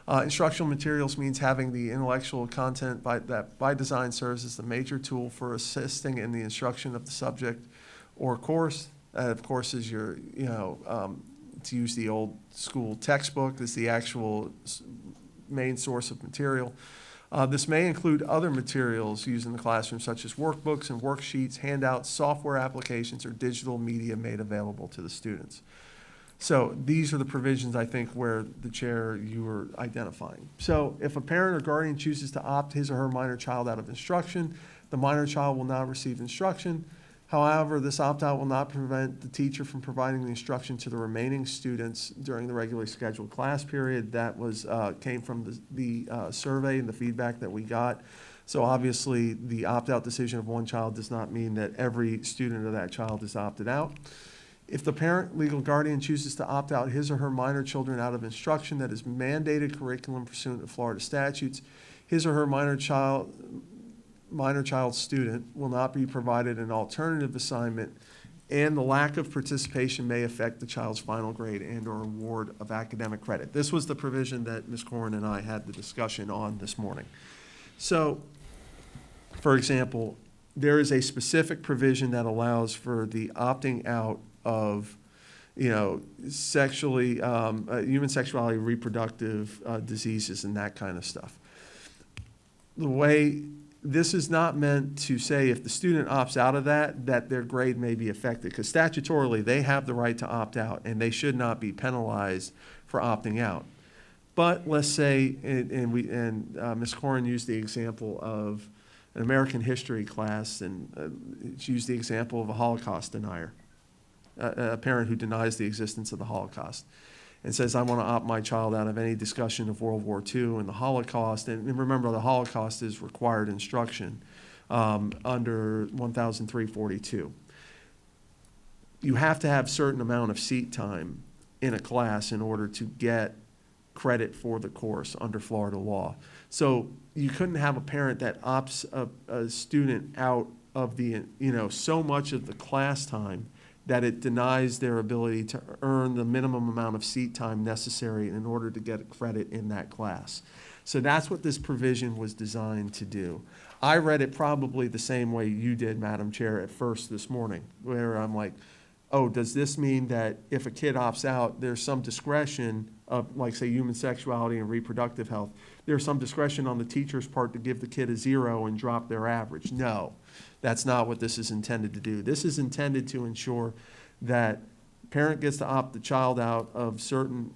S4: Instructional materials means having the intellectual content that by design serves as the major tool for assisting in the instruction of the subject or course. Of course, is your, to use the old school textbook as the actual main source of material. This may include other materials used in the classroom, such as workbooks and worksheets, handouts, software applications, or digital media made available to the students. So these are the provisions, I think, where the chair, you were identifying. So if a parent or guardian chooses to opt his or her minor child out of instruction, the minor child will not receive instruction. However, this opt-out will not prevent the teacher from providing the instruction to the remaining students during the regularly scheduled class period. That was came from the survey and the feedback that we got. So obviously, the opt-out decision of one child does not mean that every student of that child is opted out. If the parent, legal guardian chooses to opt out his or her minor children out of instruction that is mandated curriculum pursuant to Florida statutes, his or her minor child student will not be provided an alternative assignment, and the lack of participation may affect the child's final grade and or award of academic credit. This was the provision that Ms. Corrin and I had the discussion on this morning. So, for example, there is a specific provision that allows for the opting out of, sexually, human sexuality, reproductive diseases, and that kind of stuff. The way this is not meant to say if the student opts out of that their grade may be affected, because statutorily they have the right to opt out and they should not be penalized for opting out. But let's say, and Ms. Corrin used the example of an American history class, and she used the example of a Holocaust denier, a parent who denies the existence of the Holocaust and says, I want to opt my child out of any discussion of World War II and the Holocaust. And remember, the Holocaust is required instruction under 1003-42. You have to have a certain amount of seat time in a class in order to get credit for the course under Florida law. So you couldn't have a parent that opts a student out of the, so much of the class time that it denies their ability to earn the minimum amount of seat time necessary in order to get credit in that class. So that's what this provision was designed to do. I read it probably the same way you did, Madam Chair, at first this morning, where I'm like, oh, does this mean that if a kid opts out, there's some discretion of, like, say, human sexuality and reproductive health, there's some discretion on the teacher's part to give the kid a 0 and drop their average? No. That's not what this is intended to do. This is intended to ensure that parent gets to opt the child out of certain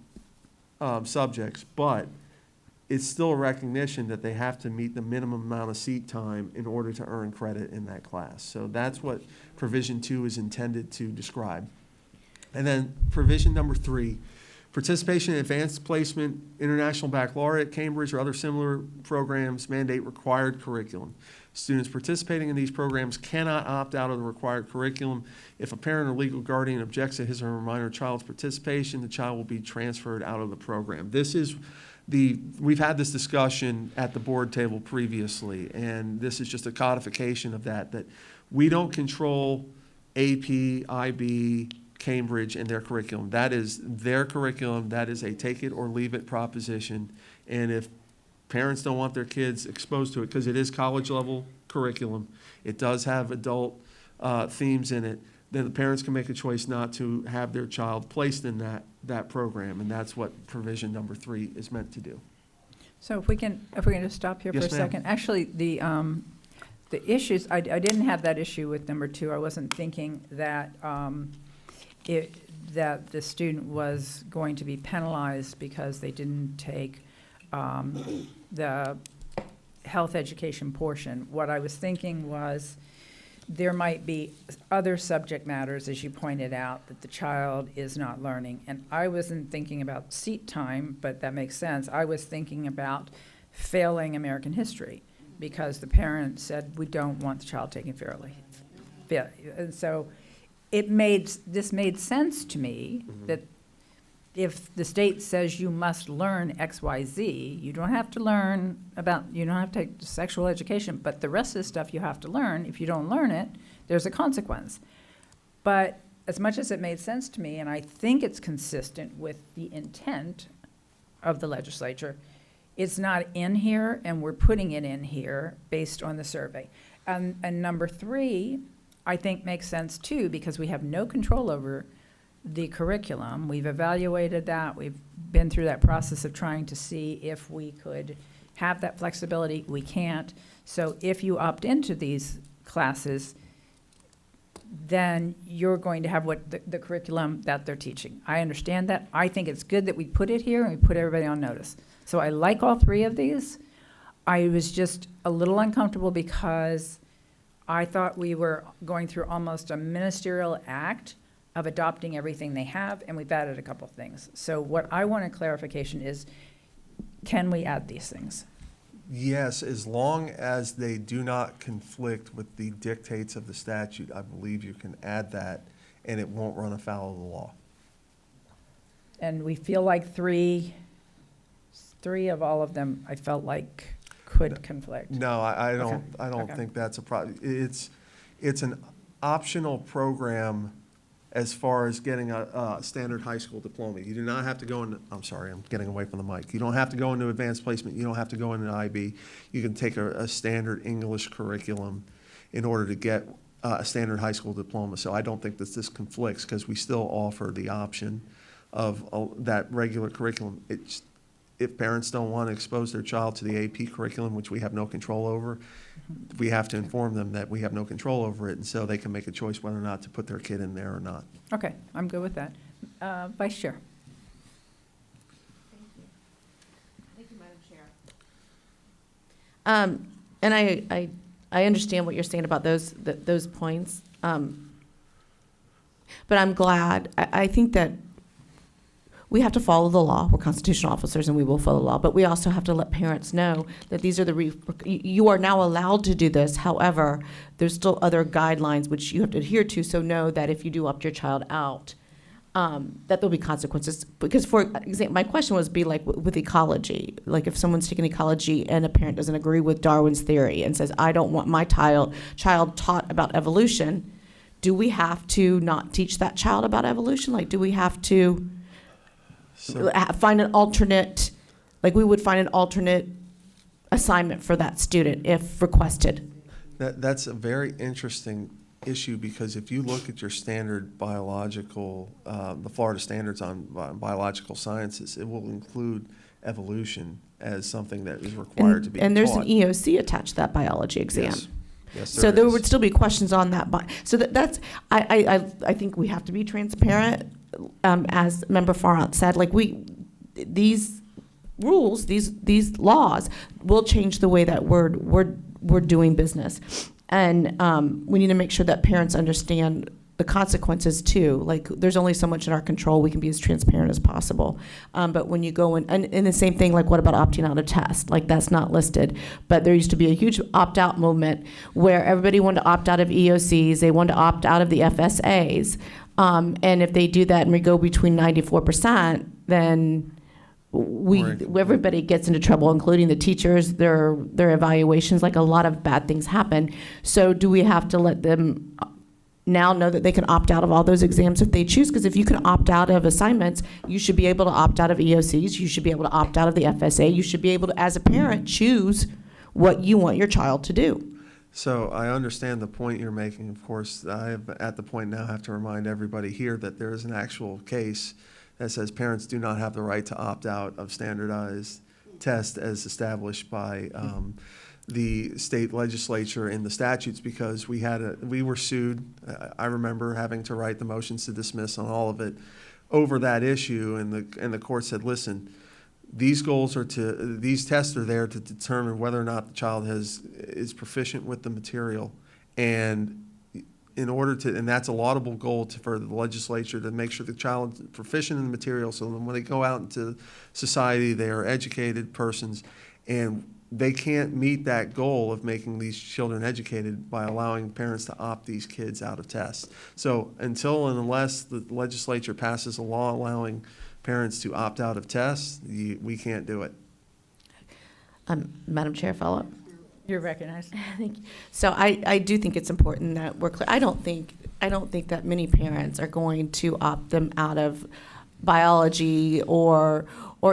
S4: subjects, but it's still a recognition that they have to meet the minimum amount of seat time in order to earn credit in that class. So that's what provision 2 is intended to describe. And then provision number 3, participation in advanced placement, international baccalaureate, Cambridge, or other similar programs mandate required curriculum. Students participating in these programs cannot opt out of the required curriculum. If a parent or legal guardian objects to his or her minor child's participation, the child will be transferred out of the program. We've had this discussion at the board table previously, and this is just a codification of that we don't control AP, IB, Cambridge, and their curriculum. That is their curriculum. That is a take it or leave it proposition. And if parents don't want their kids exposed to it, because it is college level curriculum, it does have adult themes in it, then the parents can make a choice not to have their child placed in that program, and that's what provision number 3 is meant to do.
S1: So if we can just stop here for a
S4: Yes, ma'am.
S1: second. Actually, the issues, I didn't have that issue with number 2. I wasn't thinking that that the student was going to be penalized because they didn't take the health education portion. What I was thinking was there might be other subject matters, as you pointed out, that the child is not learning. And I wasn't thinking about seat time, but that makes sense. I was thinking about failing American history because the parent said, we don't want the child taken fairly. Yeah, and so this made sense to me that if the state says you must learn X, Y, Z, you don't have to take sexual education, but the rest of the stuff you have to learn. If you don't learn it, there's a consequence. But as much as it made sense to me, and I think it's consistent with the intent of the legislature, it's not in here, and we're putting it in here based on the survey. And number 3, I think makes sense too, because we have no control over the curriculum. We've evaluated that. We've been through that process of trying to see if we could have that flexibility. We can't. So if you opt into these classes, then you're going to have what the curriculum that they're teaching. I understand that. I think it's good that we put it here and we put everybody on notice. So I like all 3 of these. I was just a little uncomfortable because I thought we were going through almost a ministerial act of adopting everything they have, and we've added a couple things. So what I want a clarification is, can we add these things?
S4: Yes, as long as they do not conflict with the dictates of the statute, I believe you can add that, and it won't run afoul of the law.
S1: And we feel like three of all of them, I felt like could conflict.
S4: No, I don't.
S1: Okay.
S4: I don't
S1: Okay.
S4: think that's a problem. It's an optional program as far as getting a standard high school diploma. You do not have to go into. I'm sorry, I'm getting away from the mic. You don't have to go into advanced placement. You don't have to go into IB. You can take a standard English curriculum in order to get a standard high school diploma. So I don't think that this conflicts because we still offer the option of that regular curriculum. If parents don't want to expose their child to the AP curriculum, which we have no control over, we have to inform them that we have no control over it, and so they can make a choice whether or not to put their kid in there or not.
S1: Okay, I'm good with that. Vice Chair.
S6: Thank you, Madam Chair. And I understand what you're saying about those points. But I'm glad, I think that we have to follow the law. We're constitutional officers and we will follow the law, but we also have to let parents know that these are you are now allowed to do this. However, there's still other guidelines which you have to adhere to, so know that if you do opt your child out, that there'll be consequences. Because for example, my question was be like with ecology. Like if someone's taking ecology and a parent doesn't agree with Darwin's theory and says, I don't want my child taught about evolution, do we have to not teach that child about evolution? Like, do we have to find an alternate, like we would find an alternate assignment for that student if requested?
S4: That's a very interesting issue because if you look at your standard biological, the Florida standards on biological sciences, it will include evolution as something that is required to be taught.
S6: And there's an EOC attached to that biology exam.
S4: Yes. Yes,
S6: So there
S4: is.
S6: would still be questions on that. So that's, I think we have to be transparent. As Member Farrant said, like these rules, these laws will change the way that we're doing business. And we need to make sure that parents understand the consequences too. Like there's only so much in our control. We can be as transparent as possible. But when you go in, and the same thing, like what about opting out of tests? Like that's not listed. But there used to be a huge opt-out movement where everybody wanted to opt out of EOCs. They wanted to opt out of the FSAs. And if they do that and we go between 94%, then everybody gets into trouble, including the teachers, their evaluations, like a lot of bad things happen. So do we have to let them now know that they can opt out of all those exams if they choose? Because if you can opt out of assignments, you should be able to opt out of EOCs, you should be able to opt out of the FSA, you should be able to, as a parent, choose what you want your child to do.
S4: So I understand the point you're making. Of course, I have, at the point now, have to remind everybody here that there is an actual case that says parents do not have the right to opt out of standardized tests as established by the state legislature in the statutes, because we were sued. I remember having to write the motions to dismiss on all of it over that issue, and the court said, listen, these tests are there to determine whether or not the child is proficient with the material, and and that's a laudable goal for the legislature to make sure the child is proficient in the material, so then when they go out into society, they are educated persons, and they can't meet that goal of making these children educated by allowing parents to opt these kids out of tests. So until and unless the legislature passes a law allowing parents to opt out of tests, we can't do it.
S6: Madam Chair, follow up.
S1: You're recognized.
S6: Thank you. So I do think it's important that we're clear. I don't think that many parents are going to opt them out of biology or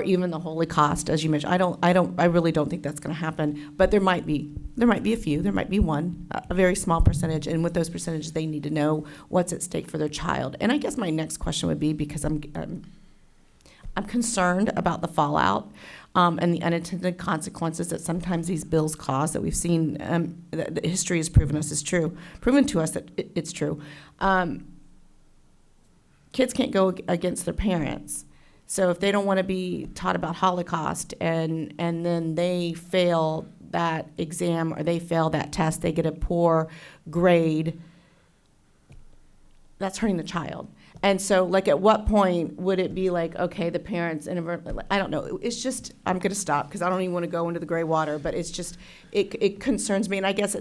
S6: even the Holocaust, as you mentioned. I really don't think that's going to happen. But there might be a few. There might be one, a very small percentage. And with those percentages, they need to know what's at stake for their child. And I guess my next question would be, because I'm concerned about the fallout and the unintended consequences that sometimes these bills cause, that we've seen, that history has proven to us that it's true. Kids can't go against their parents. So if they don't want to be taught about Holocaust and then they fail that exam or they fail that test, they get a poor grade, that's hurting the child. And so, like, at what point would it be like, okay, the parents inadvertently, I don't know. It's just, I'm going to stop because I don't even want to go into the gray water, but it's just, it concerns me. And I guess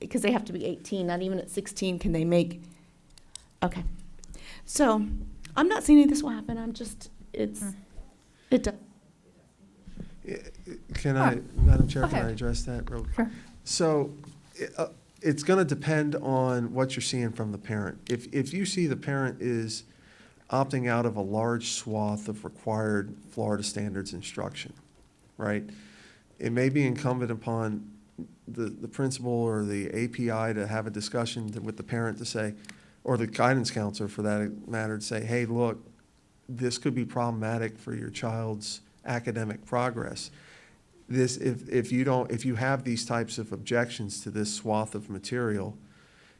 S6: because they have to be 18, not even at 16 can they make, okay. So I'm not saying this will happen. I'm just, it does.
S4: Madam Chair,
S1: Go
S4: can I
S1: ahead.
S4: address that real quick?
S1: Sure.
S4: So it's going to depend on what you're seeing from the parent. If you see the parent is opting out of a large swath of required Florida standards instruction, right? It may be incumbent upon the principal or the API to have a discussion with the parent to say, or the guidance counselor for that matter, to say, hey, look, this could be problematic for your child's academic progress. If you have these types of objections to this swath of material,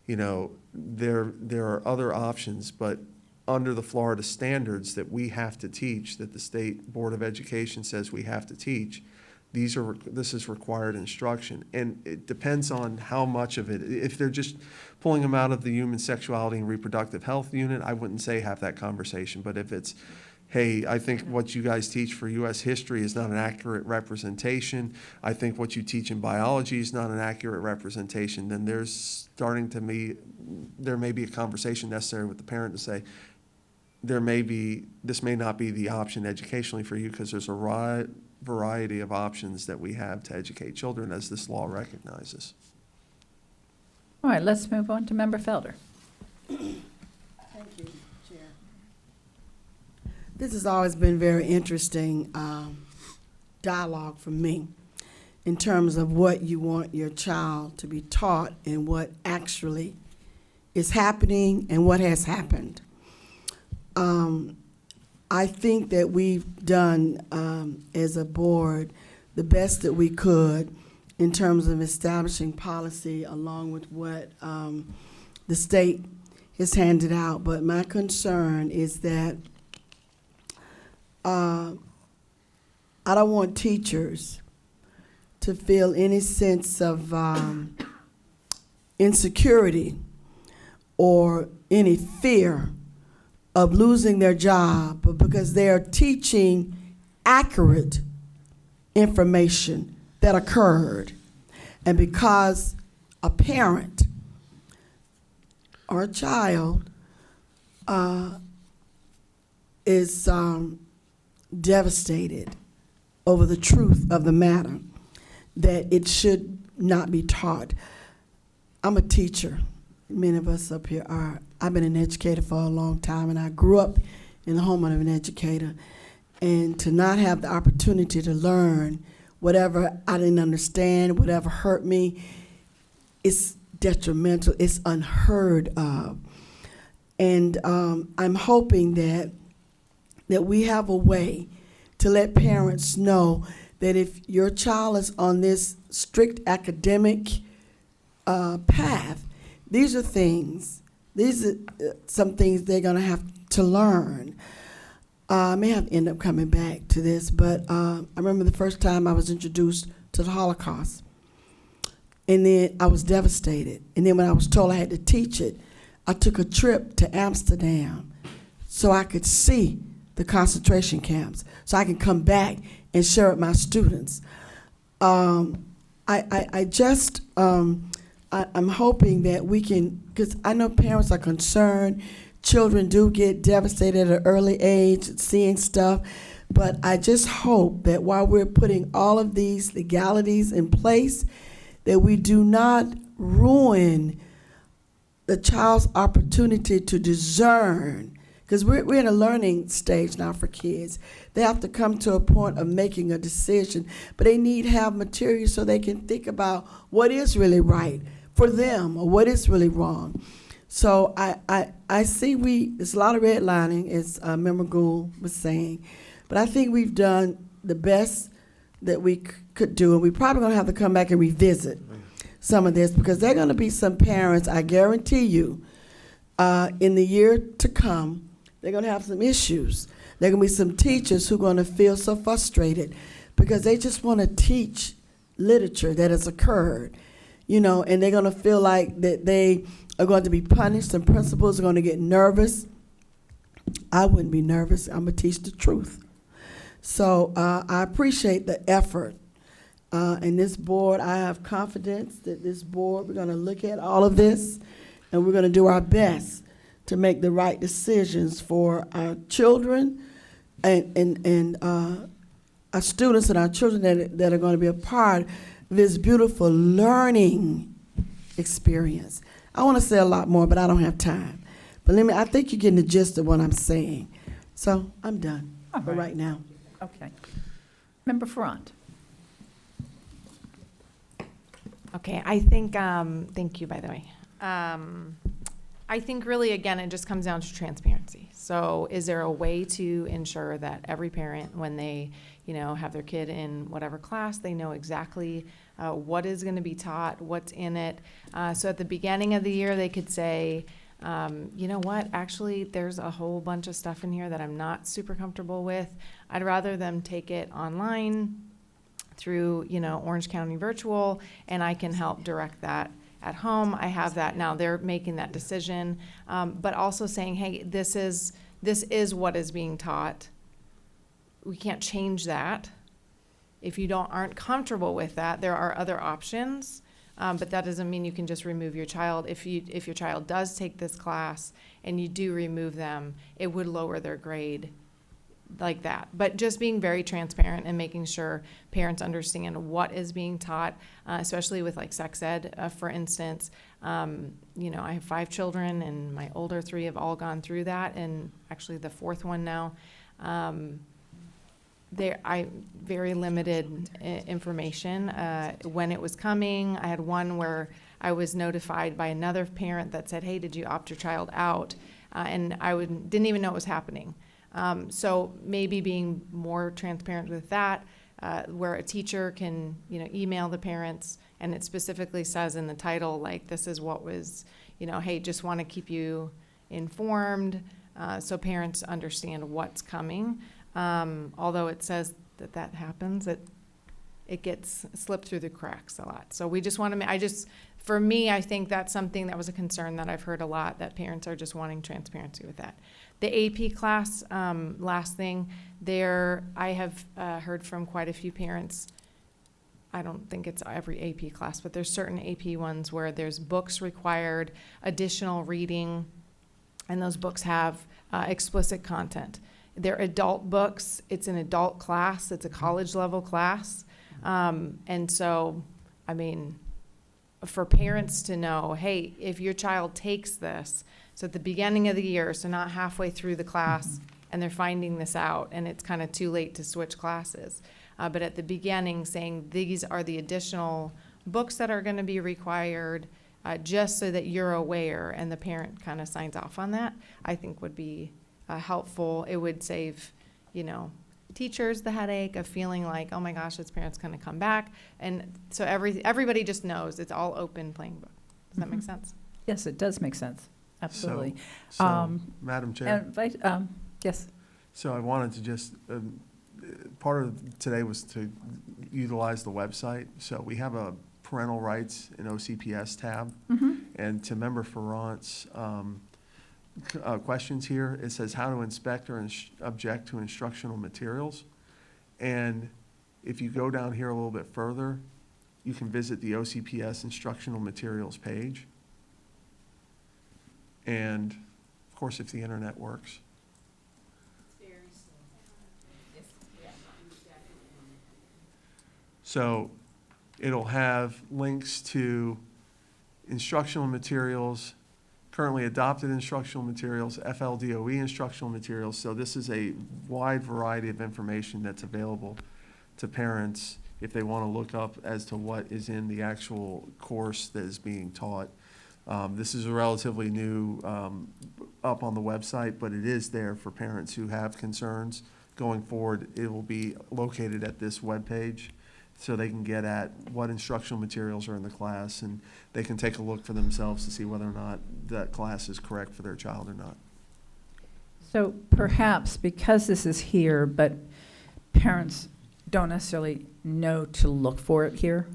S4: there are other options, but under the Florida standards that we have to teach, that the State Board of Education says we have to teach, this is required instruction. And it depends on how much of it. If they're just pulling them out of the human sexuality and reproductive health unit, I wouldn't say have that conversation. But if it's, hey, I think what you guys teach for U.S. history is not an accurate representation, I think what you teach in biology is not an accurate representation, then there may be a conversation necessary with the parent to say, this may not be the option educationally for you because there's a variety of options that we have to educate children as this law recognizes.
S1: All right, let's move on to Member Felder.
S9: Thank you, Chair. This has always been very interesting dialogue for me in terms of what you want your child to be taught and what actually is happening and what has happened. I think that we've done, as a board, the best that we could in terms of establishing policy along with what the state has handed out. But my concern is that I don't want teachers to feel any sense of insecurity or any fear of losing their job, but because they are teaching accurate information that occurred. And because a parent or a child is devastated over the truth of the matter, that it should not be taught. I'm a teacher. Many of us up here are. I've been an educator for a long time, and I grew up in the home of an educator. And to not have the opportunity to learn whatever I didn't understand, whatever hurt me, it's detrimental, it's unheard of. And I'm hoping that we have a way to let parents know that if your child is on this strict academic path, these are some things they're going to have to learn. I may have to end up coming back to this, but I remember the first time I was introduced to the Holocaust. And then I was devastated. And then when I was told I had to teach it, I took a trip to Amsterdam so I could see the concentration camps, so I can come back and share with my students. I'm hoping that we can, because I know parents are concerned. Children do get devastated at an early age, seeing stuff. But I just hope that while we're putting all of these legalities in place, that we do not ruin the child's opportunity to discern. Because we're in a learning stage now for kids. They have to come to a point of making a decision, but they need to have material so they can think about what is really right for them or what is really wrong. So I see there's a lot of redlining, as Member Gould was saying, but I think we've done the best that we could do, and we're probably going to have to come back and revisit some of this, because there are going to be some parents, I guarantee you, in the year to come, they're going to have some issues. There are going to be some teachers who are going to feel so frustrated because they just want to teach literature that has occurred, and they're going to feel like that they are going to be punished, and principals are going to get nervous. I wouldn't be nervous. I'm going to teach the truth. So I appreciate the effort. And this board, I have confidence that this board, we're going to look at all of this, and we're going to do our best to make the right decisions for our children and our students and our children that are going to be a part of this beautiful learning experience. I want to say a lot more, but I don't have time. But I think you're getting the gist of what I'm saying. So I'm done for right now.
S1: Okay. Member Ferrand.
S10: Okay, I think, thank you, by the way. I think really, again, it just comes down to transparency. So is there a way to ensure that every parent, when they, have their kid in whatever class, they know exactly what is going to be taught, what's in it. So at the beginning of the year, they could say, you know what, actually, there's a whole bunch of stuff in here that I'm not super comfortable with. I'd rather them take it online through, Orange County Virtual, and I can help direct that at home. I have that now. They're making that decision, but also saying, hey, this is what is being taught. We can't change that. If you aren't comfortable with that, there are other options, but that doesn't mean you can just remove your child. If your child does take this class and you do remove them, it would lower their grade like that. But just being very transparent and making sure parents understand what is being taught, especially with like sex ed, for instance. I have 5 children, and my older 3 have all gone through that, and actually the 4th one now. Very limited information when it was coming. I had one where I was notified by another parent that said, hey, did you opt your child out? And I didn't even know it was happening. So maybe being more transparent with that, where a teacher can, email the parents, and it specifically says in the title, like, this is what was, hey, just want to keep you informed, so parents understand what's coming. Although it says that happens, it gets slipped through the cracks a lot. So we just want to, for me, I think that's something that was a concern that I've heard a lot, that parents are just wanting transparency with that. The AP class, last thing, I have heard from quite a few parents. I don't think it's every AP class, but there's certain AP ones where there's books required, additional reading, and those books have explicit content. They're adult books. It's an adult class. It's a college level class. And so, for parents to know, hey, if your child takes this, so at the beginning of the year, so not halfway through the class, and they're finding this out, and it's kind of too late to switch classes. But at the beginning, saying these are the additional books that are going to be required, just so that you're aware and the parent kind of signs off on that, I think would be helpful. It would save, teachers the headache of feeling like, oh my gosh, this parent's going to come back. And so everybody just knows it's all open playing book. Does that make sense?
S1: Yes, it does make sense. Absolutely.
S4: So, Madam Chair.
S1: And yes.
S4: So I wanted to just, part of today was to utilize the website. So we have a parental rights and OCPS tab. And to Member Ferrant's questions here, it says how to inspect or object to instructional materials. And if you go down here a little bit further, you can visit the OCPS instructional materials page. And of course, if the internet works. So it'll have links to instructional materials, currently adopted instructional materials, FLDOE instructional materials. So this is a wide variety of information that's available to parents if they want to look up as to what is in the actual course that is being taught. This is a relatively new up on the website, but it is there for parents who have concerns. Going forward, it will be located at this webpage, so they can get at what instructional materials are in the class, and they can take a look for themselves to see whether or not that class is correct for their child or not.
S1: So perhaps because this is here, but parents don't necessarily know to look for it here,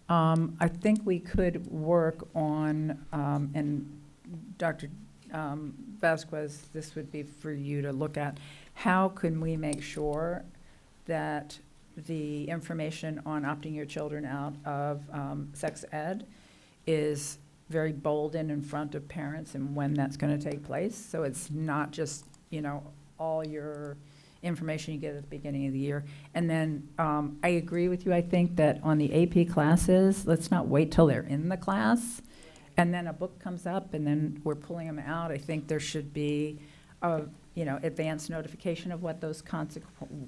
S1: I think we could work on, and Dr. Vasquez, this would be for you to look at, how can we make sure that the information on opting your children out of sex ed is very bold and in front of parents and when that's going to take place. So it's not just, all your information you get at the beginning of the year. And then I agree with you. I think that on the AP classes, let's not wait till they're in the class and then a book comes up and then we're pulling them out. I think there should be a, advanced notification of what those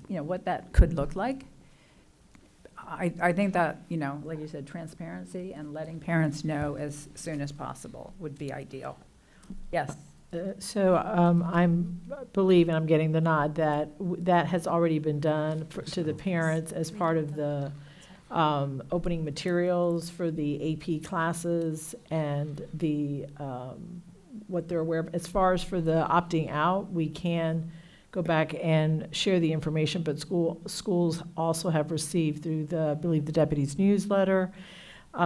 S1: what that could look like. I think that, like you said, transparency and letting parents know as soon as possible would be ideal. Yes.
S3: So I'm believe, and I'm getting the nod, that that has already been done to the parents as part of the opening materials for the AP classes and the what they're aware of. As far as for the opting out, we can go back and share the information, but schools also have received through I believe the deputy's newsletter,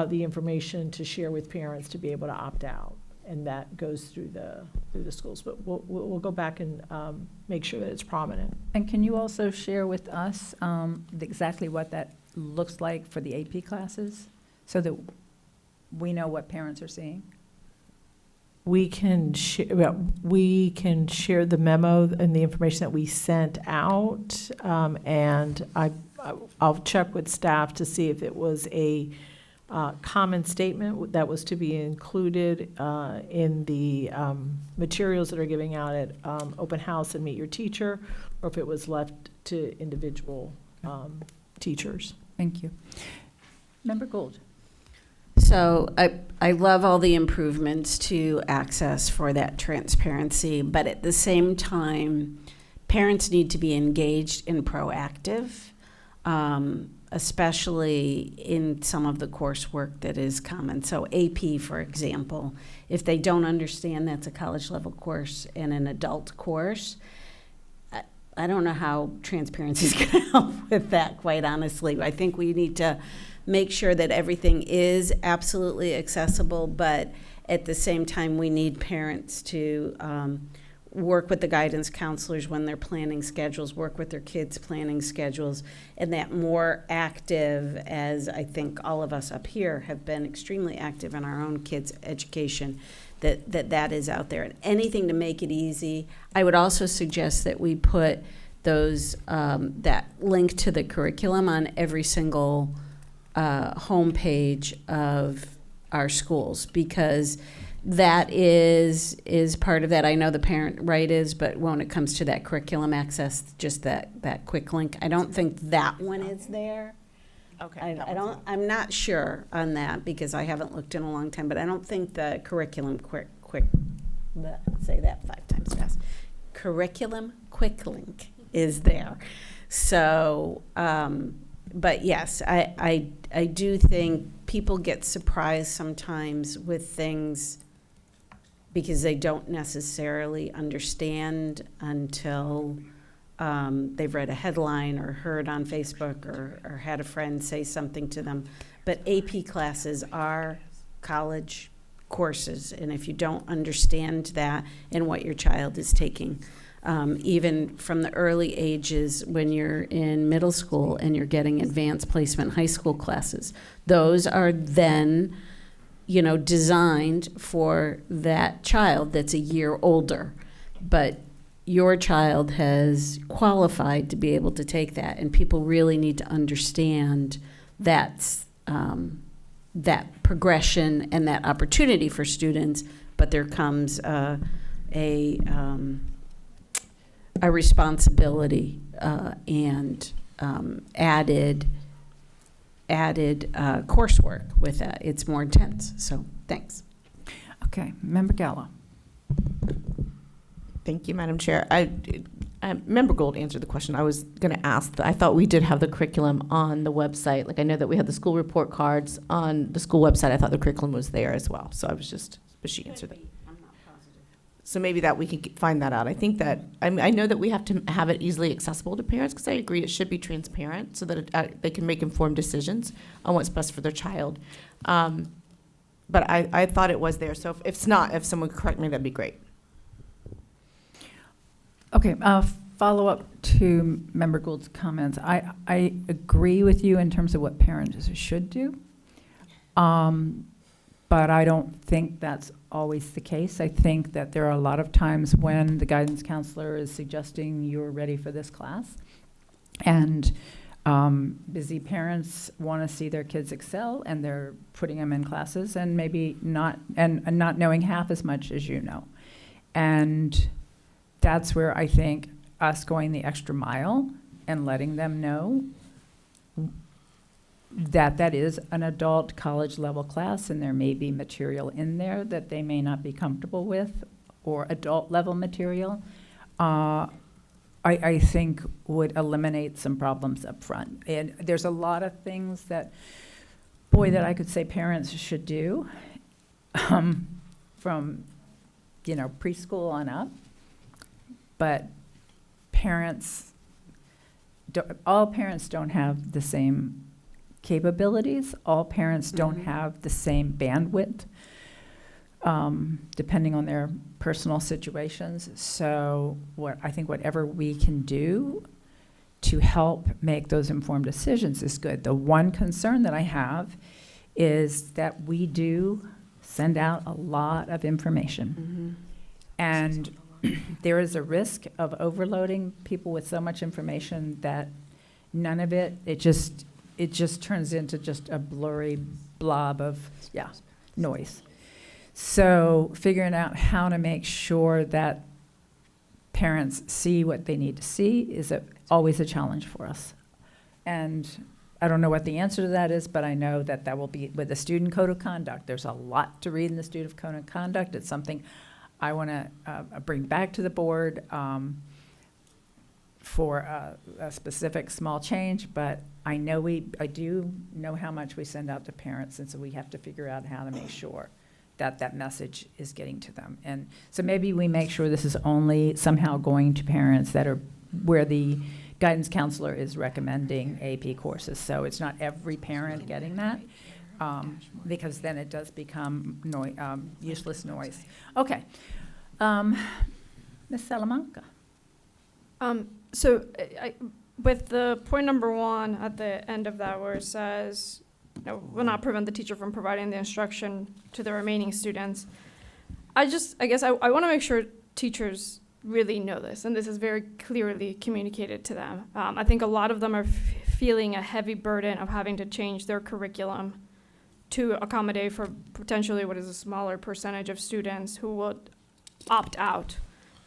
S3: the information to share with parents to be able to opt out, and that goes through the schools. But we'll go back and make sure that it's prominent.
S1: And can you also share with us exactly what that looks like for the AP classes, so that we know what parents are seeing?
S3: We can share the memo and the information that we sent out, and I'll check with staff to see if it was a common statement that was to be included in the materials that are giving out at open house and meet your teacher, or if it was left to individual teachers.
S1: Thank you. Member Gould.
S8: So I love all the improvements to access for that transparency, but at the same time, parents need to be engaged and proactive, especially in some of the coursework that is common. So AP, for example, if they don't understand that's a college level course and an adult course, I don't know how transparency is going to help with that, quite honestly. I think we need to make sure that everything is absolutely accessible, but at the same time, we need parents to work with the guidance counselors when they're planning schedules, work with their kids' planning schedules, and that more active, as I think all of us up here have been extremely active in our own kids' education, that is out there. And anything to make it easy. I would also suggest that we put those that link to the curriculum on every single homepage of our schools, because that is part of that. I know the parent right is, but when it comes to that curriculum access, just that quick link, I don't think that one is there.
S6: Okay.
S8: I'm not sure on that because I haven't looked in a long time, but I don't think the curriculum say that 5 times fast. Curriculum quick link is there. So, but yes, I do think people get surprised sometimes with things because they don't necessarily understand until they've read a headline or heard on Facebook or had a friend say something to them. But AP classes are college courses, and if you don't understand that and what your child is taking, even from the early ages when you're in middle school and you're getting advanced placement high school classes, those are then, designed for that child that's a year older. But your child has qualified to be able to take that, and people really need to understand that's that progression and that opportunity for students. But there comes a responsibility and added coursework with that. It's more intense. So thanks.
S1: Okay, Member Gallo.
S6: Thank you, Madam Chair. Member Gold answered the question I was going to ask. I thought we did have the curriculum on the website. Like, I know that we had the school report cards on the school website. I thought the curriculum was there as well. So but she answered that.
S8: I'm not positive.
S6: So maybe that we could find that out. I think that, I know that we have to have it easily accessible to parents, because I agree it should be transparent so that they can make informed decisions on what's best for their child. But I thought it was there. So if someone could correct me, that'd be great.
S1: Okay, follow up to Member Gould's comments. I agree with you in terms of what parents should do, but I don't think that's always the case. I think that there are a lot of times when the guidance counselor is suggesting you're ready for this class, and busy parents want to see their kids excel, and they're putting them in classes and maybe not knowing half as much as you know. And that's where I think us going the extra mile and letting them know that that is an adult college level class, and there may be material in there that they may not be comfortable with, or adult level material, I think would eliminate some problems up front. And there's a lot of things that I could say parents should do from preschool on up. But all parents don't have the same capabilities. All parents don't have the same bandwidth, depending on their personal situations. So I think whatever we can do to help make those informed decisions is good. The one concern that I have is that we do send out a lot of information. And there is a risk of overloading people with so much information that none of it just turns into just a blurry blob of noise. So figuring out how to make sure that parents see what they need to see is always a challenge for us. And I don't know what the answer to that is, but I know that will be with the Student Code of Conduct. There's a lot to read in the Student Code of Conduct. It's something I want to bring back to the board for a specific small change, but I do know how much we send out to parents, and so we have to figure out how to make sure that message is getting to them. And so maybe we make sure this is only somehow going to parents that are where the guidance counselor is recommending AP courses. So it's not every parent getting that, because then it does become useless noise. Okay. Ms. Salamanca.
S12: So with the point number 1 at the end of that, where it says, will not prevent the teacher from providing the instruction to the remaining students. I guess I want to make sure teachers really know this, and this is very clearly communicated to them. I think a lot of them are feeling a heavy burden of having to change their curriculum to accommodate for potentially what is a smaller percentage of students who would opt out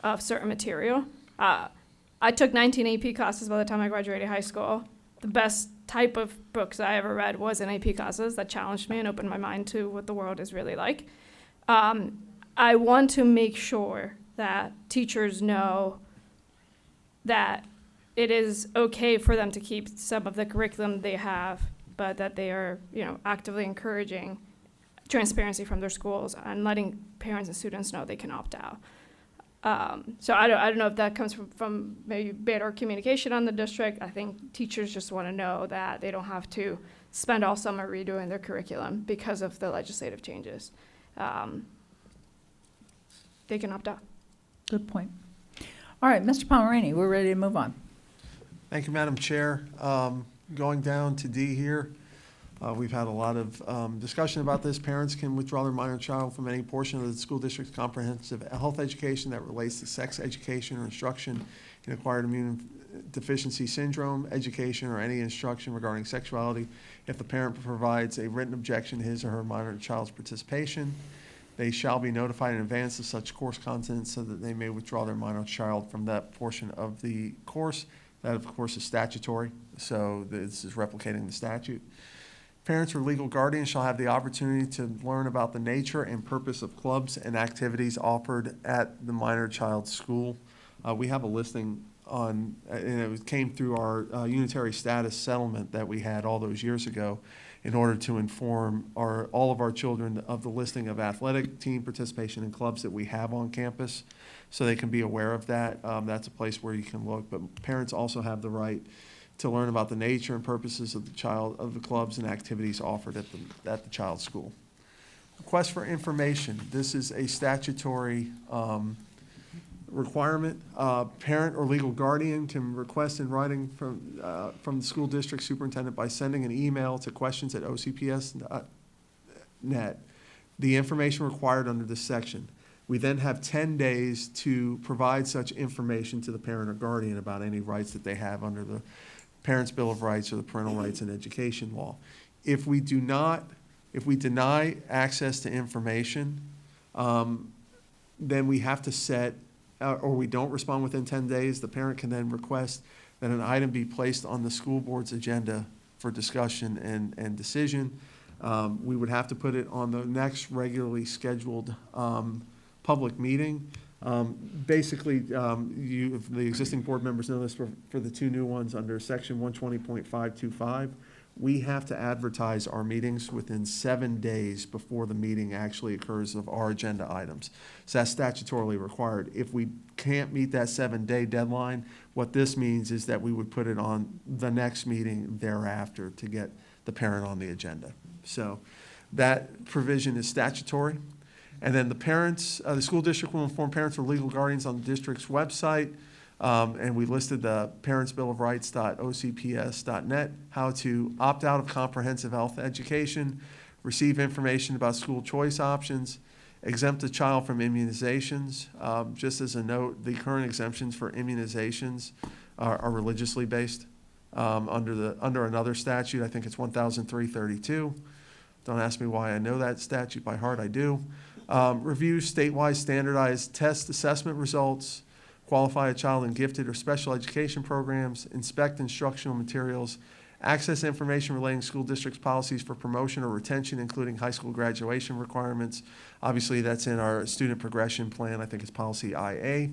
S12: of certain material. I took 19 AP classes by the time I graduated high school. The best type of books I ever read was in AP classes that challenged me and opened my mind to what the world is really like. I want to make sure that teachers know that it is okay for them to keep some of the curriculum they have, but that they are, actively encouraging transparency from their schools and letting parents and students know they can opt out. So I don't know if that comes from maybe better communication on the district. I think teachers just want to know that they don't have to spend all summer redoing their curriculum because of the legislative changes. They can opt out.
S1: Good point. All right, Mr. Palmerini, we're ready to move on.
S4: Thank you, Madam Chair. Going down to D here, we've had a lot of discussion about this. Parents can withdraw their minor child from any portion of the school district's comprehensive health education that relates to sex education or instruction in acquired immune deficiency syndrome, education, or any instruction regarding sexuality if the parent provides a written objection to his or her minor child's participation. They shall be notified in advance of such course content so that they may withdraw their minor child from that portion of the course. That, of course, is statutory, so this is replicating the statute. Parents or legal guardians shall have the opportunity to learn about the nature and purpose of clubs and activities offered at the minor child's school. We have a listing on, and it came through our unitary status settlement that we had all those years ago in order to inform all of our children of the listing of athletic team participation in clubs that we have on campus, so they can be aware of that. That's a place where you can look, but parents also have the right to learn about the nature and purposes of the clubs and activities offered at the child's school. Request for information. This is a statutory requirement. Parent or legal guardian can request in writing from the school district superintendent by sending an email to questions@ocps.net the information required under this section. We then have 10 days to provide such information to the parent or guardian about any rights that they have under the Parents' Bill of Rights or the Parental Rights in Education law. If we deny access to information, then we have to set, or we don't respond within 10 days, the parent can then request that an item be placed on the school board's agenda for discussion and decision. We would have to put it on the next regularly scheduled public meeting. Basically, the existing board members know this for the two new ones under section 120.525. We have to advertise our meetings within 7 days before the meeting actually occurs of our agenda items. So that's statutorily required. If we can't meet that 7-day deadline, what this means is that we would put it on the next meeting thereafter to get the parent on the agenda. So that provision is statutory. And then the school district will inform parents or legal guardians on the district's website, and we listed the Parents' Bill of Rights.ocps.net, how to opt out of comprehensive health education, receive information about school choice options, exempt a child from immunizations. Just as a note, the current exemptions for immunizations are religiously based under another statute. I think it's 1003-32. Don't ask me why I know that statute by heart, I do. Review statewide standardized test assessment results, qualify a child in gifted or special education programs, inspect instructional materials, access information relating to school district's policies for promotion or retention, including high school graduation requirements. Obviously, that's in our student progression plan. I think it's policy IA.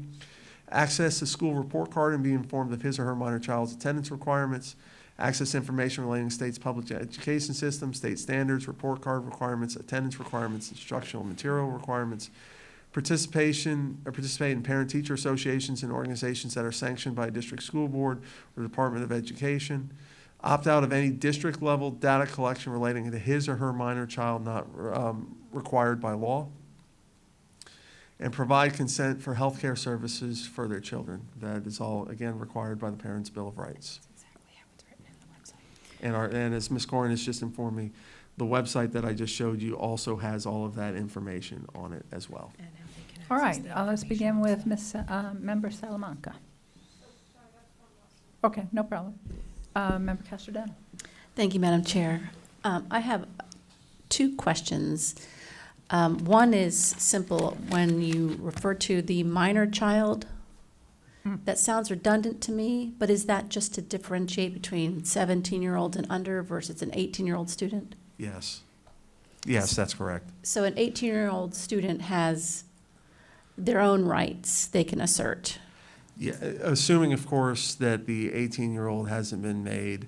S4: Access the school report card and be informed of his or her minor child's attendance requirements. Access information relating to state's public education system, state standards, report card requirements, attendance requirements, instructional material requirements. Participate in parent-teacher associations and organizations that are sanctioned by a district school board or Department of Education. Opt out of any district-level data collection relating to his or her minor child not required by law. And provide consent for health care services for their children. That is all, again, required by the Parents' Bill of Rights. And as Ms. Corin has just informed me, the website that I just showed you also has all of that information on it as well.
S1: All right, let's begin with Member Salamanca. Okay, no problem. Member Castellano.
S11: Thank you, Madam Chair. I have two questions. One is simple. When you refer to the minor child, That sounds redundant to me, but is that just to differentiate between 17-year-olds and under versus an 18-year-old student?
S4: Yes. Yes, that's correct.
S11: So an 18-year-old student has their own rights they can assert.
S4: Yeah, assuming, of course, that the 18-year-old hasn't been made,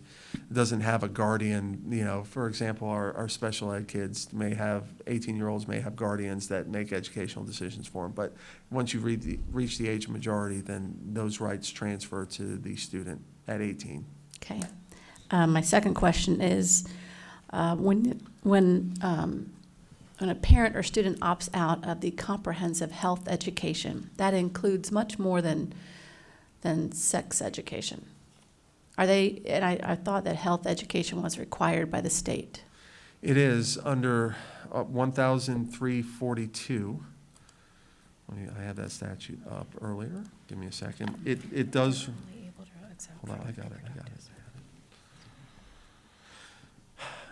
S4: doesn't have a guardian. You know, for example, our special ed kids may have, 18-year-olds may have guardians that make educational decisions for them. But once you reach the age of majority, then those rights transfer to the student at 18.
S11: Okay. My second question is, when a parent or student opts out of the comprehensive health education, that includes much more than sex education. Are they, and I thought that health education was required by the state.
S4: It is under 1342. I had that statute up earlier. Give me a second. It does. Hold on, I got it.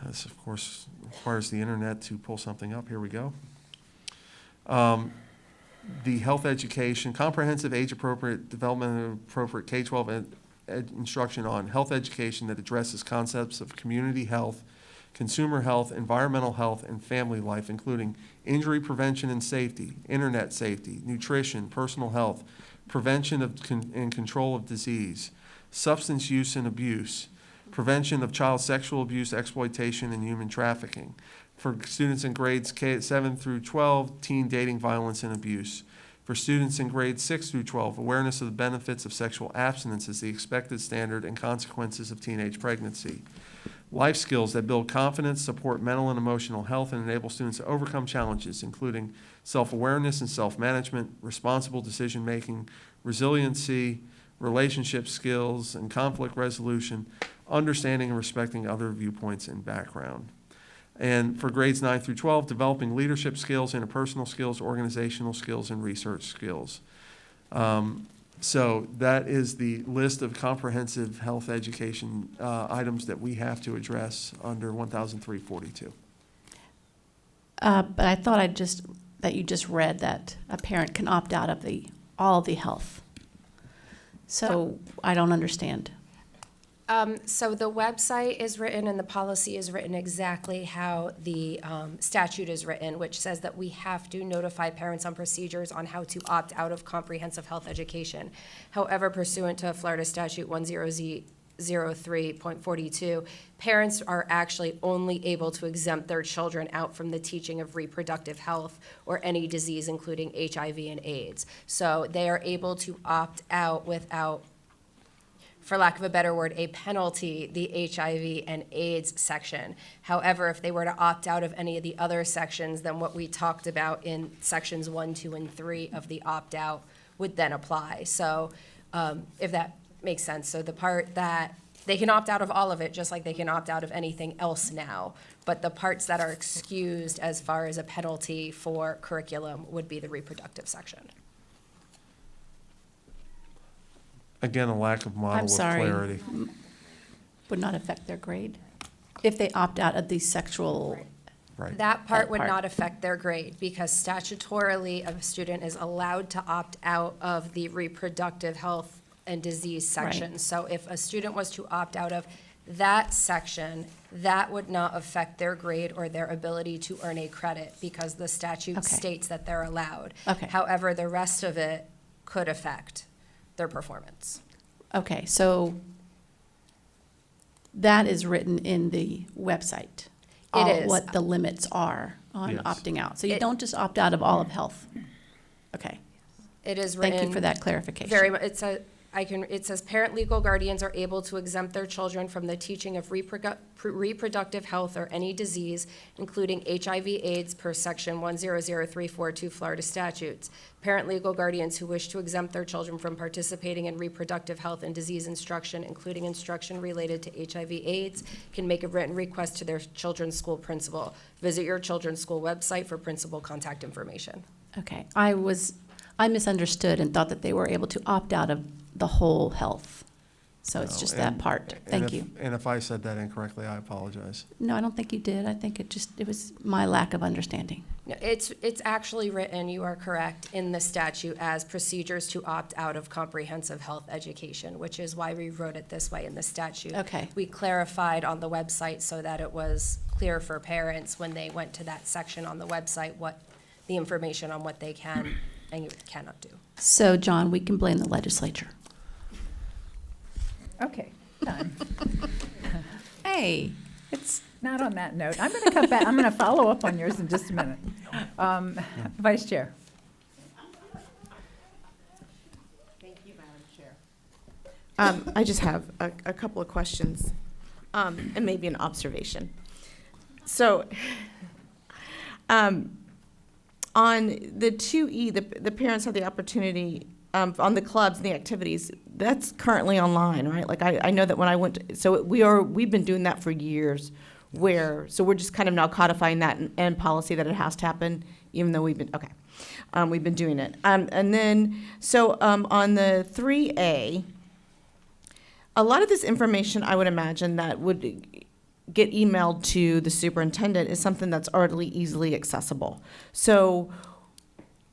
S4: This, of course, requires the internet to pull something up. Here we go. The health education, comprehensive age-appropriate, development-appropriate K-12 instruction on health education that addresses concepts of community health, consumer health, environmental health, and family life, including injury prevention and safety, internet safety, nutrition, personal health, prevention of and control of disease, substance use and abuse, prevention of child sexual abuse, exploitation, and human trafficking. For students in grades 7 through 12, teen dating, violence, and abuse. For students in grades 6 through 12, awareness of the benefits of sexual abstinence as the expected standard and consequences of teenage pregnancy. Life skills that build confidence, support mental and emotional health, and enable students to overcome challenges, including self-awareness and self-management, responsible decision-making, resiliency, relationship skills, and conflict resolution, understanding and respecting other viewpoints and background. And for grades 9 through 12, developing leadership skills, interpersonal skills, organizational skills, and research skills. So that is the list of comprehensive health education items that we have to address under 1342.
S11: But I thought that you just read that a parent can opt out of all the health. So I don't understand.
S13: So the website is written and the policy is written exactly how the statute is written, which says that we have to notify parents on procedures on how to opt out of comprehensive health education. However, pursuant to Florida Statute 1003.42, parents are actually only able to exempt their children out from the teaching of reproductive health or any disease, including HIV and AIDS. So they are able to opt out without, for lack of a better word, a penalty, the HIV and AIDS section. However, if they were to opt out of any of the other sections, then what we talked about in sections 1, 2, and 3 of the opt-out would then apply. So if that makes sense. So the part that they can opt out of all of it, just like they can opt out of anything else now. But the parts that are excused as far as a penalty for curriculum would be the reproductive section.
S4: Again, a lack of model
S11: I'm
S4: of
S11: sorry.
S4: clarity.
S11: Would not affect their grade if they opt out of the sexual.
S4: Right.
S13: That part would
S11: part.
S13: not affect their grade because statutorily a student is allowed to opt out of the reproductive health and disease section.
S11: Right.
S13: So if a student was to opt out of that section, that would not affect their grade or their ability to earn a credit because the statute
S11: Okay.
S13: states that they're allowed.
S11: Okay.
S13: However, the rest of it could affect their performance.
S11: Okay, so that is written in the website.
S13: It is.
S11: What the limits are on
S4: Yes.
S11: opting out. So you
S13: It-
S11: don't just opt out of all of health. Okay,
S13: It is written.
S11: thank you for that clarification.
S13: Very much, it says parent legal guardians are able to exempt their children from the teaching of reproductive health or any disease, including HIV AIDS per section 100342 Florida statutes. Parent legal guardians who wish to exempt their children from participating in reproductive health and disease instruction, including instruction related to HIV AIDS, can make a written request to their children's school principal. Visit your children's school website for principal contact information.
S11: Okay, I misunderstood and thought that they were able to opt out of the whole health. So it's
S4: No,
S11: just
S4: and-
S11: that part.
S4: and
S11: Thank
S4: if-
S11: you.
S4: And if I said that incorrectly, I apologize.
S11: No, I don't think you did. I think it was my lack of understanding.
S13: No, it's actually written, you are correct, in the statute as procedures to opt out of comprehensive health education, which is why we wrote it this way in the statute.
S11: Okay.
S13: We clarified on the website so that it was clear for parents when they went to that section on the website, what the information on what they can and cannot do.
S11: So, John, we can blame the legislature.
S1: Okay, done.
S11: Hey, it's
S1: Not on that note. I'm going to come back, I'm going to follow up on yours in just a minute. Vice Chair.
S6: I just have a couple of questions, and maybe an observation. So, on the 2E, the parents have the opportunity, on the clubs and the activities, that's currently online, right? Like, I know that when I went, we've been doing that for years, so we're just kind of now codifying that in policy that it has to happen, even though we've been doing it. And then, on the 3A, a lot of this information, I would imagine, that would get emailed to the superintendent is something that's already easily accessible. So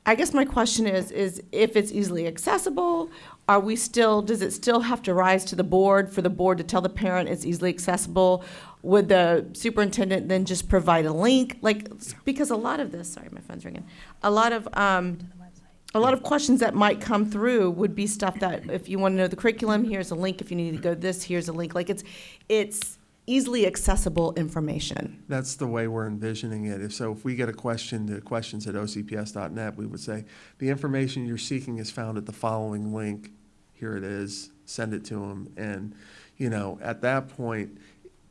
S6: I guess my question is if it's easily accessible, does it still have to rise to the board for the board to tell the parent it's easily accessible? Would the superintendent then just provide a link? Because a lot of this, sorry, my phone's ringing. A lot of questions that might come through would be stuff that if you want to know the curriculum, here's a link. If you need to go this, here's a link. Like it's easily accessible information.
S4: That's the way we're envisioning it. If we get a question to questions@ocps.net, we would say, the information you're seeking is found at the following link. Here it is, send it to them. And, at that point,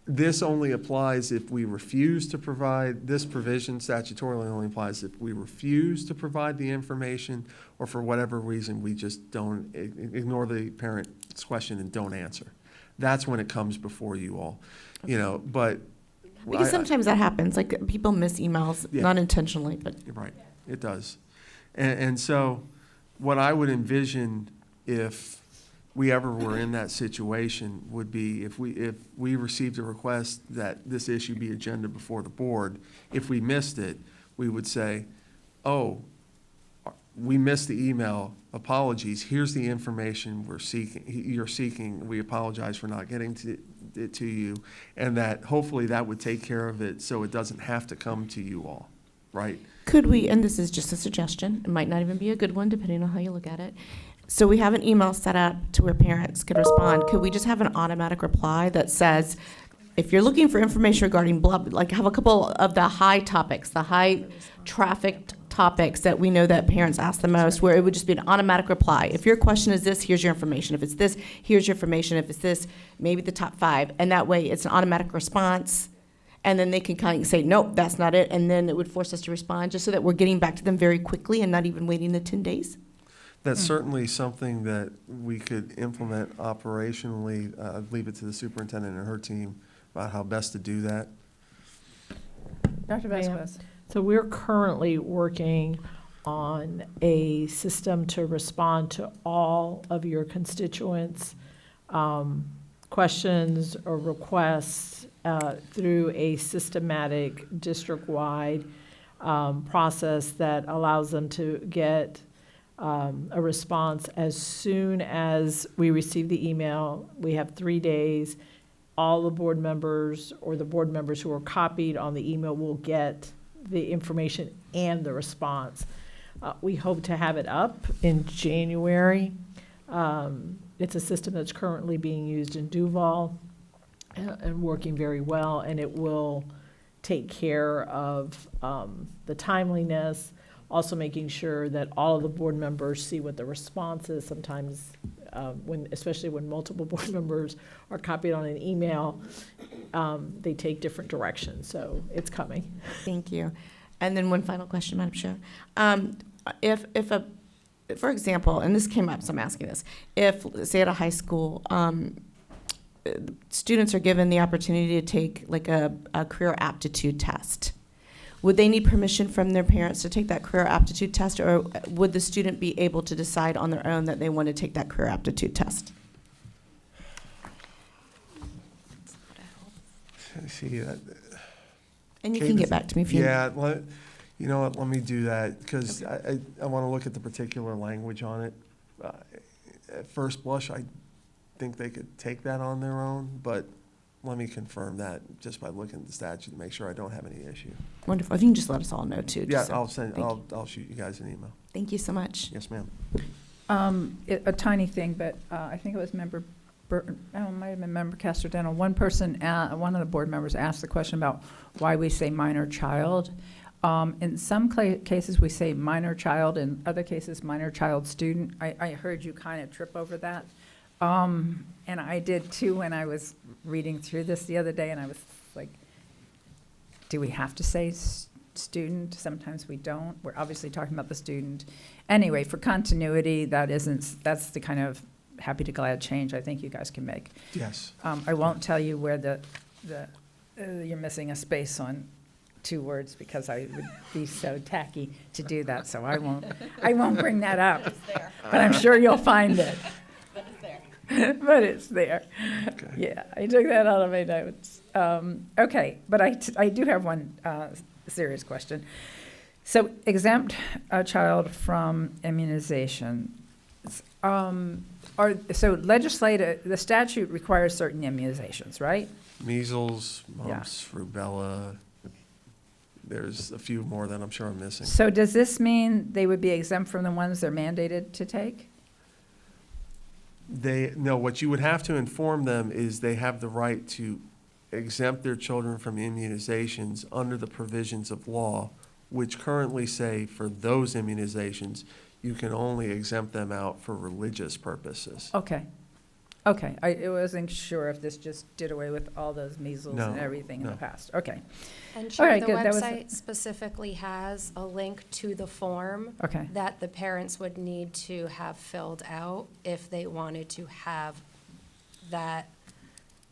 S4: this only applies if we refuse to provide, this provision statutorily only applies if we refuse to provide the information or for whatever reason we just don't, ignore the parent's question and don't answer. That's when it comes before you all, but.
S6: Because sometimes that happens, like people miss emails,
S4: Yeah.
S6: not intentionally, but.
S4: You're right, it does. And so what I would envision if we ever were in that situation would be if we received a request that this issue be agenda before the board, if we missed it, we would say, oh, we missed the email, apologies, here's the information you're seeking, we apologize for not getting it to you, and that hopefully that would take care of it so it doesn't have to come to you all, right?
S6: Could we, and this is just a suggestion, it might not even be a good one depending on how you look at it. So we have an email set up to where parents could respond. Could we just have an automatic reply that says, if you're looking for information regarding blah, like have a couple of the high topics, the high trafficked topics that we know that parents ask the most, where it would just be an automatic reply. If your question is this, here's your information. If it's this, here's your information. If it's this, maybe the top 5. And that way it's an automatic response. And then they can kind of say, nope, that's not it. And then it would force us to respond just so that we're getting back to them very quickly and not even waiting the 10 days.
S4: That's certainly something that we could implement operationally. I'd leave it to the superintendent and her team about how best to do that.
S1: Dr. Vasquez.
S3: So we're currently working on a system to respond to all of your constituents' questions or requests through a systematic district-wide process that allows them to get a response as soon as we receive the email. We have 3 days. All the board members or the board members who are copied on the email will get the information and the response. We hope to have it up in January. It's a system that's currently being used in Duval and working very well, and it will take care of the timeliness, also making sure that all of the board members see what the response is. Sometimes, especially when multiple board members are copied on an email, they take different directions, so it's coming.
S6: Thank you. And then one final question, Madam Chair. For example, and this came up, so I'm asking this, if, say at a high school, students are given the opportunity to take like a career aptitude test, would they need permission from their parents to take that career aptitude test, or would the student be able to decide on their own that they want to take that career aptitude test?
S4: See,
S6: And you can get back to me if you.
S4: yeah, you know what, let me do that, because I want to look at the particular language on it. At first blush, I think they could take that on their own, but let me confirm that just by looking at the statute to make sure I don't have any issue.
S6: Wonderful. If you can just let us all know too.
S4: Yeah,
S6: just so-
S4: I'll send,
S6: Thank you.
S4: I'll shoot you guys an email.
S6: Thank you so much.
S4: Yes, ma'am.
S1: A tiny thing, but I think it was member Burton, oh, it might have been member Castrodano. One person, one of the board members asked the question about why we say minor child. In some cases, we say minor child, in other cases, minor child student. I heard you kind of trip over that. And I did too when I was reading through this the other day, and I was like, do we have to say student? Sometimes we don't. We're obviously talking about the student. Anyway, for continuity, that's the kind of happy to glad change I think you guys can make.
S4: Yes.
S1: I won't tell you where you're missing a space on 2 words, because I would be so tacky to do that, so I won't bring that up. But I'm sure you'll find it. But it's there. But it's there.
S4: Okay.
S1: Yeah, I took that out of my notes. Okay, but I do have one serious question. So exempt a child from immunization. The statute requires certain immunizations, right?
S4: Measles,
S1: Yeah.
S4: mumps, rubella. There's a few more that I'm sure I'm missing.
S1: So does this mean they would be exempt from the ones they're mandated to take?
S4: No, what you would have to inform them is they have the right to exempt their children from immunizations under the provisions of law, which currently say for those immunizations, you can only exempt them out for religious purposes.
S1: Okay. Okay, I wasn't sure if this just did away with all those measles and
S4: No,
S1: everything in the
S4: no.
S1: past. Okay,
S13: And
S1: All
S13: Chair,
S1: right,
S13: the
S1: good. That was-
S13: website specifically has a link to the form
S1: okay.
S13: that the parents would need to have filled out if they wanted to have that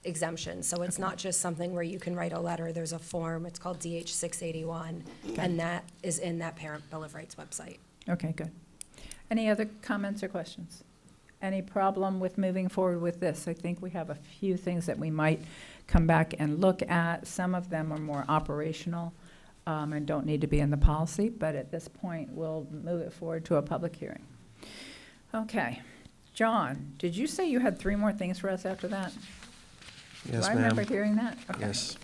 S13: exemption. So it's not just something where you can write a letter. There's a form, it's called DH 681, and that is in that Parent Bill of Rights website.
S1: Okay, good. Any other comments or questions? Any problem with moving forward with this? I think we have a few things that we might come back and look at. Some of them are more operational and don't need to be in the policy, but at this point, we'll move it forward to a public hearing. Okay. John, did you say you had 3 more things for us after that?
S4: Yes,
S1: Do I remember
S4: ma'am.
S1: hearing that? Okay.
S4: Yes.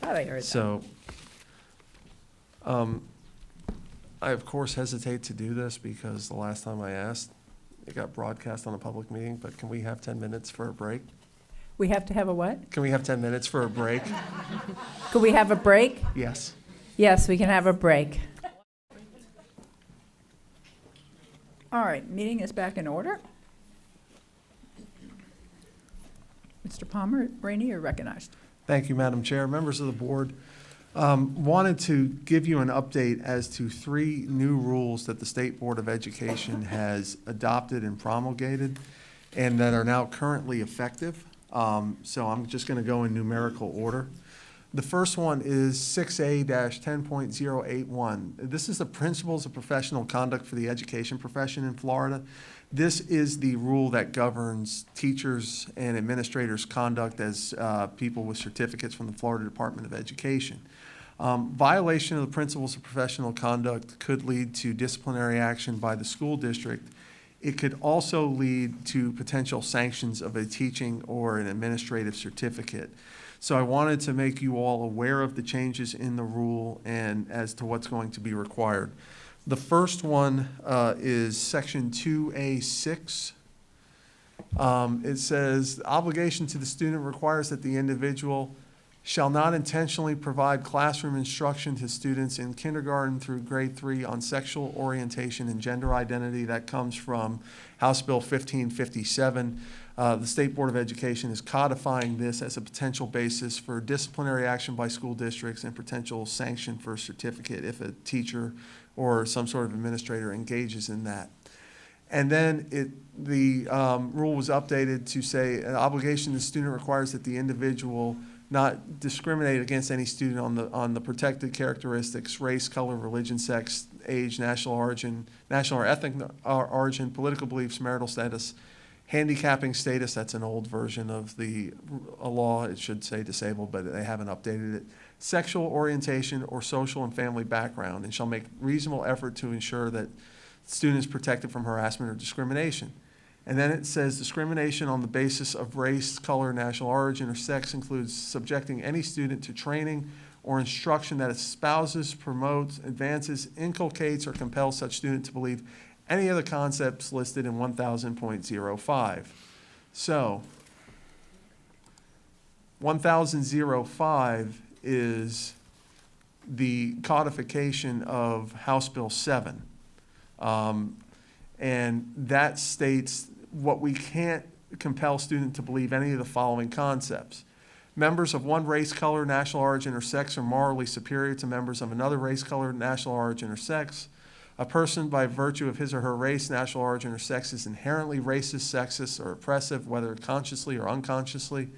S1: Thought I heard that.
S4: So, I of course hesitate to do this because the last time I asked, it got broadcast on a public meeting, but can we have 10 minutes for a break?
S1: We have to have a what?
S4: Can we have 10 minutes for a break?
S1: Could we have a break?
S4: Yes.
S1: Yes, we can have a break. All right, meeting is back in order. Mr. Palmer, Rainey, you're recognized.
S4: Thank you, Madam Chair. Members of the board, wanted to give you an update as to 3 new rules that the State Board of Education has adopted and promulgated and that are now currently effective. So I'm just going to go in numerical order. The first one is 6A-10.081. This is the Principles of Professional Conduct for the Education Profession in Florida. This is the rule that governs teachers and administrators' conduct as people with certificates from the Florida Department of Education. Violation of the Principles of Professional Conduct could lead to disciplinary action by the school district. It could also lead to potential sanctions of a teaching or an administrative certificate. So I wanted to make you all aware of the changes in the rule and as to what's going to be required. The first one is section 2A6. It says, the obligation to the student requires that the individual shall not intentionally provide classroom instruction to students in kindergarten through grade 3 on sexual orientation and gender identity. That comes from House Bill 1557. The State Board of Education is codifying this as a potential basis for disciplinary action by school districts and potential sanction for a certificate if a teacher or some sort of administrator engages in that. And then the rule was updated to say an obligation the student requires that the individual not discriminate against any student on the protected characteristics, race, color, religion, sex, age, national or ethnic origin, political beliefs, marital status, Handicapping status, that's an old version of a law. It should say disabled, but they haven't updated it. Sexual orientation or social and family background, and shall make reasonable effort to ensure that student is protected from harassment or discrimination. And then it says discrimination on the basis of race, color, national origin, or sex includes subjecting any student to training or instruction that espouses, promotes, advances, inculcates, or compels such student to believe any of the concepts listed in 1000.05. So 1000.05 is the codification of House Bill 7. And that states what we can't compel student to believe any of the following concepts. Members of one race, color, national origin, or sex are morally superior to members of another race, color, national origin, or sex. A person, by virtue of his or her race, national origin, or sex, is inherently racist, sexist, or oppressive, whether consciously or unconsciously.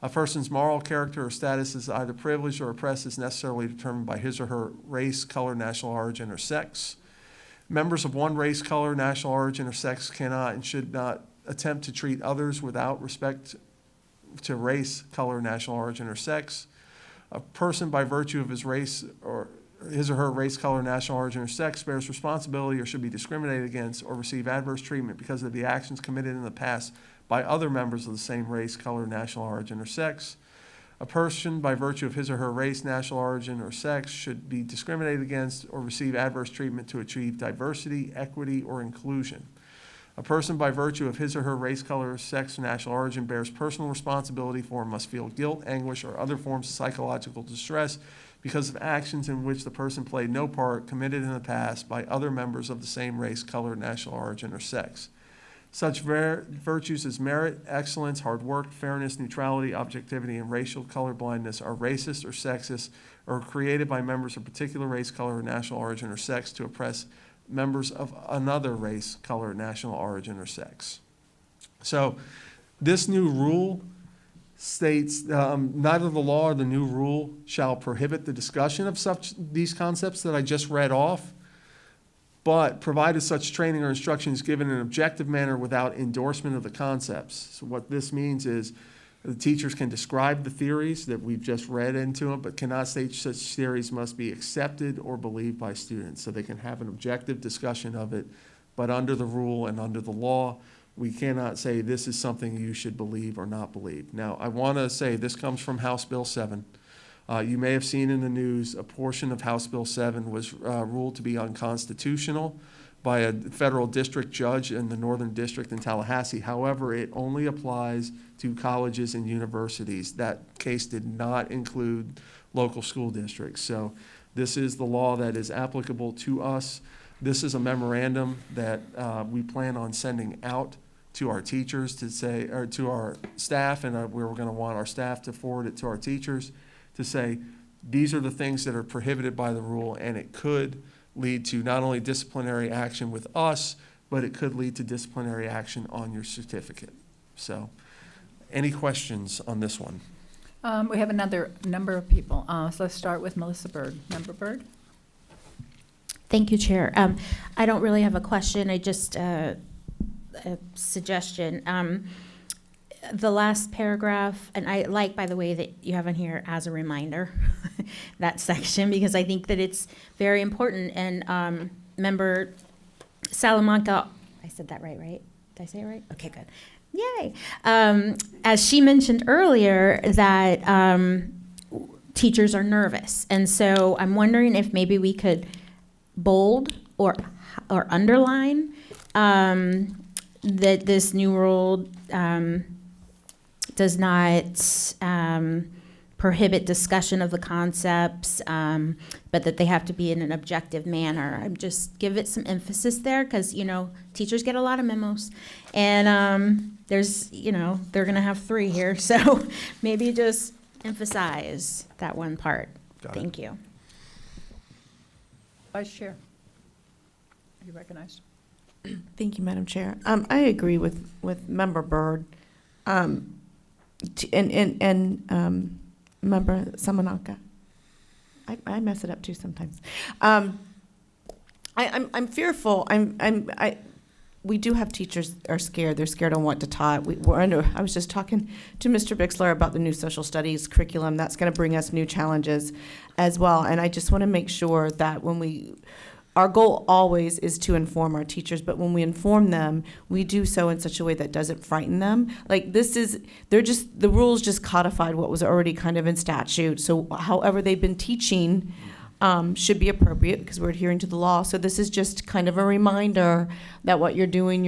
S4: A person's moral character or status is either privileged or oppressed is necessarily determined by his or her race, color, national origin, or sex. Members of one race, color, national origin, or sex cannot and should not attempt to treat others without respect to race, color, national origin, or sex. A person, by virtue of his race or his or her race, color, national origin, or sex, bears responsibility or should be discriminated against or receive adverse treatment because of the actions committed in the past by other members of the same race, color, national origin, or sex. A person, by virtue of his or her race, national origin, or sex, should be discriminated against or receive adverse treatment to achieve diversity, equity, or inclusion. A person, by virtue of his or her race, color, sex, or national origin, bears personal responsibility for and must feel guilt, anguish, or other forms of psychological distress because of actions in which the person played no part committed in the past by other members of the same race, color, national origin, or sex. Such virtues as merit, excellence, hard work, fairness, neutrality, objectivity, and racial colorblindness are racist or sexist or created by members of particular race, color, or national origin, or sex to oppress members of another race, color, national origin, or sex. So this new rule states neither the law or the new rule shall prohibit the discussion of these concepts that I just read off, but provided such training or instruction is given in an objective manner without endorsement of the concepts. So what this means is the teachers can describe the theories that we've just read into them, but cannot state such theories must be accepted or believed by students. So they can have an objective discussion of it, but under the rule and under the law, we cannot say this is something you should believe or not believe. Now, I want to say this comes from House Bill 7. You may have seen in the news a portion of House Bill 7 was ruled to be unconstitutional by a federal district judge in the Northern District in Tallahassee. However, it only applies to colleges and universities. That case did not include local school districts. So this is the law that is applicable to us. This is a memorandum that we plan on sending out to our teachers to say, or to our staff, and we're going to want our staff to forward it to our teachers to say, these are the things that are prohibited by the rule, and it could lead to not only disciplinary action with us, but it could lead to disciplinary action on your certificate. So, any questions on this one?
S1: We have another number of people. So let's start with Melissa Byrd. Member Byrd?
S5: Thank you, Chair. I don't really have a question. I just a suggestion. The last paragraph, and I like, by the way, that you have in here as a reminder, that section, because I think that it's very important. And Member Salamanca, I said that right? Did I say it right? Okay, good. Yay. As she mentioned earlier, that teachers are nervous. And so I'm wondering if maybe we could bold or underline that this new rule does not prohibit discussion of the concepts, but that they have to be in an objective manner. Just give it some emphasis there, because, you know, teachers get a lot of memos, and there's, you know, they're going to have 3 here, so maybe just emphasize that one part. Thank you.
S1: Vice Chair. Are you recognized?
S6: Thank you, Madam Chair. I agree with Member Byrd and Member Samanaka. I mess it up too sometimes. I'm fearful. we do have teachers are scared. They're scared on what to taught. I was just talking to Mr. Bixler about the new social studies curriculum. That's going to bring us new challenges as well. And I just want to make sure that our goal always is to inform our teachers, but when we inform them, we do so in such a way that doesn't frighten them. Like the rules just codified what was already kind of in statute. So however they've been teaching should be appropriate because we're adhering to the law. So this is just kind of a reminder that what you're doing.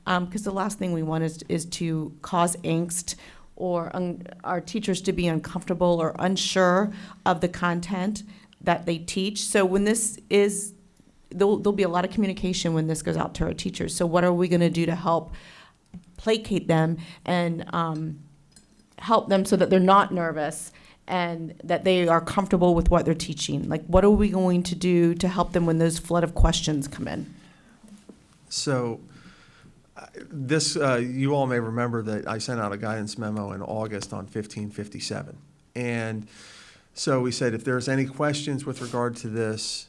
S6: Because the last thing we want is to cause angst or our teachers to be uncomfortable or unsure of the content that they teach. So when this is, there'll be a lot of communication when this goes out to our teachers. So what are we going to do to help placate them and help them so that they're not nervous and that they are comfortable with what they're teaching? Like, what are we going to do to help them when those flood of questions come in?
S4: So this, you all may remember that I sent out a guidance memo in August on 1557. And so we said, if there's any questions with regard to this,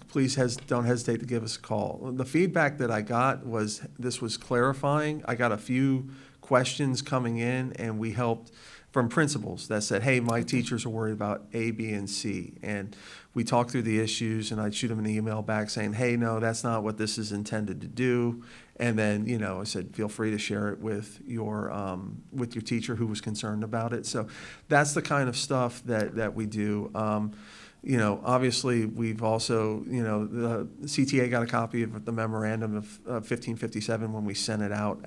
S4: please don't hesitate to give us a call. The feedback that I got was this was clarifying. I got a few questions coming in, and we helped from principals that said, hey, my teachers are worried about A, B, and C. And we talked through the issues, and I'd shoot them an email back saying, hey, no, that's not what this is intended to do. And then, I said, feel free to share it with your teacher who was concerned about it. So that's the kind of stuff that we do. Obviously, we've also, the CTA got a copy of the memorandum of 1557 when we sent it out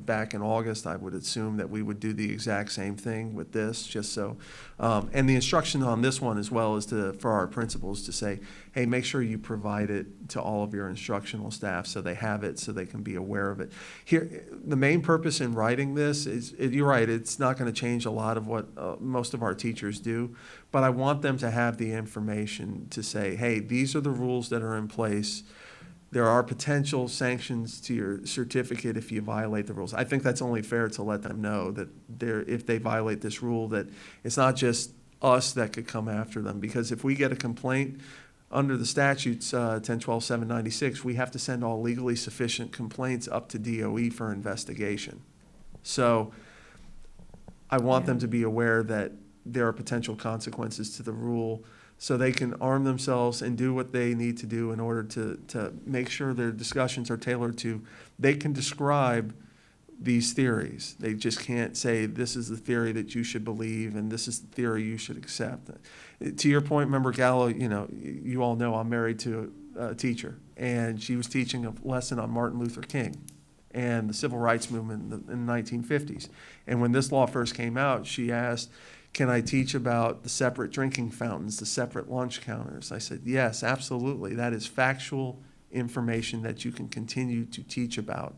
S4: back in August. I would assume that we would do the exact same thing with this, just so. And the instruction on this one as well is for our principals to say, hey, make sure you provide it to all of your instructional staff so they have it, so they can be aware of it. Here, the main purpose in writing this is, you're right, it's not going to change a lot of what most of our teachers do, but I want them to have the information to say, hey, these are the rules that are in place. There are potential sanctions to your certificate if you violate the rules. I think that's only fair to let them know that if they violate this rule, that it's not just us that could come after them. Because if we get a complaint under the statutes, 1012-796, we have to send all legally sufficient complaints up to DOE for investigation. So I want them to be aware that there are potential consequences to the rule, so they can arm themselves and do what they need to do in order to make sure their discussions are tailored to, they can describe these theories. They just can't say, this is the theory that you should believe and this is the theory you should accept. To your point, Member Gallo, you all know I'm married to a teacher, and she was teaching a lesson on Martin Luther King and the civil rights movement in the 1950s. And when this law first came out, she asked, can I teach about the separate drinking fountains, the separate lunch counters? I said, yes, absolutely. That is factual information that you can continue to teach about.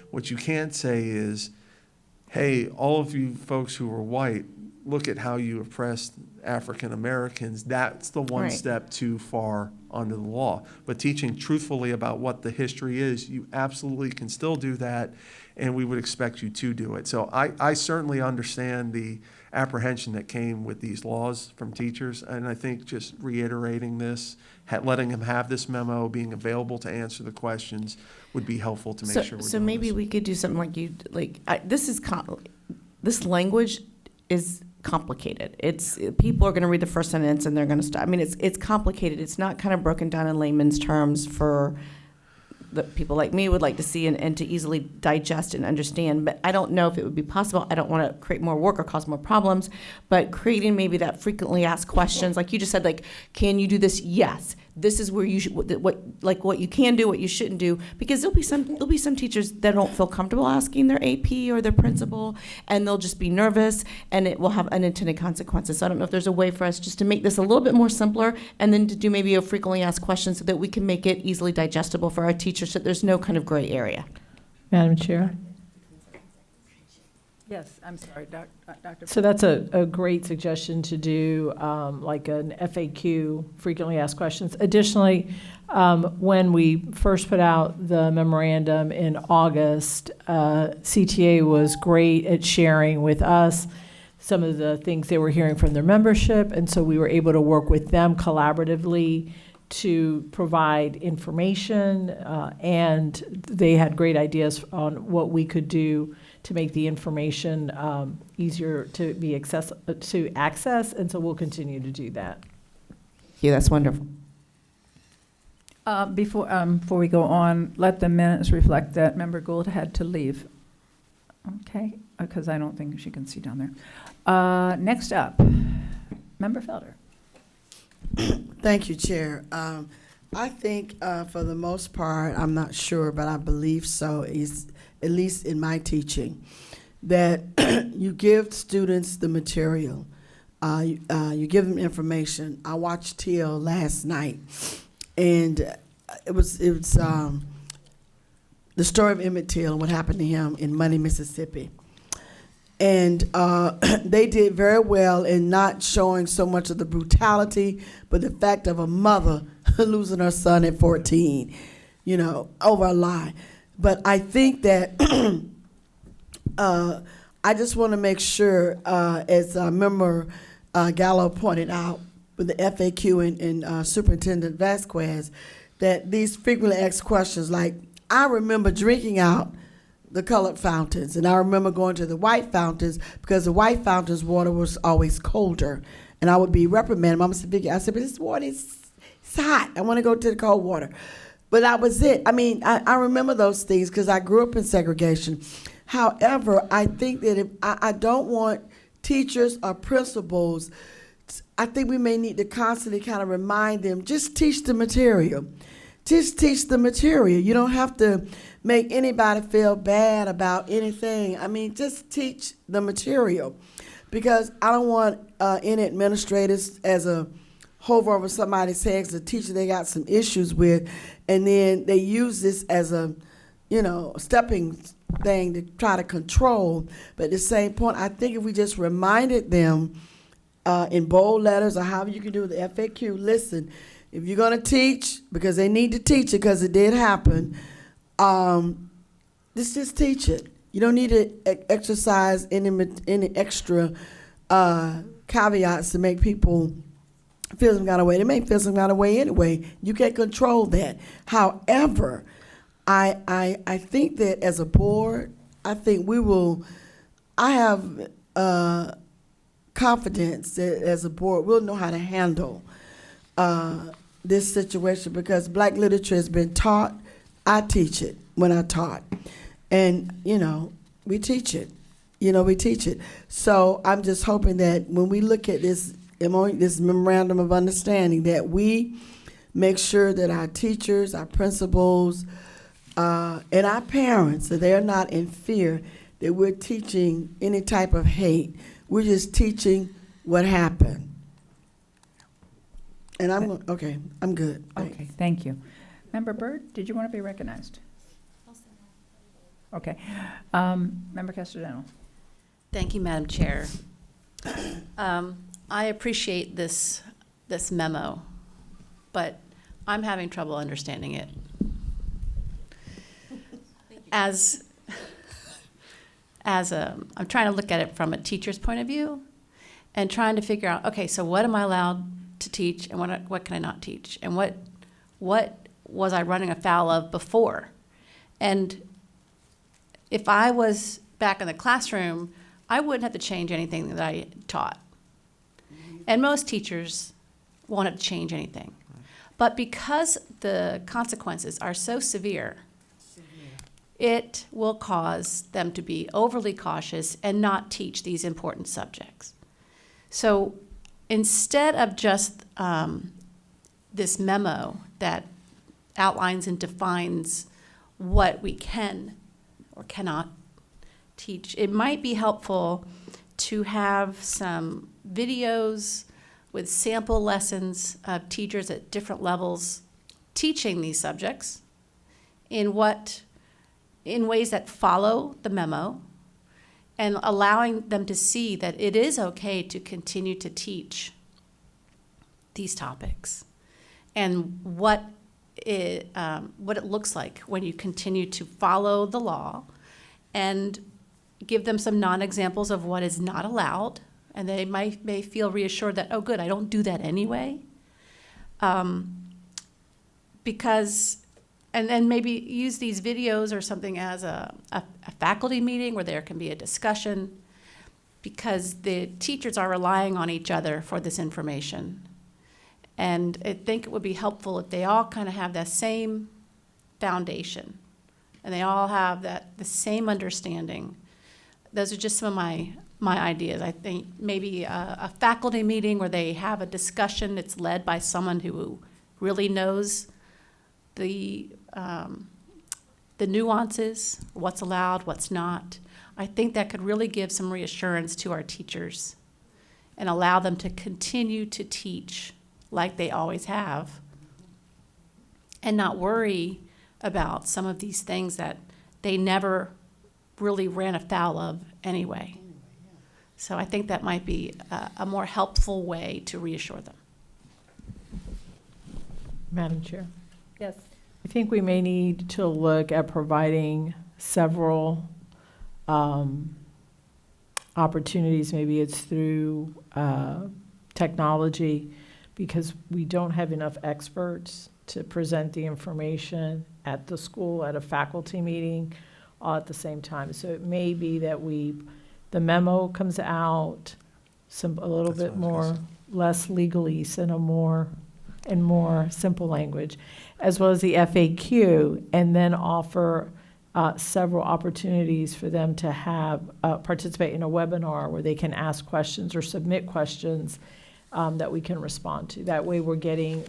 S4: What you can't say is, hey, all of you folks who are white, look at how you oppressed African Americans. That's the one step too far under the law. But teaching truthfully about what the history is, you absolutely can still do that, and we would expect you to do it. So I certainly understand the apprehension that came with these laws from teachers, and I think just reiterating this, letting them have this memo, being available to answer the questions would be helpful to make sure we're
S6: So
S4: doing
S6: maybe
S4: this.
S6: we could do something this language is complicated. People are going to read the first sentence and they're going to stop. I mean, it's complicated. It's not kind of broken down in layman's terms for that people like me would like to see and to easily digest and understand. But I don't know if it would be possible. I don't want to create more work or cause more problems, but creating maybe that frequently asked questions, like you just said, like, can you do this? Yes. This is where you should, what you can do, what you shouldn't do, because there'll be some teachers that don't feel comfortable asking their AP or their principal, and they'll just be nervous, and it will have unintended consequences. So I don't know if there's a way for us just to make this a little bit more simpler, and then to do maybe a frequently asked question so that we can make it easily digestible for our teachers, so that there's no kind of gray area.
S3: Madam Chair.
S1: Yes, I'm sorry, Dr.
S3: So that's a great suggestion to do, like an FAQ, frequently asked questions. Additionally, when we first put out the memorandum in August, CTA was great at sharing with us some of the things they were hearing from their membership, and so we were able to work with them collaboratively to provide information, and they had great ideas on what we could do to make the information easier to be to access, and so we'll continue to do that.
S6: Yeah, that's wonderful.
S1: Before we go on, let the minutes reflect that Member Gould had to leave. Okay, because I don't think she can see down there. Next up, Member Felder.
S9: Thank you, Chair. I think for the most part, I'm not sure, but I believe so, is at least in my teaching, that you give students the material. You give them information. I watched Teal last night, and it was the story of Emmett Till and what happened to him in Money, Mississippi. And they did very well in not showing so much of the brutality, but the fact of a mother losing her son at 14, over a lie. But I think that I just want to make sure, as Member Gallo pointed out with the FAQ and Superintendent Vasquez, that these frequently asked questions, like, I remember drinking out the colored fountains, and I remember going to the white fountains because the white fountains water was always colder, and I would be reprimanded. Mama said, Vicky, I said, but this water is hot. I want to go to the cold water. But that was it. I mean, I remember those things because I grew up in segregation. However, I think that if I don't want teachers or principals, I think we may need to constantly kind of remind them, just teach the material. Just teach the material. You don't have to make anybody feel bad about anything. I mean, just teach the material. Because I don't want any administrators as a hover over somebody's head as a teacher they got some issues with, and then they use this as a, stepping thing to try to control. But at the same point, I think if we just reminded them in bold letters or however you can do the FAQ, listen, if you're going to teach, because they need to teach it because it did happen, just teach it. You don't need to exercise any extra caveats to make people feel some kind of way. They may feel some kind of way anyway. You can't control that. However, I think that as a board, I think I have confidence that as a board we'll know how to handle this situation, because black literature has been taught. I teach it when I taught. And, we teach it. We teach it. So I'm just hoping that when we look at this memorandum of understanding, that we make sure that our teachers, our principals, and our parents, that they're not in fear that we're teaching any type of hate. We're just teaching what happened. And I'm good. Thanks.
S1: Okay, thank you. Member Byrd, did you want to be recognized? Okay. Member Castellano.
S11: Thank you, Madam Chair. I appreciate this memo, but I'm having trouble understanding it. I'm trying to look at it from a teacher's point of view and trying to figure out, okay, so what am I allowed to teach and what can I not teach? And what was I running afoul of before? And if I was back in the classroom, I wouldn't have to change anything that I taught. And most teachers won't have to change anything. But because the consequences are so severe, it will cause them to be overly cautious and not teach these important subjects. So instead of just this memo that outlines and defines what we can or cannot teach, it might be helpful to have some videos with sample lessons of teachers at different levels teaching these subjects in ways that follow the memo, and allowing them to see that it is okay to continue to teach these topics, and what it looks like when you continue to follow the law, and give them some non-examples of what is not allowed, and they may feel reassured that, oh good, I don't do that anyway. because, and then maybe use these videos or something as a faculty meeting where there can be a discussion, because the teachers are relying on each other for this information. And I think it would be helpful if they all kind of have that same foundation and they all have the same understanding. Those are just some of my ideas. I think maybe a faculty meeting where they have a discussion that's led by someone who really knows the nuances, what's allowed, what's not. I think that could really give some reassurance to our teachers and allow them to continue to teach like they always have and not worry about some of these things that they never really ran afoul of anyway. So I think that might be a more helpful way to reassure them.
S3: Madam Chair.
S1: Yes.
S3: I think we may need to look at providing several opportunities. Maybe it's through technology, because we don't have enough experts to present the information at the school, at a faculty meeting, all at the same time. So it may be that the memo comes out a little
S4: That's
S3: bit
S4: what I was gonna
S3: more, less legalese and more simple language, as well as the FAQ, and then offer several opportunities for them to have participate in a webinar where they can ask questions or submit questions that we can respond to. That way we're getting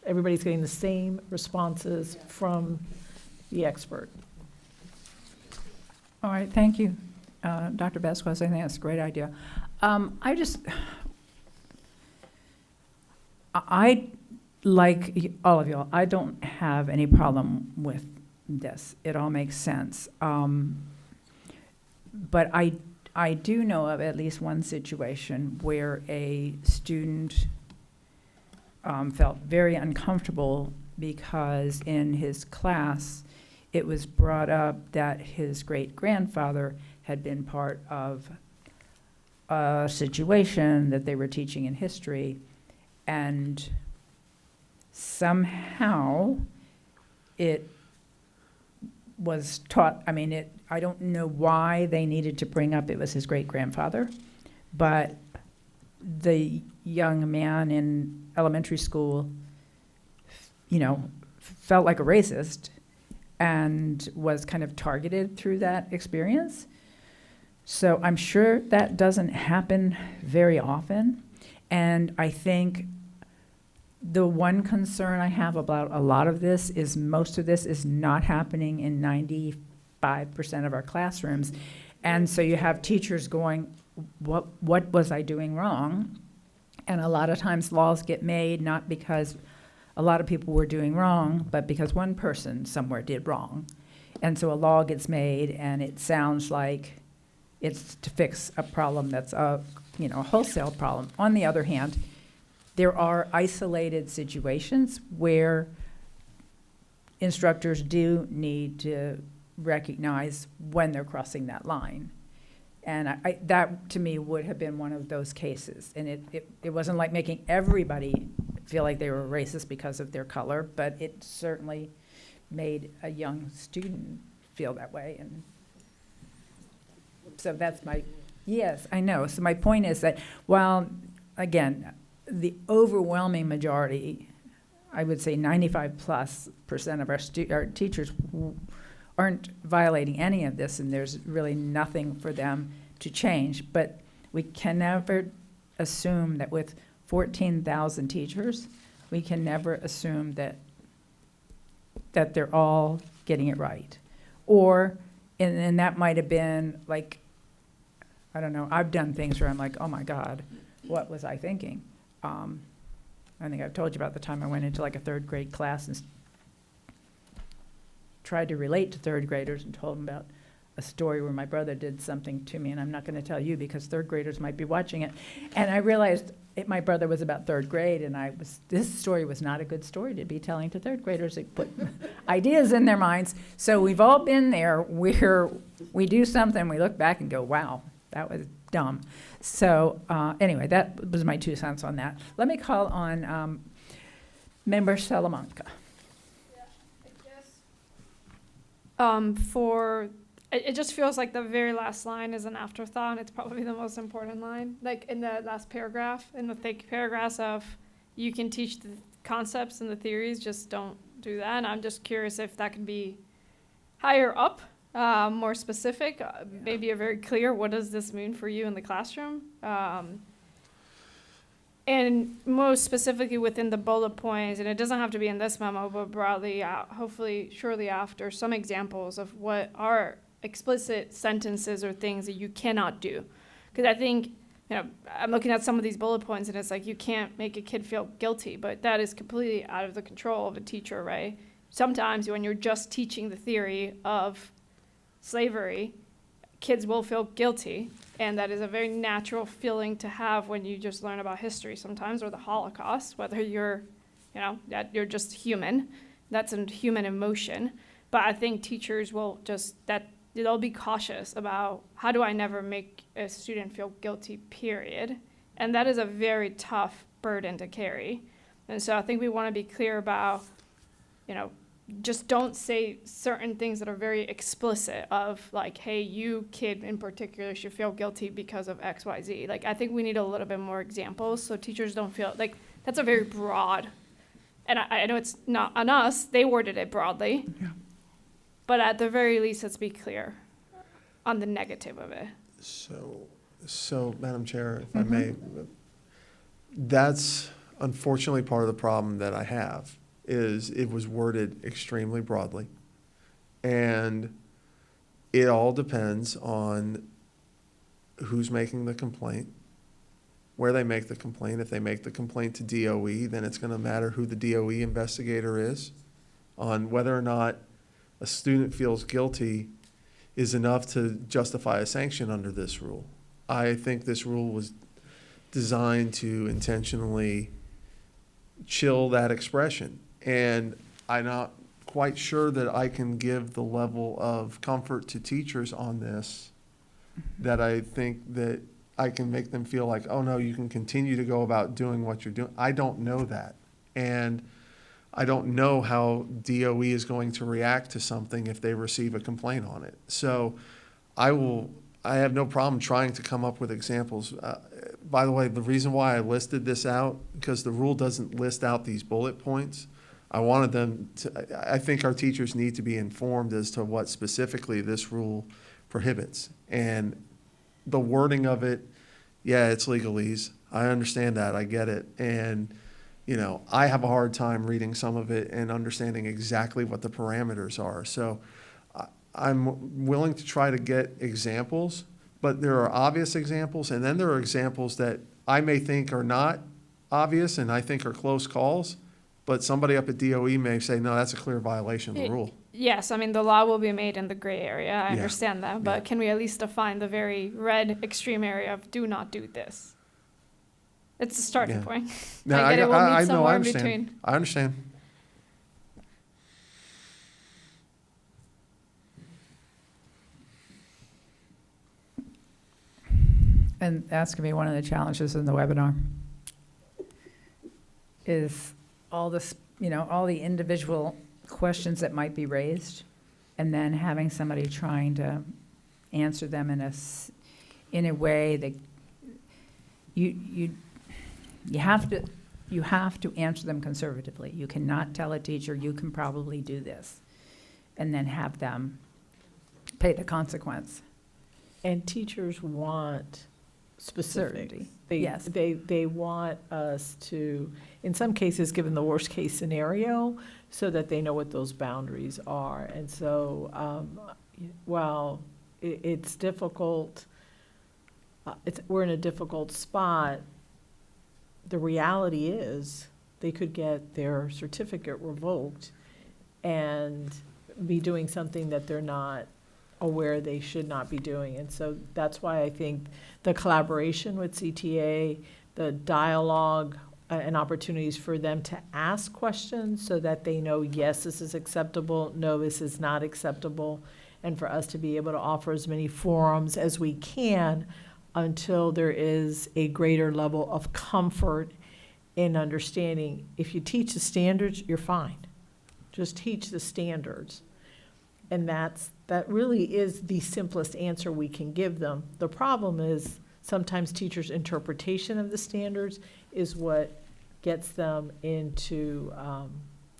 S3: everybody's getting the same responses from the expert.
S1: All right, thank you, Dr. Vasquez. I think that's a great idea. I like all of y'all. I don't have any problem with this. It all makes sense. But I do know of at least one situation where a student felt very uncomfortable because in his class it was brought up that his great-grandfather had been part of a situation that they were teaching in history, and somehow it was taught. I don't know why they needed to bring up it was his great-grandfather, but the young man in elementary school, felt like a racist and was kind of targeted through that experience. So I'm sure that doesn't happen very often. And I think the one concern I have about a lot of this is most of this is not happening in 95% of our classrooms. And so you have teachers going, what was I doing wrong? And a lot of times laws get made not because a lot of people were doing wrong, but because one person somewhere did wrong. And so a law gets made and it sounds like it's to fix a problem that's a wholesale problem. On the other hand, there are isolated situations where instructors do need to recognize when they're crossing that line. And that, to me, would have been one of those cases. And it wasn't like making everybody feel like they were racist because of their color, but it certainly made a young student feel that way. And so that's yes, I know. So my point is that while, again, the overwhelming majority, I would say 95+% of our teachers aren't violating any of this, and there's really nothing for them to change. But we can never assume that with 14,000 teachers, we can never assume that they're all getting it right. Or, and that might have been like, I don't know, I've done things where I'm like, oh my God, what was I thinking? I think I've told you about the time I went into like a third grade class and tried to relate to third graders and told them about a story where my brother did something to me, and I'm not going to tell you because third graders might be watching it. And I realized my brother was about third grade, and this story was not a good story to be telling to third graders. It put ideas in their minds. So we've all been there where we do something, we look back and go, wow, that was dumb. So anyway, that was my 2 cents on that. Let me call on Member Salamanca.
S12: It just feels like the very last line is an afterthought, and it's probably the most important line. Like in the last paragraph, in the thick paragraphs of, you can teach the concepts and the theories, just don't do that. And I'm just curious if that could be higher up, more specific, maybe a very clear, what does this mean for you in the classroom? And most specifically within the bullet points, and it doesn't have to be in this memo, but broadly, hopefully shortly after, some examples of what are explicit sentences or things that you cannot do. Because I think, I'm looking at some of these bullet points and it's like, you can't make a kid feel guilty, but that is completely out of the control of a teacher, right? Sometimes when you're just teaching the theory of slavery, kids will feel guilty, and that is a very natural feeling to have when you just learn about history sometimes, or the Holocaust, whether you're, that you're just human. That's a human emotion. But I think teachers will they'll be cautious about, how do I never make a student feel guilty, period. And that is a very tough burden to carry. And so I think we want to be clear about, just don't say certain things that are very explicit of like, hey, you kid in particular should feel guilty because of X, Y, Z. Like, I think we need a little bit more examples so teachers don't feel like that's a very broad, and I know it's not on us, they worded it broadly, but at the very least, let's be clear on the negative of it.
S4: So Madam Chair, if I may, that's unfortunately part of the problem that I have. Is it was worded extremely broadly, and it all depends on who's making the complaint, where they make the complaint. If they make the complaint to DOE, then it's going to matter who the DOE investigator is, on whether or not a student feels guilty is enough to justify a sanction under this rule. I think this rule was designed to intentionally chill that expression. And I'm not quite sure that I can give the level of comfort to teachers on this that I think that I can make them feel like, oh no, you can continue to go about doing what you're doing. I don't know that. And I don't know how DOE is going to react to something if they receive a complaint on it. So I have no problem trying to come up with examples. By the way, the reason why I listed this out, because the rule doesn't list out these bullet points. I wanted them to, I think our teachers need to be informed as to what specifically this rule prohibits. And the wording of it, yeah, it's legalese. I understand that, I get it. And, I have a hard time reading some of it and understanding exactly what the parameters are. So I'm willing to try to get examples, but there are obvious examples, and then there are examples that I may think are not obvious and I think are close calls. But somebody up at DOE may say, no, that's a clear violation of the rule.
S12: Yes, I mean, the law will be made in the gray area. I understand that. But can we at least define the very red extreme area of do not do this? It's a starting point.
S4: No,
S12: I get it. We'll meet somewhere
S4: I
S12: in
S4: understand.
S12: between.
S4: I understand.
S1: And that's going to be one of the challenges in the webinar, is all this, all the individual questions that might be raised, and then having somebody trying to answer them in a way that you have to answer them conservatively. You cannot tell a teacher, you can probably do this, and then have them pay the consequence.
S3: And teachers want specificity.
S1: Yes.
S3: They want us to, in some cases, given the worst case scenario, so that they know what those boundaries are. And so, while it's difficult, we're in a difficult spot, the reality is they could get their certificate revoked and be doing something that they're not aware they should not be doing. And so that's why I think the collaboration with CTA, the dialogue, and opportunities for them to ask questions so that they know, yes, this is acceptable, no, this is not acceptable, and for us to be able to offer as many forums as we can until there is a greater level of comfort in understanding, if you teach the standards, you're fine. Just teach the standards. And that really is the simplest answer we can give them. The problem is sometimes teachers' interpretation of the standards is what gets them into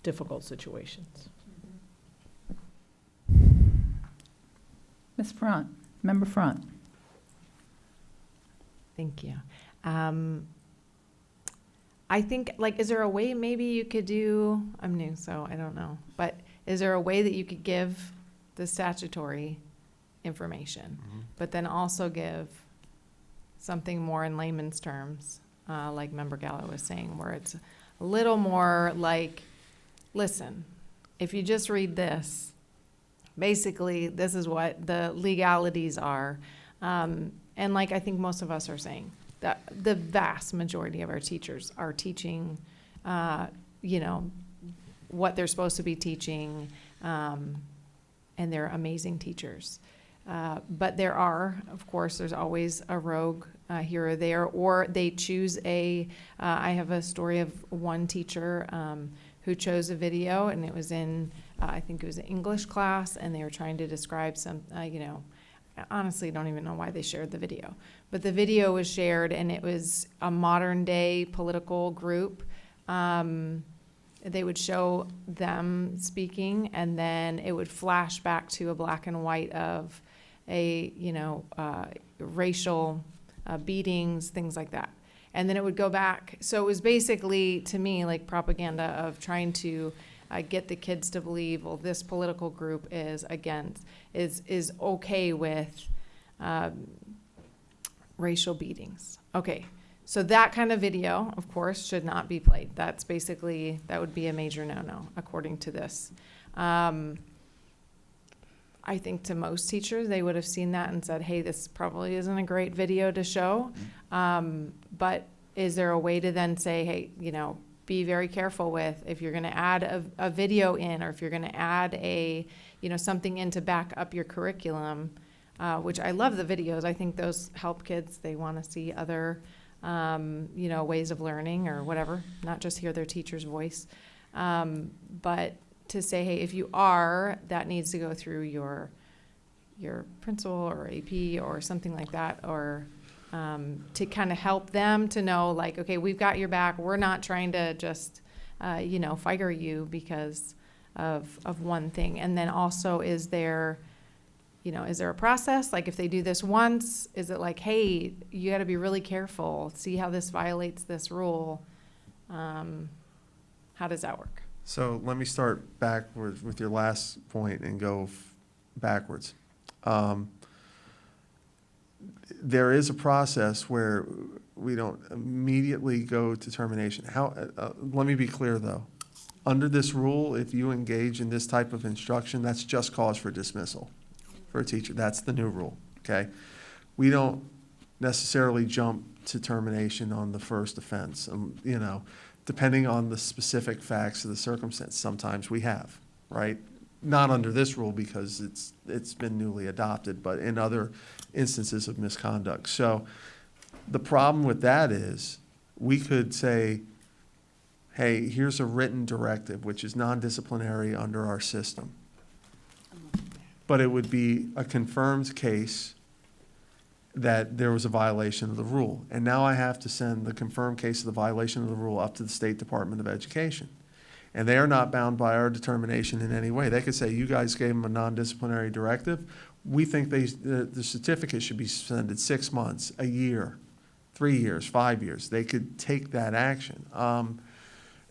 S3: difficult situations.
S1: Ms. Front, Member Front.
S10: Thank you. I think, like, is there a way maybe you could do, I'm new, so I don't know, but is there a way that you could give the statutory information, but then also give something more in layman's terms, like Member Gallo was saying, where it's a little more like, listen, if you just read this, basically this is what the legalities are. And like I think most of us are saying, that the vast majority of our teachers are teaching, you know, what they're supposed to be teaching, and they're amazing teachers. But there are, of course, there's always a rogue here or there, or they choose I have a story of one teacher who chose a video, and it was in, I think it was an English class, and they were trying to describe some, you know, I honestly don't even know why they shared the video. But the video was shared, and it was a modern day political group. They would show them speaking, and then it would flash back to a black and white of a, you know, racial beatings, things like that. And then it would go back. So it was basically, to me, like propaganda of trying to get the kids to believe, well, this political group is okay with racial beatings. Okay, so that kind of video, of course, should not be played. That's basically, that would be a major no-no, according to this. I think to most teachers, they would have seen that and said, hey, this probably isn't a great video to show. But is there a way to then say, hey, you know, be very careful with, if you're going to add a video in, or if you're going to add something in to back up your curriculum, which I love the videos. I think those help kids. They want to see other, ways of learning or whatever, not just hear their teacher's voice. But to say, hey, if you are, that needs to go through your principal or AP or something like that, or to kind of help them to know, like, okay, we've got your back. We're not trying to just, fire you because of one thing. And then also, is there a process? Like, if they do this once, is it like, hey, you got to be really careful. See how this violates this rule. How does that work?
S4: So let me start backwards with your last point and go backwards. There is a process where we don't immediately go to termination. Let me be clear, though. Under this rule, if you engage in this type of instruction, that's just cause for dismissal for a teacher. That's the new rule, okay? We don't necessarily jump to termination on the first offense. Depending on the specific facts of the circumstance, sometimes we have, right? Not under this rule because it's been newly adopted, but in other instances of misconduct. So the problem with that is we could say, hey, here's a written directive, which is non-disciplinary under our system. But it would be a confirmed case that there was a violation of the rule. And now I have to send the confirmed case of the violation of the rule up to the State Department of Education. And they are not bound by our determination in any way. They could say, you guys gave them a non-disciplinary directive. We think the certificate should be suspended 6 months, a year, 3 years, 5 years. They could take that action.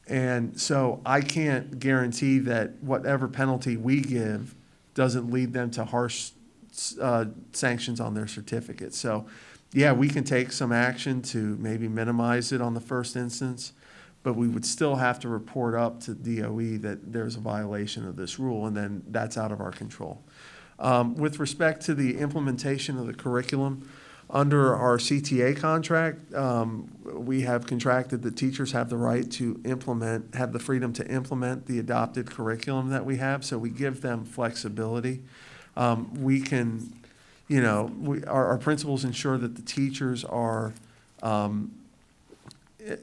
S4: And so I can't guarantee that whatever penalty we give doesn't lead them to harsh sanctions on their certificate. So, yeah, we can take some action to maybe minimize it on the first instance, but we would still have to report up to DOE that there's a violation of this rule, and then that's out of our control. With respect to the implementation of the curriculum, under our CTA contract, we have contracted that teachers have the right to have the freedom to implement the adopted curriculum that we have, so we give them flexibility. We can, our principals ensure that the teachers are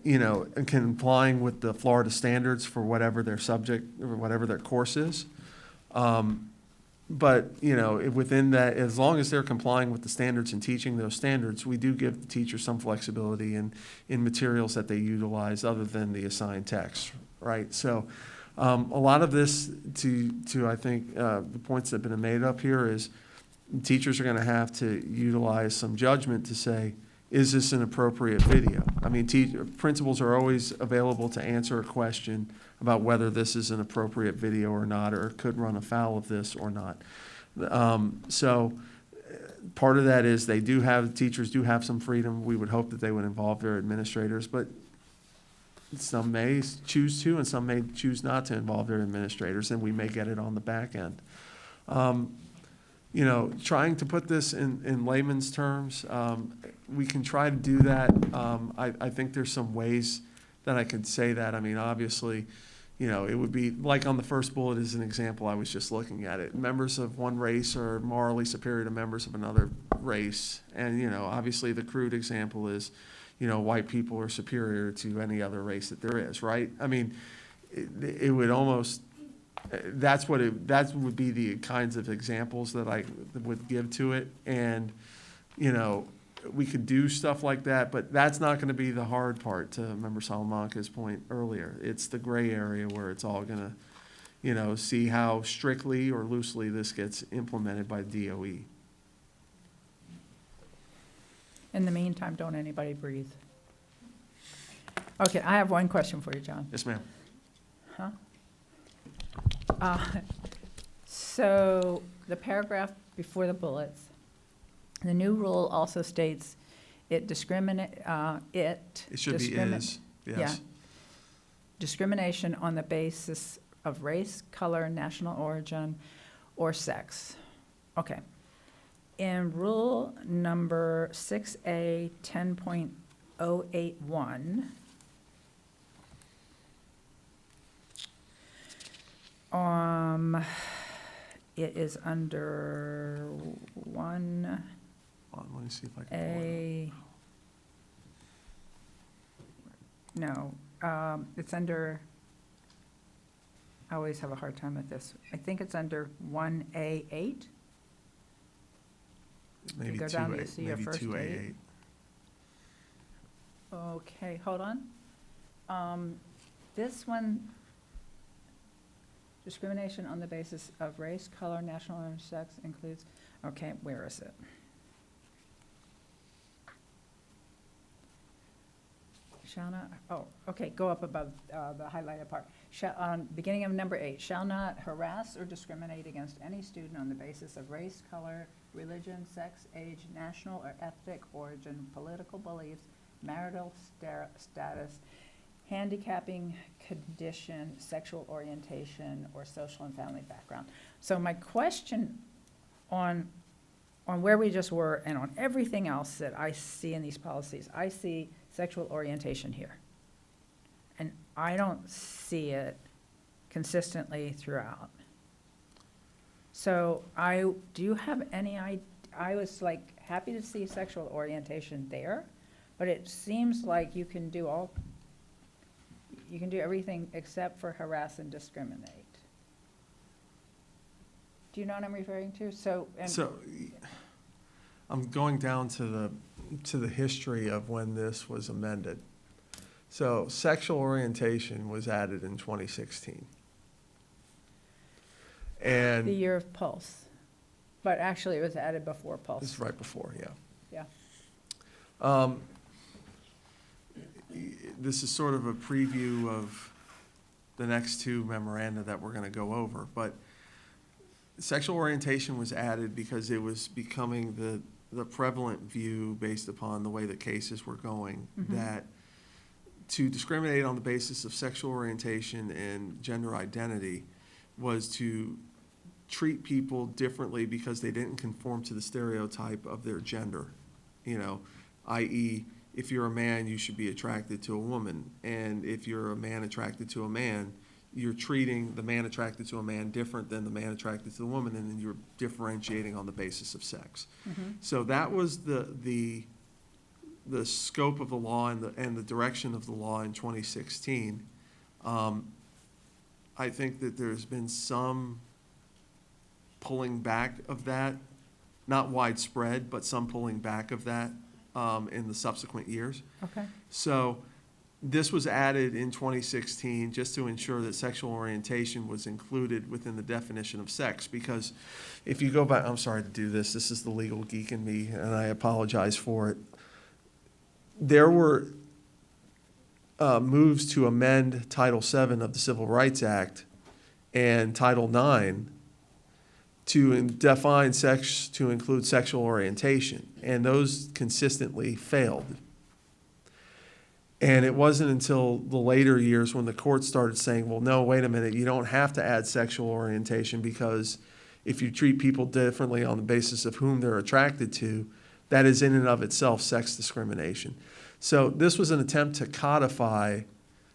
S4: you know, and complying with the Florida standards for whatever their subject or whatever their course is. But, you know, within that, as long as they're complying with the standards and teaching those standards, we do give the teachers some flexibility in materials that they utilize other than the assigned text, right? So a lot of this, to I think, the points that have been made up here is teachers are going to have to utilize some judgment to say, is this an appropriate video? I mean, principals are always available to answer a question about whether this is an appropriate video or not, or could run afoul of this or not. So part of that is teachers do have some freedom. We would hope that they would involve their administrators, but some may choose to and some may choose not to involve their administrators, and we may get it on the back end. You know, trying to put this in layman's terms, we can try to do that. I think there's some ways that I could say that. I mean, obviously, you know, it would be like on the first bullet as an example, I was just looking at it. Members of one race are morally superior to members of another race. And, you know, obviously the crude example is, you know, white people are superior to any other race that there is, right? I mean, it would almost, that would be the kinds of examples that I would give to it. And, you know, we could do stuff like that, but that's not going to be the hard part, to Member Salamanca's point earlier. It's the gray area where it's all going to, you know, see how strictly or loosely this gets implemented by DOE.
S1: In the meantime, don't anybody breathe. Okay, I have one question for you, John.
S4: Yes, ma'am.
S1: Huh? So the paragraph before the bullets, the new rule also states it
S4: It should be is, yes.
S1: Yeah. Discrimination on the basis of race, color, national origin, or sex. Okay. In rule number 6A 10.081, it is under one.
S4: Let me see if I can
S1: No, it's under, I always have a hard time with this. I think it's under 1A8.
S4: maybe
S1: go down, you see your first
S4: 2A8.
S1: Okay, hold on. This one, discrimination on the basis of race, color, national origin, sex includes, okay, where is it? Shall not, oh, okay, go up above the highlighted part. Beginning of number 8, shall not harass or discriminate against any student on the basis of race, color, religion, sex, age, national or ethnic origin, political beliefs, marital status, handicapping condition, sexual orientation, or social and family background. So my question on where we just were and on everything else that I see in these policies, I see sexual orientation here. And I don't see it consistently throughout. So do you have any idea? I was like happy to see sexual orientation there, but it seems like you can do everything except for harass and discriminate. Do you know what I'm referring to? So
S4: I'm going down to the history of when this was amended. So sexual orientation was added in 2016. And
S1: the year of Pulse, but actually it was added before Pulse.
S4: it's right before, yeah.
S1: Yeah.
S4: This is sort of a preview of the next two memoranda that we're going to go over, but sexual orientation was added because it was becoming the prevalent view based upon the way the cases were going, that to discriminate on the basis of sexual orientation and gender identity was to treat people differently because they didn't conform to the stereotype of their gender, you know, i.e., if you're a man, you should be attracted to a woman, and if you're a man attracted to a man, you're treating the man attracted to a man different than the man attracted to the woman, and then you're differentiating on the basis of sex. So that was the the scope of the law and the direction of the law in 2016, I think that there's been some pulling back of that, not widespread, but some pulling back of that in the subsequent years.
S1: Okay.
S4: So this was added in 2016 just to ensure that sexual orientation was included within the definition of sex. Because if you go back, I'm sorry to do this, this is the legal geek in me, and I apologize for it. There were moves to amend Title VII of the Civil Rights Act and Title IX to define sex to include sexual orientation, and those consistently failed. And it wasn't until the later years when the court started saying, well, no, wait a minute, you don't have to add sexual orientation, because if you treat people differently on the basis of whom they're attracted to, that is in and of itself sex discrimination. So this was an attempt to codify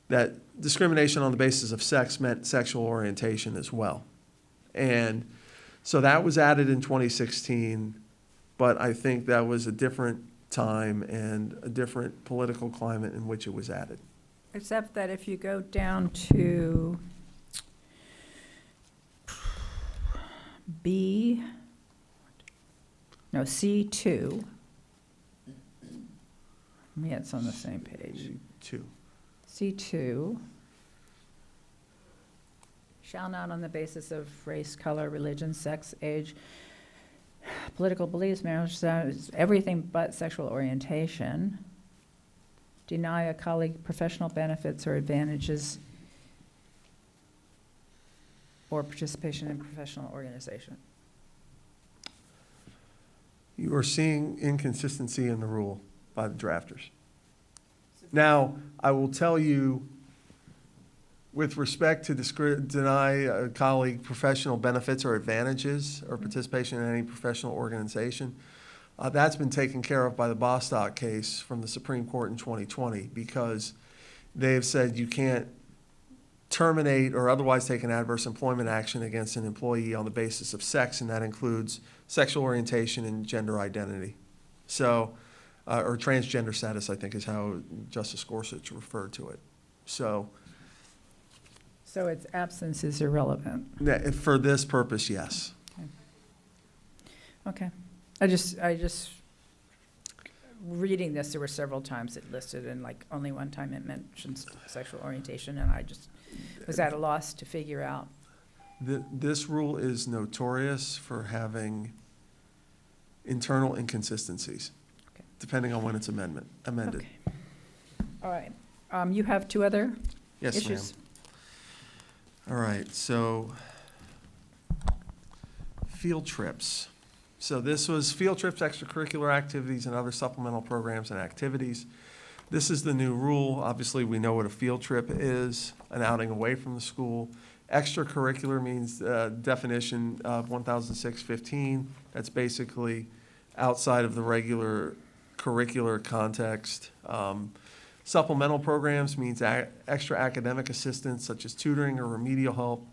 S4: that discrimination on the basis of sex meant sexual orientation as well. And so that was added in 2016, but I think that was a different time and a different political climate in which it was added.
S1: Except that if you go down to C2, yeah, it's on the same page. C2, shall not on the basis of race, color, religion, sex, age, political beliefs, marriage status, everything but sexual orientation, deny a colleague professional benefits or advantages or participation in professional organization.
S4: You are seeing inconsistency in the rule by the drafters. Now, I will tell you, with respect to deny a colleague professional benefits or advantages or participation in any professional organization, that's been taken care of by the BoardDocs case from the Supreme Court in 2020, because they've said you can't terminate or otherwise take an adverse employment action against an employee on the basis of sex, and that includes sexual orientation and gender identity. So, or transgender status, I think is how Justice Gorsuch referred to it. So
S1: its absence is irrelevant.
S4: for this purpose, yes.
S1: Okay. I just, reading this, there were several times it listed, and like only one time it mentions sexual orientation, and I just was at a loss to figure out.
S4: This rule is notorious for having internal inconsistencies,
S1: Okay.
S4: depending on when it's amended.
S1: Okay. All right. You have two other
S4: Yes, ma'am.
S1: issues?
S4: All right, so field trips. So this was field trips, extracurricular activities, and other supplemental programs and activities. This is the new rule. Obviously, we know what a field trip is, an outing away from the school. Extracurricular means definition of 1006-15. That's basically outside of the regular curricular context. Supplemental programs means extra academic assistance, such as tutoring or remedial help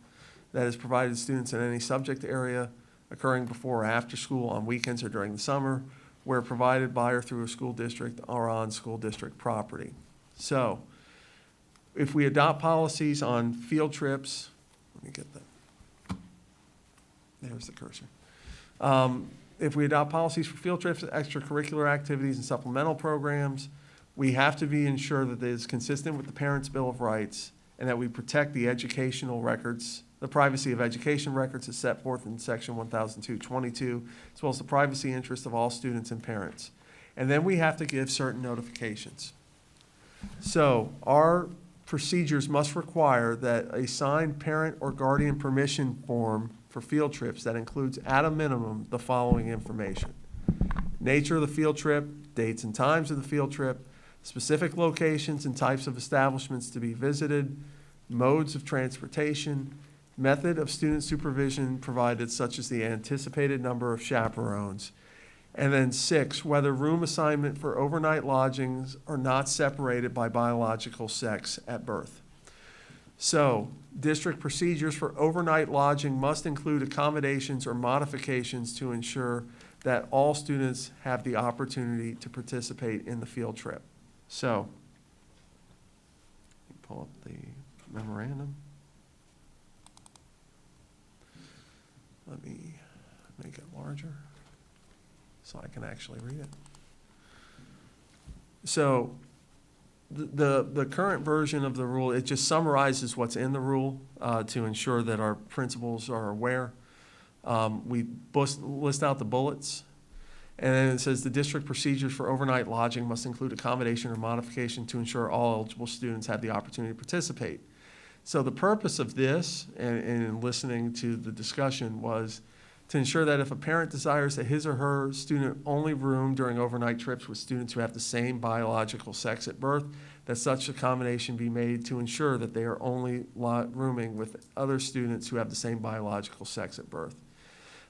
S4: that is provided to students in any subject area occurring before or after school, on weekends or during the summer, where provided by or through a school district or on school district property. So if we adopt policies on field trips, let me get that. There's the cursor. If we adopt policies for field trips, extracurricular activities, and supplemental programs, we have to be ensured that it is consistent with the Parents' Bill of Rights, and that we protect the educational records, the privacy of education records as set forth in section 1002-22, as well as the privacy interest of all students and parents. And then we have to give certain notifications. So our procedures must require that a signed parent or guardian permission form for field trips that includes at a minimum the following information: nature of the field trip, dates and times of the field trip, specific locations and types of establishments to be visited, modes of transportation, method of student supervision provided, such as the anticipated number of chaperones. And then 6, whether room assignment for overnight lodgings are not separated by biological sex at birth. So, district procedures for overnight lodging must include accommodations or modifications to ensure that all students have the opportunity to participate in the field trip. So, let me pull up the memorandum. Let me make it larger so I can actually read it. So, the current version of the rule, it just summarizes what's in the rule to ensure that our principals are aware. We list out the bullets, and then it says the district procedures for overnight lodging must include accommodation or modification to ensure all eligible students have the opportunity to participate. So the purpose of this, and listening to the discussion, was to ensure that if a parent desires that his or her student only room during overnight trips with students who have the same biological sex at birth, that such accommodation be made to ensure that they are only rooming with other students who have the same biological sex at birth.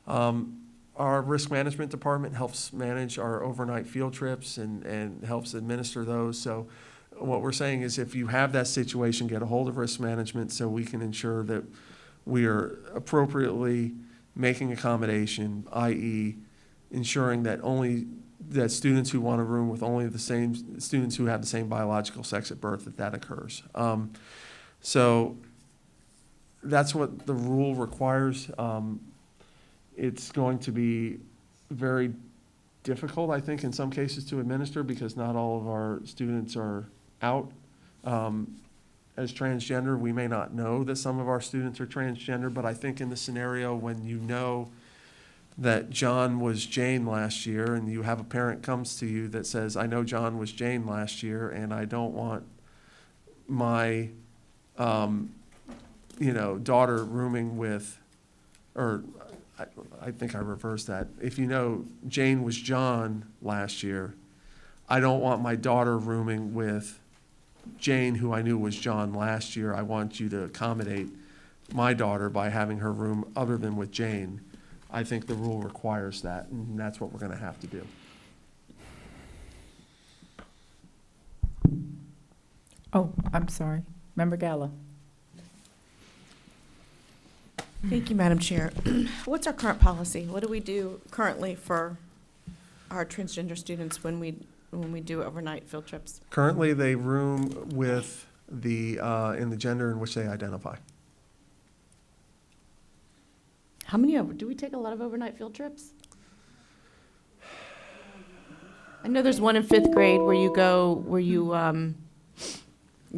S4: Our risk management department helps manage our overnight field trips and helps administer those. So what we're saying is if you have that situation, get a hold of risk management so we can ensure that we are appropriately making accommodation, i.e. ensuring that that students who want a room with only the same students who have the same biological sex at birth, that occurs. So that's what the rule requires. It's going to be very difficult, I think, in some cases to administer because not all of our students are out as transgender. We may not know that some of our students are transgender, but I think in the scenario when you know that John was Jane last year and you have a parent comes to you that says, I know John was Jane last year and I don't want my daughter rooming with, or I think I reversed that. If you know Jane was John last year, I don't want my daughter rooming with Jane, who I knew was John last year. I want you to accommodate my daughter by having her room other than with Jane. I think the rule requires that, and that's what we're going to have to do.
S1: Oh, I'm sorry. Member Gallo.
S6: Thank you, Madam Chair. What's our current policy? What do we do currently for our transgender students when we do overnight field trips?
S4: Currently, they room with in the gender in which they identify.
S6: How many do we take a lot of overnight field trips? I know there's one in 5th grade where you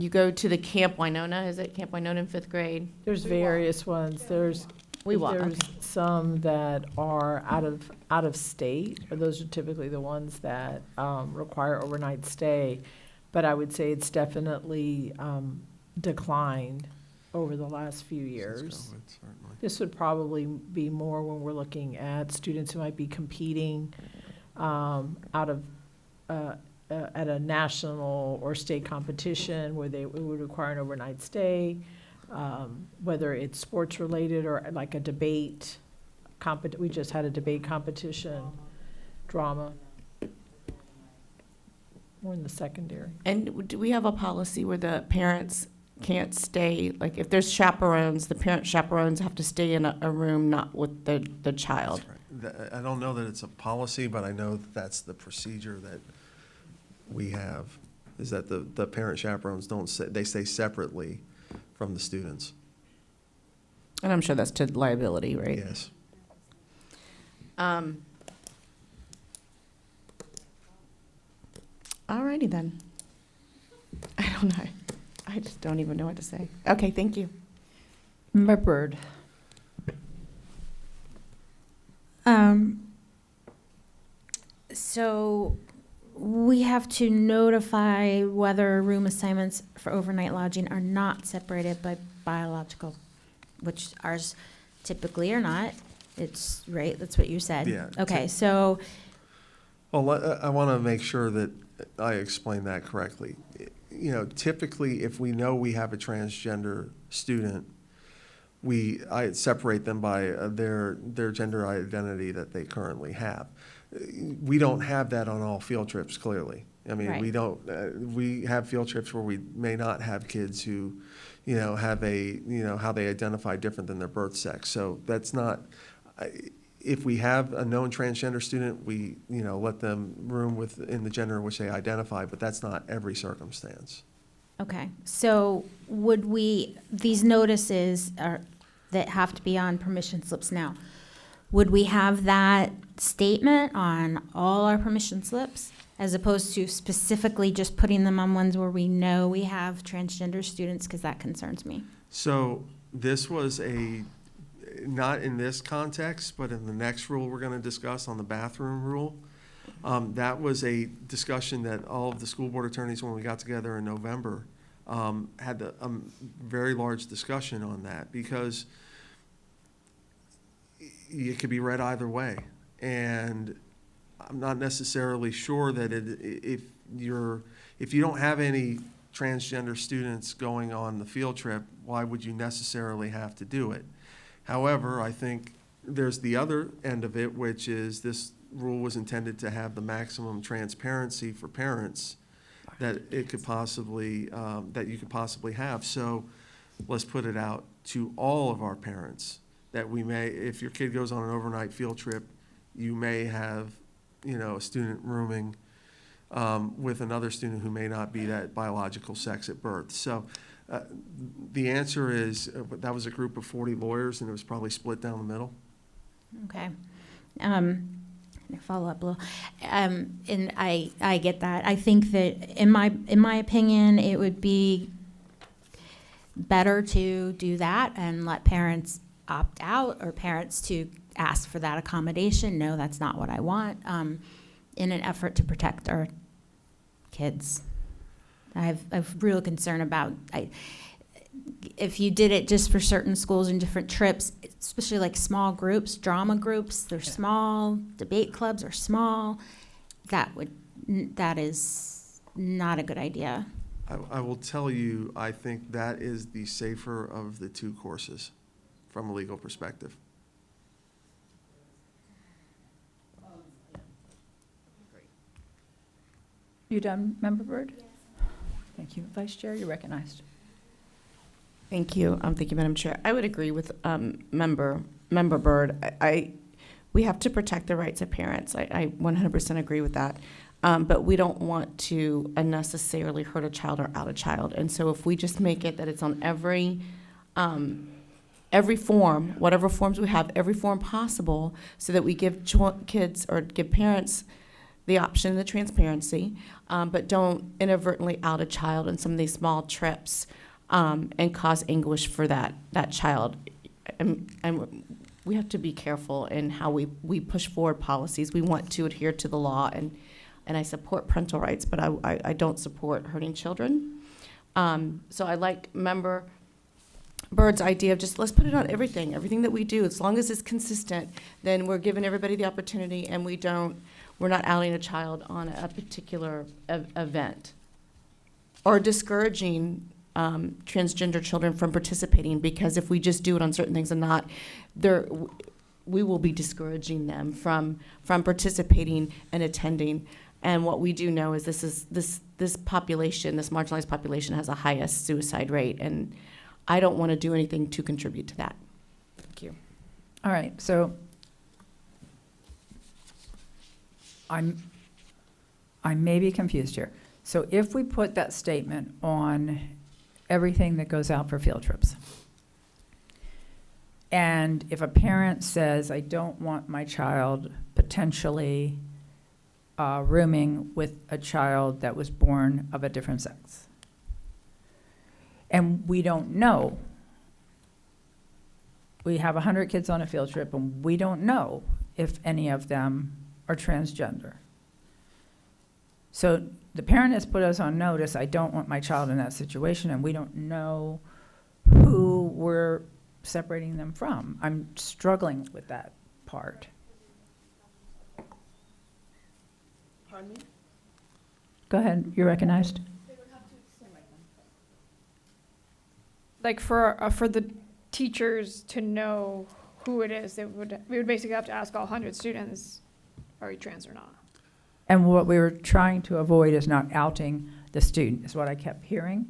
S6: go to the Camp Winona. Is it Camp Winona in 5th grade?
S3: There's various ones. There's
S6: Okay.
S3: some that are out of state, or those are typically the ones that require overnight stay. But I would say it's definitely declined over the last few years. This would probably be more when we're looking at students who might be competing at a national or state competition where it would require an overnight stay, whether it's sports related or like a debate. We just had a debate competition, drama, more in the secondary.
S6: And do we have a policy where the parents can't stay, like if there's chaperones, the parent chaperones have to stay in a room not with the child?
S4: Right. I don't know that it's a policy, but I know that that's the procedure that we have, is that the parent chaperones they stay separately from the students.
S6: And I'm sure that's to liability, right?
S4: Yes.
S6: All righty then. I don't know. I just don't even know what to say. Okay, thank you.
S1: Member Byrd.
S5: So we have to notify whether room assignments for overnight lodging are not separated by biological, which ours typically are not. It's right. That's what you said.
S4: Yeah.
S5: Okay. So.
S4: Well, I want to make sure that I explain that correctly. Typically, if we know we have a transgender student, I separate them by their gender identity that they currently have. We don't have that on all field trips, clearly. I mean,
S5: Right.
S4: we don't. We have field trips where we may not have kids who, have how they identify different than their birth sex. So that's not. if we have a known transgender student, we, let them room in the gender in which they identify, but that's not every circumstance.
S5: Okay, so would these notices that have to be on permission slips now, would we have that statement on all our permission slips as opposed to specifically just putting them on ones where we know we have transgender students, because that concerns me?
S4: So this was not in this context, but in the next rule we're going to discuss on the bathroom rule. That was a discussion that all of the school board attorneys, when we got together in November, had a very large discussion on that, because it could be read either way. And I'm not necessarily sure that if you don't have any transgender students going on the field trip, why would you necessarily have to do it? However, I think there's the other end of it, which is this rule was intended to have the maximum transparency for parents that it could possibly, that you could possibly have. So let's put it out to all of our parents that we may, if your kid goes on an overnight field trip, you may have, a student rooming with another student who may not be that biological sex at birth. So the answer is that was a group of 40 lawyers, and it was probably split down the middle.
S5: Okay. Follow up a little. And I get that. I think that in my opinion, it would be better to do that and let parents opt out, or parents to ask for that accommodation. No, that's not what I want, in an effort to protect our kids. I have real concern about, if you did it just for certain schools and different trips, especially like small groups, drama groups, they're small, debate clubs are small, that is not a good idea.
S4: I will tell you, I think that is the safer of the two courses from a legal perspective.
S1: You done, Member Byrd? Yes. Thank you. Vice Chair, you're recognized.
S6: Thank you. Thank you, Madam Chair. I would agree with Member Byrd. We have to protect the rights of parents. I 100% agree with that. But we don't want to unnecessarily hurt a child or out a child. And so if we just make it that it's on every form, whatever forms we have, every form possible, so that we give kids or give parents the option and the transparency, but don't inadvertently out a child in some of these small trips and cause anguish for that child. And we have to be careful in how we push forward policies. We want to adhere to the law, and I support parental rights, but I don't support hurting children. So I like Member Byrd's idea of just let's put it on everything that we do. As long as it's consistent, then we're giving everybody the opportunity, and we're not outing a child on a particular event or discouraging transgender children from participating, because if we just do it on certain things and not, we will be discouraging them from participating and attending. And what we do know is this population, this marginalized population, has the highest suicide rate, and I don't want to do anything to contribute to that. Thank you.
S1: All right, so I may be confused here. So if we put that statement on everything that goes out for field trips, and if a parent says, I don't want my child potentially rooming with a child that was born of a different sex, and we don't know, we have 100 kids on a field trip, and we don't know if any of them are transgender. So the parent has put us on notice, I don't want my child in that situation, and we don't know who we're separating them from. I'm struggling with that part.
S9: Pardon me?
S1: Go ahead, you're recognized.
S12: Like for the teachers to know who it is, we would basically have to ask all 100 students, are you trans or not?
S1: And what we were trying to avoid is not outing the student, is what I kept hearing.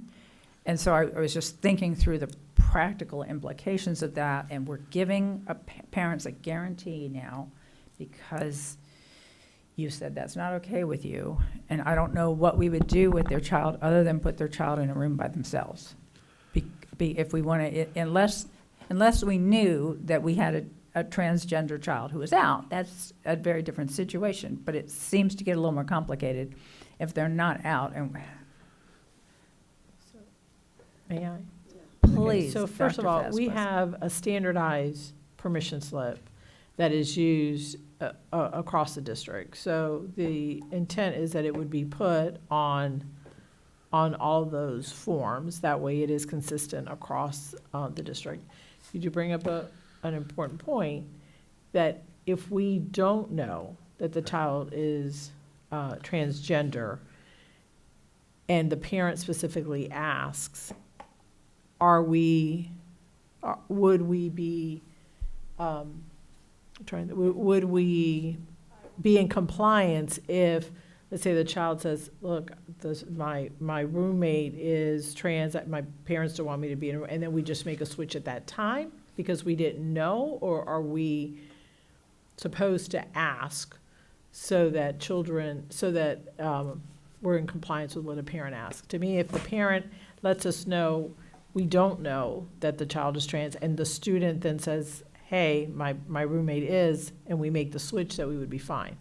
S1: And so I was just thinking through the practical implications of that, and we're giving parents a guarantee now because you said that's not okay with you, and I don't know what we would do with their child other than put their child in a room by themselves. If we want to, unless we knew that we had a transgender child who was out, that's a very different situation, but it seems to get a little more complicated if they're not out. And
S3: May I?
S1: please,
S3: So first of
S1: Dr.
S3: all, we
S1: Vasquez.
S3: have a standardized permission slip that is used across the district. So the intent is that it would be put on all those forms. That way it is consistent across the district. You do bring up an important point that if we don't know that the child is transgender and the parent specifically asks, would we be would we be in compliance if, let's say, the child says, look, my roommate is trans, my parents don't want me to be in a room, and then we just make a switch at that time because we didn't know? Or are we supposed to ask so that we're in compliance with what a parent asks? To me, if the parent lets us know we don't know that the child is trans, and the student then says, hey, my roommate is, and we make the switch, that we would be fine.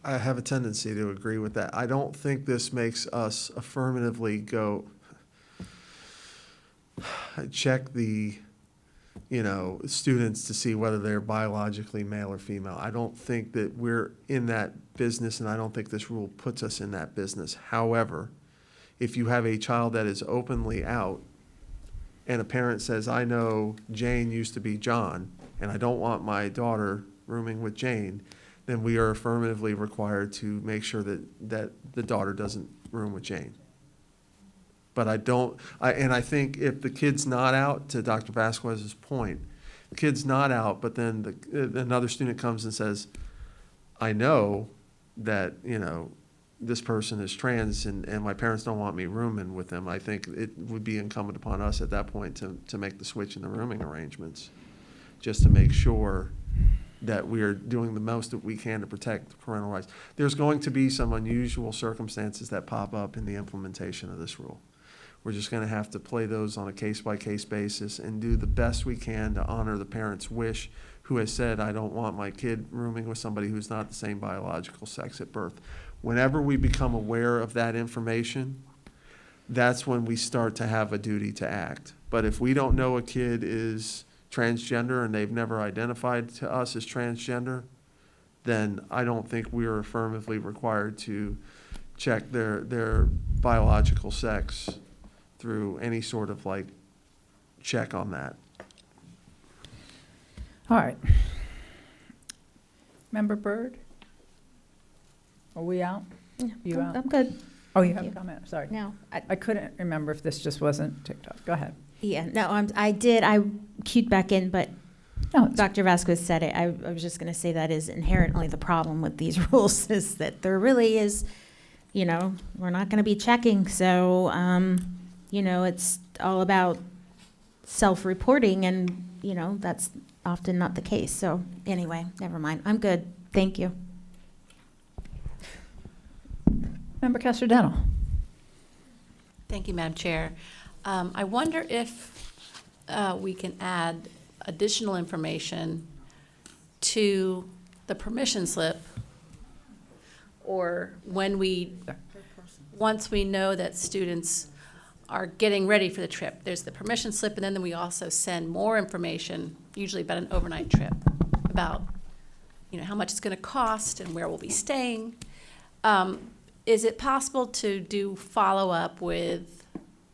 S4: I have a tendency to agree with that. I don't think this makes us affirmatively go check the, students to see whether they're biologically male or female. I don't think that we're in that business, and I don't think this rule puts us in that business. However, if you have a child that is openly out and a parent says, I know Jane used to be John, and I don't want my daughter rooming with Jane, then we are affirmatively required to make sure that the daughter doesn't room with Jane. But I think if the kid's not out, to Dr. Vasquez's point, the kid's not out, but then another student comes and says, I know that, this person is trans and my parents don't want me rooming with them, I think it would be incumbent upon us at that point to make the switch in the rooming arrangements, just to make sure that we are doing the most that we can to protect parental rights. There's going to be some unusual circumstances that pop up in the implementation of this rule. We're just going to have to play those on a case-by-case basis and do the best we can to honor the parent's wish who has said, I don't want my kid rooming with somebody who's not the same biological sex at birth. Whenever we become aware of that information, that's when we start to have a duty to act. But if we don't know a kid is transgender and they've never identified to us as transgender, then I don't think we are affirmatively required to check their biological sex through any sort of check on that.
S1: All right. Member Byrd? Are we out? You out?
S5: I'm good.
S1: Oh, you have
S5: Thank
S1: a comment, sorry.
S5: No,
S1: I couldn't remember if this just wasn't TikTok. Go ahead.
S5: yeah, no, I queued back in, but
S1: No, it's
S5: Dr. Vasquez said it. I was just going to say that is inherently the problem with these rules is that there really is, we're not going to be checking. So, it's all about self-reporting and, that's often not the case. So anyway, never mind. I'm good. Thank you.
S1: Member Casterdental.
S11: Thank you, Madam Chair. I wonder if we can add additional information to the permission slip, or once we know that students are getting ready for the trip. There's the permission slip, and then we also send more information, usually about an overnight trip, about how much it's going to cost and where we'll be staying. Is it possible to do follow-up with,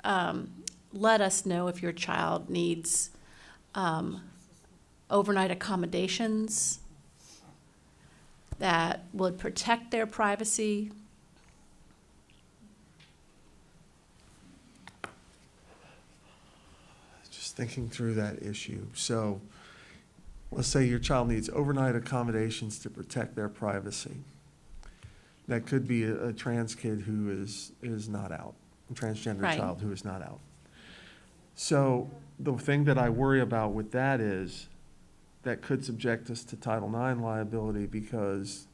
S11: let us know if your child needs overnight accommodations that would protect their privacy?
S4: Just thinking through that issue. So let's say your child needs overnight accommodations to protect their privacy. That could be a trans kid who is not out, a transgender
S11: Right.
S4: child who is not out. So the thing that I worry about with that is that could subject us to Title IX liability, because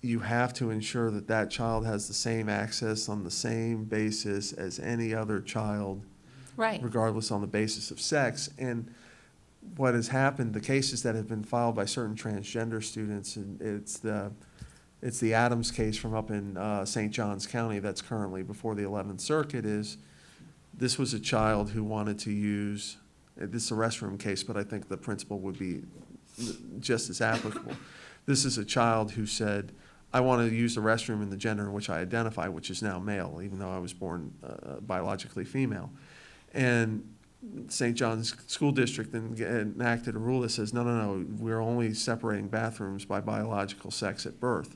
S4: you have to ensure that that child has the same access on the same basis as any other child,
S11: Right.
S4: regardless on the basis of sex. And what has happened, the cases that have been filed by certain transgender students, and it's the Adams case from up in St. Johns County that's currently before the 11th Circuit, is this was a child who wanted to use, this is a restroom case, but I think the principle would be just as applicable. This is a child who said, I want to use the restroom in the gender in which I identify, which is now male, even though I was born biologically female. And St. John's School District then enacted a rule that says, no, we're only separating bathrooms by biological sex at birth.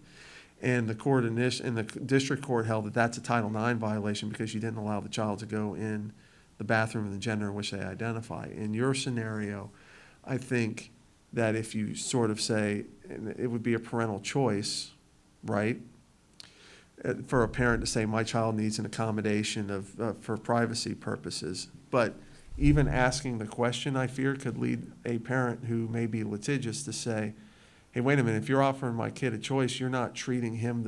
S4: And the district court held that that's a Title IX violation, because you didn't allow the child to go in the bathroom in the gender in which they identify. In your scenario, I think that if you sort of say, and it would be a parental choice, right? For a parent to say, my child needs an accommodation for privacy purposes. But even asking the question, I fear, could lead a parent who may be litigious to say, hey, wait a minute, if you're offering my kid a choice, you're not treating him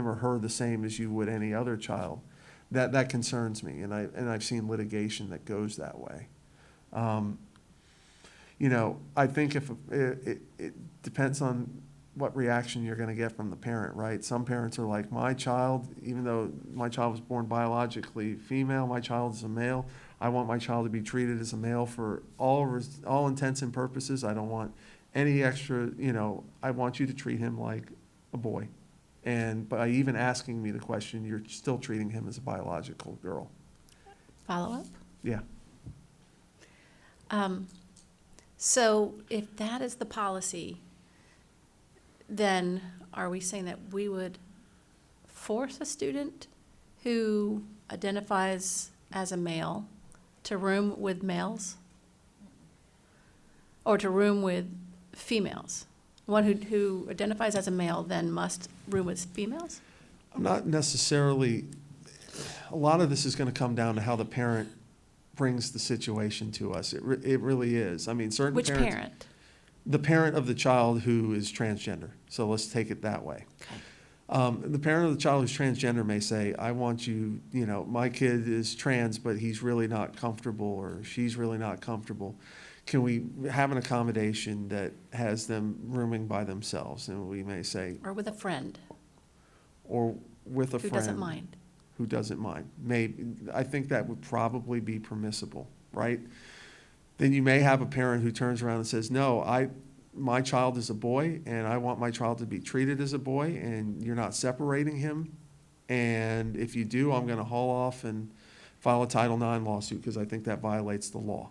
S4: or her the same as you would any other child. That concerns me, and I've seen litigation that goes that way. I think if it depends on what reaction you're going to get from the parent, right? Some parents are like, my child, even though my child was born biologically female, my child is a male. I want my child to be treated as a male for all intents and purposes. I don't want any extra, I want you to treat him like a boy. And by even asking me the question, you're still treating him as a biological girl.
S11: Follow-up?
S4: Yeah.
S11: So if that is the policy, then are we saying that we would force a student who identifies as a male to room with males? Or to room with females? One who identifies as a male then must room with females?
S4: I'm not necessarily, a lot of this is going to come down to how the parent brings the situation to us. It really is. I mean, certain
S11: Which
S4: parents.
S11: parent?
S4: The parent of the child who is transgender. So let's take it that way. The parent of the child who's transgender may say, I want you, my kid is trans, but he's really not comfortable, or she's really not comfortable. Can we have an accommodation that has them rooming by themselves? And we may say.
S11: Or with a friend
S4: Or with a
S11: who
S4: friend.
S11: doesn't mind?
S4: Who doesn't mind. Maybe, I think that would probably be permissible, right? Then you may have a parent who turns around and says, no, my child is a boy, and I want my child to be treated as a boy, and you're not separating him. And if you do, I'm going to haul off and file a Title IX lawsuit, because I think that violates the law.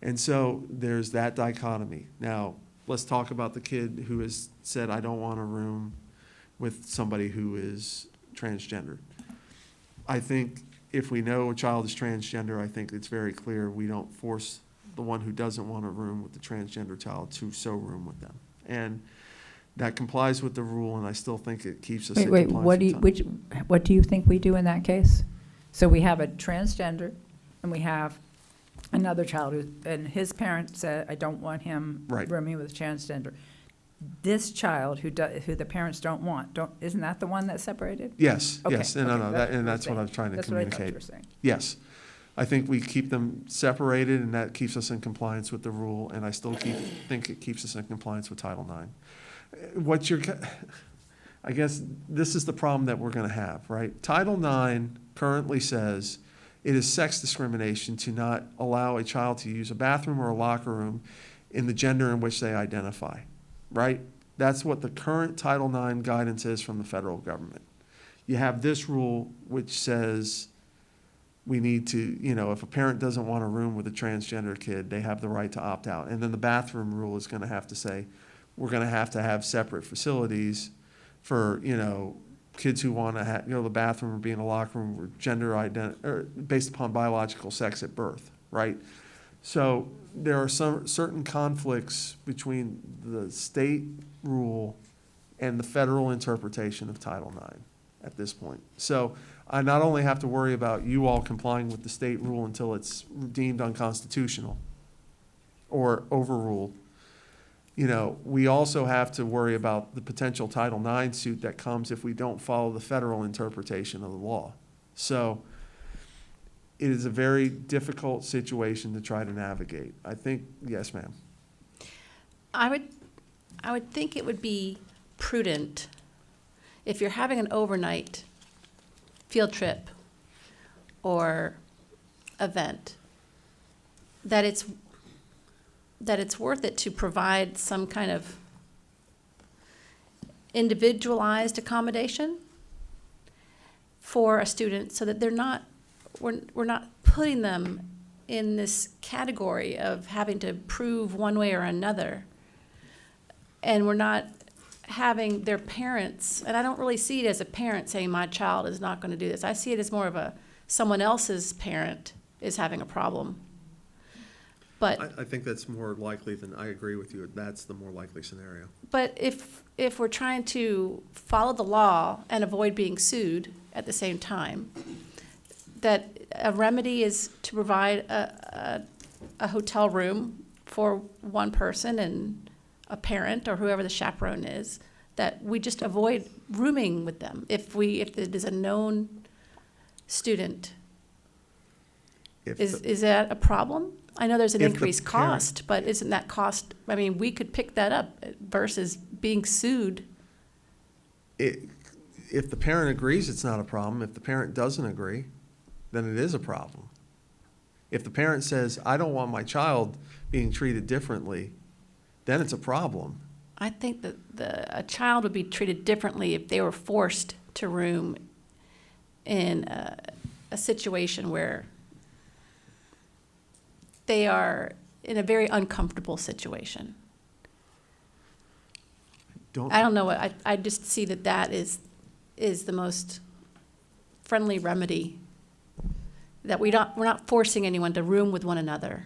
S4: And so there's that dichotomy. Now, let's talk about the kid who has said, I don't want a room with somebody who is transgender. I think if we know a child is transgender, I think it's very clear we don't force the one who doesn't want a room with the transgender child to so room with them. And that complies with the rule, and I still think it keeps us in compliance with time.
S1: What do you think we do in that case? So we have a transgender, and we have another child and his parent said, I don't want him
S4: Right.
S1: rooming with a transgender. This child who the parents don't want, isn't that the one that's separated?
S4: Yes,
S1: Okay,
S4: yes,
S1: okay,
S4: that's what I was trying to
S1: That's what I thought
S4: communicate.
S1: you were saying.
S4: Yes. I think we keep them separated, and that keeps us in compliance with the rule, and I still think it keeps us in compliance with Title IX. I guess this is the problem that we're going to have, right? Title IX currently says it is sex discrimination to not allow a child to use a bathroom or a locker room in the gender in which they identify, right? That's what the current Title IX guidance is from the federal government. You have this rule which says we need to, if a parent doesn't want a room with a transgender kid, they have the right to opt out. And then the bathroom rule is going to have to say, we're going to have separate facilities for, kids who want to go to the bathroom or be in a locker room or based upon biological sex at birth, right? So there are some certain conflicts between the state rule and the federal interpretation of Title IX at this point. So I not only have to worry about you all complying with the state rule until it's deemed unconstitutional or overruled, you know, we also have to worry about the potential Title IX suit that comes if we don't follow the federal interpretation of the law. So it is a very difficult situation to try to navigate. I think, yes, ma'am.
S11: I would think it would be prudent if you're having an overnight field trip or event, that it's worth it to provide some kind of individualized accommodation for a student so that we're not putting them in this category of having to prove one way or another. And we're not having their parents, and I don't really see it as a parent saying my child is not going to do this. I see it as more of someone else's parent is having a problem. But
S4: I think that's more likely than, I agree with you, that's the more likely scenario.
S11: But if we're trying to follow the law and avoid being sued at the same time, that a remedy is to provide a hotel room for one person and a parent or whoever the chaperone is, that we just avoid rooming with them if it is a known student. Is that a problem? I know there's an increased cost, but isn't that cost, I mean, we could pick that up versus being sued.
S4: If the parent agrees, it's not a problem. If the parent doesn't agree, then it is a problem. If the parent says, I don't want my child being treated differently, then it's a problem.
S11: I think that a child would be treated differently if they were forced to room in a situation where they are in a very uncomfortable situation. I don't know. I just see that is the most friendly remedy. That we're not forcing anyone to room with one another.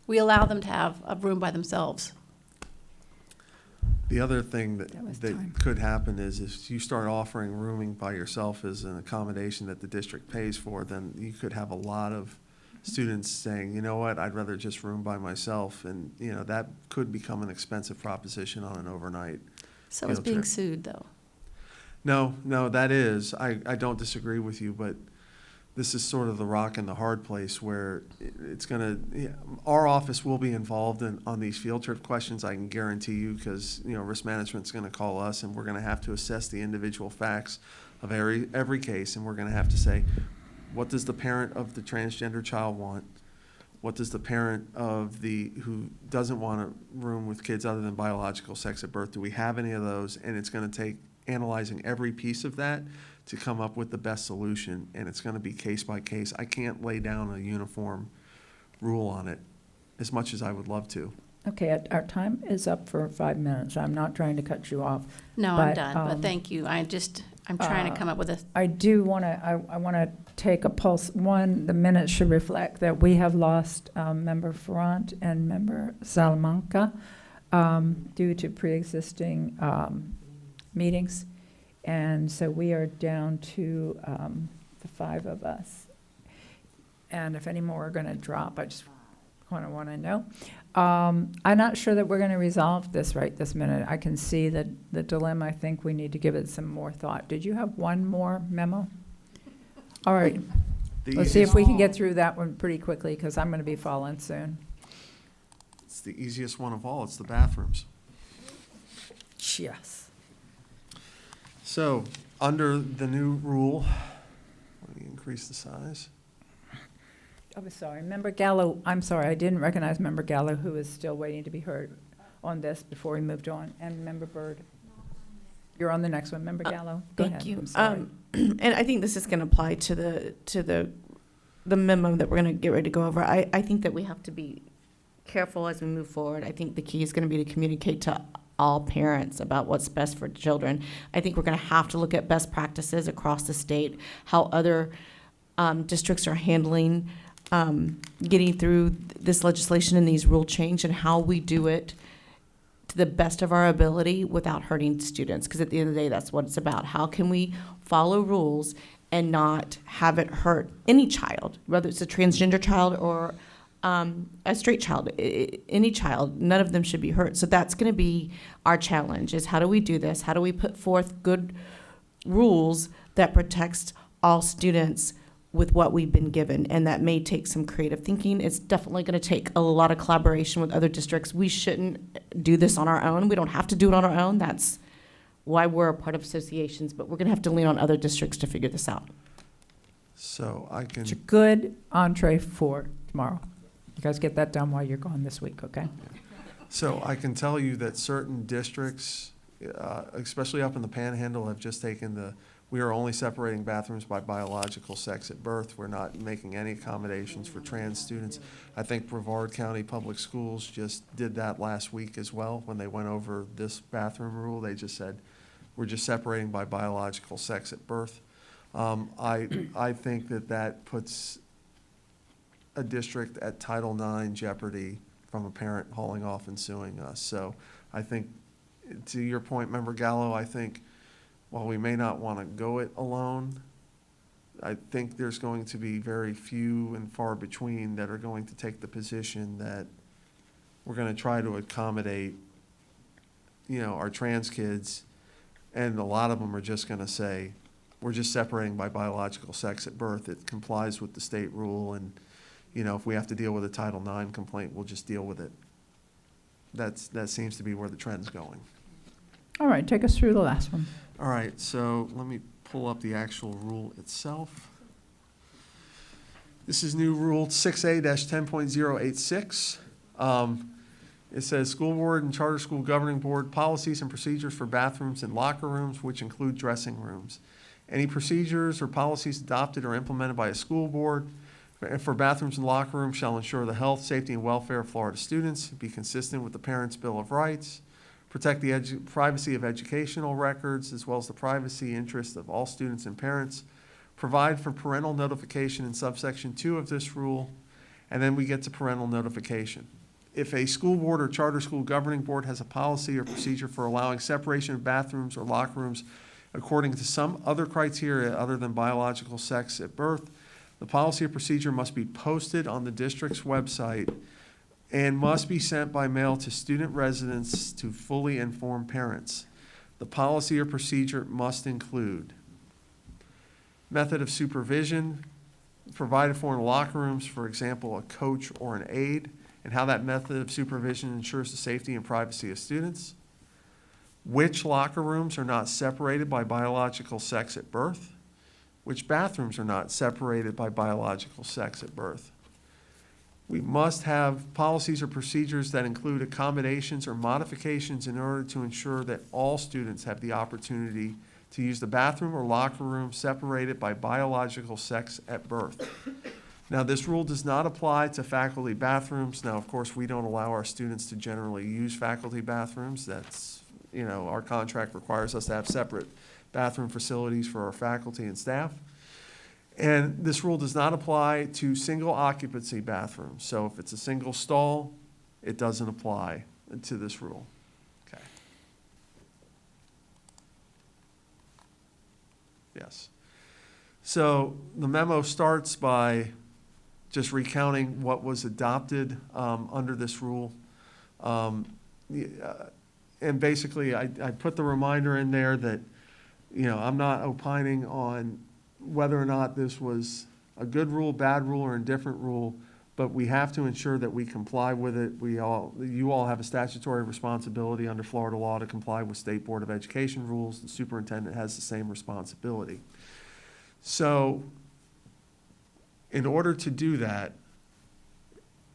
S11: We allow them to have a room by themselves.
S4: The other thing that could happen is if you start offering rooming by yourself as an accommodation that the district pays for, then you could have a lot of students saying, you know what, I'd rather just room by myself. And, you know, that could become an expensive proposition on an overnight.
S11: So is being sued, though.
S4: No, that is. I don't disagree with you, but this is sort of the rock and the hard place where it's going to, our office will be involved on these field trip questions, I can guarantee you, because, you know, risk management's going to call us and we're going to have to assess the individual facts of every case, and we're going to have to say, what does the parent of the transgender child want? What does the parent of who doesn't want a room with kids other than biological sex at birth? Do we have any of those? And it's going to take analyzing every piece of that to come up with the best solution, and it's going to be case by case. I can't lay down a uniform rule on it as much as I would love to.
S1: Okay, our time is up for 5 minutes. I'm not trying to cut you off.
S11: No, I'm done, but thank you. I'm trying to come up with a...
S1: I do want to, I want to take a pulse. One, the minutes should reflect that we have lost Member Ferrant and Member Salamanca due to pre-existing meetings. And so we are down to the 5 of us. And if any more are going to drop, I just want to know. I'm not sure that we're going to resolve this right this minute. I can see the dilemma. I think we need to give it some more thought. Did you have one more memo? All right. Let's see if we can get through that one pretty quickly, because I'm going to be falling soon.
S4: It's the easiest one of all. It's the bathrooms.
S1: Yes.
S4: So, under the new rule, let me increase the size.
S1: I'm sorry, Member Gallo, I'm sorry, I didn't recognize Member Gallo, who is still waiting to be heard on this before we moved on, and Member Byrd. You're on the next one, Member Gallo. Go ahead.
S6: Thank you.
S1: I'm sorry.
S6: And I think this is going to apply to the memo that we're going to get ready to go over. I think that we have to be careful as we move forward. I think the key is going to be to communicate to all parents about what's best for children. I think we're going to have to look at best practices across the state, how other districts are handling getting through this legislation and these rule change, and how we do it to the best of our ability without hurting students. Because at the end of the day, that's what it's about. How can we follow rules and not have it hurt any child, whether it's a transgender child or a straight child, any child. None of them should be hurt. So that's going to be our challenge, is how do we do this? How do we put forth good rules that protects all students with what we've been given? And that may take some creative thinking. It's definitely going to take a lot of collaboration with other districts. We shouldn't do this on our own. We don't have to do it on our own. That's why we're a part of associations, but we're going to have to lean on other districts to figure this out.
S4: So I can.
S1: It's a good entree for tomorrow. You guys get that done while you're gone this week, okay?
S4: So I can tell you that certain districts, especially up in the Panhandle, have just taken we are only separating bathrooms by biological sex at birth. We're not making any accommodations for trans students. I think Brevard County Public Schools just did that last week as well. When they went over this bathroom rule, they just said, we're just separating by biological sex at birth. I think that puts a district at Title IX jeopardy from a parent hauling off and suing us. So I think, to your point, Member Gallo, I think while we may not want to go it alone, I think there's going to be very few and far between that are going to take the position that we're going to try to accommodate, our trans kids, and a lot of them are just going to say, we're just separating by biological sex at birth. It complies with the state rule, and if we have to deal with a Title IX complaint, we'll just deal with it. That seems to be where the trend's going.
S1: All right, take us through the last one.
S4: All right, so let me pull up the actual rule itself. This is new rule 6A-10.086. It says school board and charter school governing board policies and procedures for bathrooms and locker rooms, which include dressing rooms. Any procedures or policies adopted or implemented by a school board for bathrooms and locker rooms shall ensure the health, safety, and welfare of Florida students, be consistent with the Parents' Bill of Rights, protect the privacy of educational records, as well as the privacy interests of all students and parents, provide for parental notification in subsection 2 of this rule, and then we get to parental notification. If a school board or charter school governing board has a policy or procedure for allowing separation of bathrooms or locker rooms according to some other criteria other than biological sex at birth, the policy or procedure must be posted on the district's website and must be sent by mail to student residents to fully inform parents. The policy or procedure must include method of supervision provided for in locker rooms, for example, a coach or an aide, and how that method of supervision ensures the safety and privacy of students. Which locker rooms are not separated by biological sex at birth? Which bathrooms are not separated by biological sex at birth? We must have policies or procedures that include accommodations or modifications in order to ensure that all students have the opportunity to use the bathroom or locker room separated by biological sex at birth. Now, this rule does not apply to faculty bathrooms. Now, of course, we don't allow our students to generally use faculty bathrooms. That's, our contract requires us to have separate bathroom facilities for our faculty and staff. And this rule does not apply to single occupancy bathrooms. So if it's a single stall, it doesn't apply to this rule. Okay. Yes. So the memo starts by just recounting what was adopted under this rule. And basically, I put the reminder in there that, I'm not opining on whether or not this was a good rule, bad rule, or indifferent rule, but we have to ensure that we comply with it. You all have a statutory responsibility under Florida law to comply with State Board of Education rules. The superintendent has the same responsibility. So in order to do that,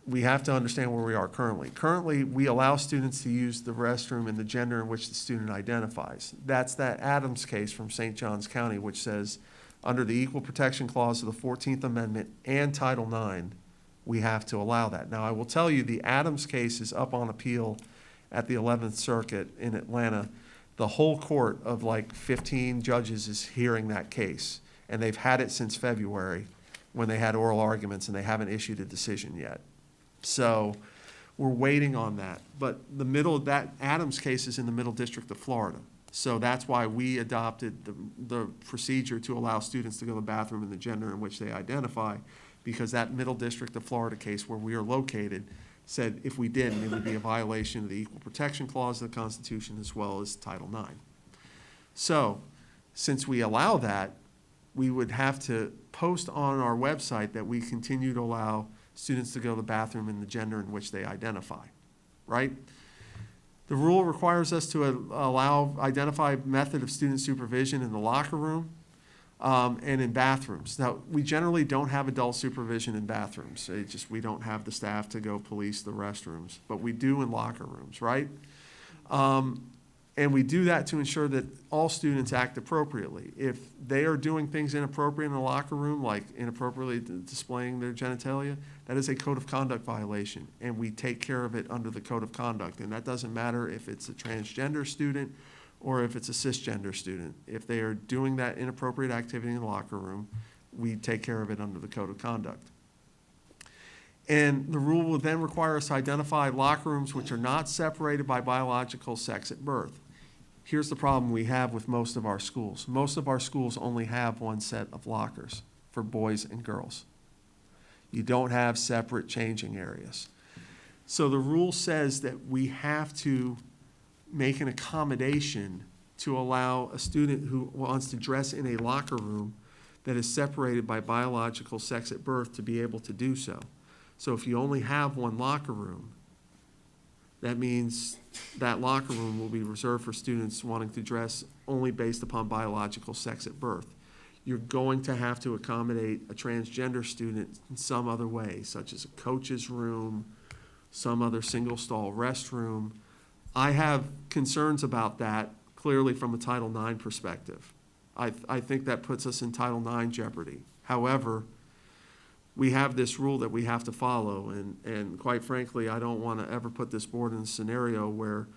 S4: we have to understand where we are currently. Currently, we allow students to use the restroom in the gender in which the student identifies. That's that Adams case from St. Johns County, which says, under the Equal Protection Clause of the 14th Amendment and Title IX, we have to allow that. Now, I will tell you, the Adams case is up on appeal at the 11th Circuit in Atlanta. The whole court of 15 judges is hearing that case, and they've had it since February when they had oral arguments, and they haven't issued a decision yet. So we're waiting on that. But that Adams case is in the Middle District of Florida. So that's why we adopted the procedure to allow students to go to the bathroom in the gender in which they identify, because that Middle District of Florida case where we are located said if we didn't, it would be a violation of the Equal Protection Clause of the Constitution as well as Title IX. So, since we allow that, we would have to post on our website that we continue to allow students to go to the bathroom in the gender in which they identify, right? The rule requires us to identify method of student supervision in the locker room and in bathrooms. Now, we generally don't have adult supervision in bathrooms. We don't have the staff to go police the restrooms, but we do in locker rooms, right? And we do that to ensure that all students act appropriately. If they are doing things inappropriate in the locker room, like inappropriately displaying their genitalia, that is a code of conduct violation, and we take care of it under the code of conduct. And that doesn't matter if it's a transgender student or if it's a cisgender student. If they are doing that inappropriate activity in the locker room, we take care of it under the code of conduct. And the rule will then require us to identify locker rooms which are not separated by biological sex at birth. Here's the problem we have with most of our schools. Most of our schools only have one set of lockers for boys and girls. You don't have separate changing areas. So the rule says that we have to make an accommodation to allow a student who wants to dress in a locker room that is separated by biological sex at birth to be able to do so. So if you only have one locker room, that means that locker room will be reserved for students wanting to dress only based upon biological sex at birth. You're going to have to accommodate a transgender student in some other way, such as a coach's room, some other single stall restroom. I have concerns about that clearly from a Title IX perspective. I think that puts us in Title IX jeopardy. However, we have this rule that we have to follow, and quite frankly, I don't want to ever put this board in a scenario where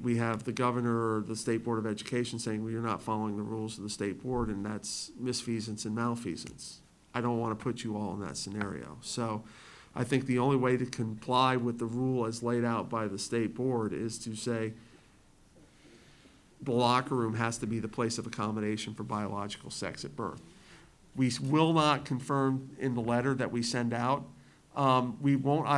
S4: we have the governor or the State Board of Education saying, well, you're not following the rules of the state board, and that's misfeasance and malfeasance. I don't want to put you all in that scenario. So I think the only way to comply with the rule as laid out by the state board is to say the locker room has to be the place of accommodation for biological sex at birth. We will not confirm in the letter that we send out. We won't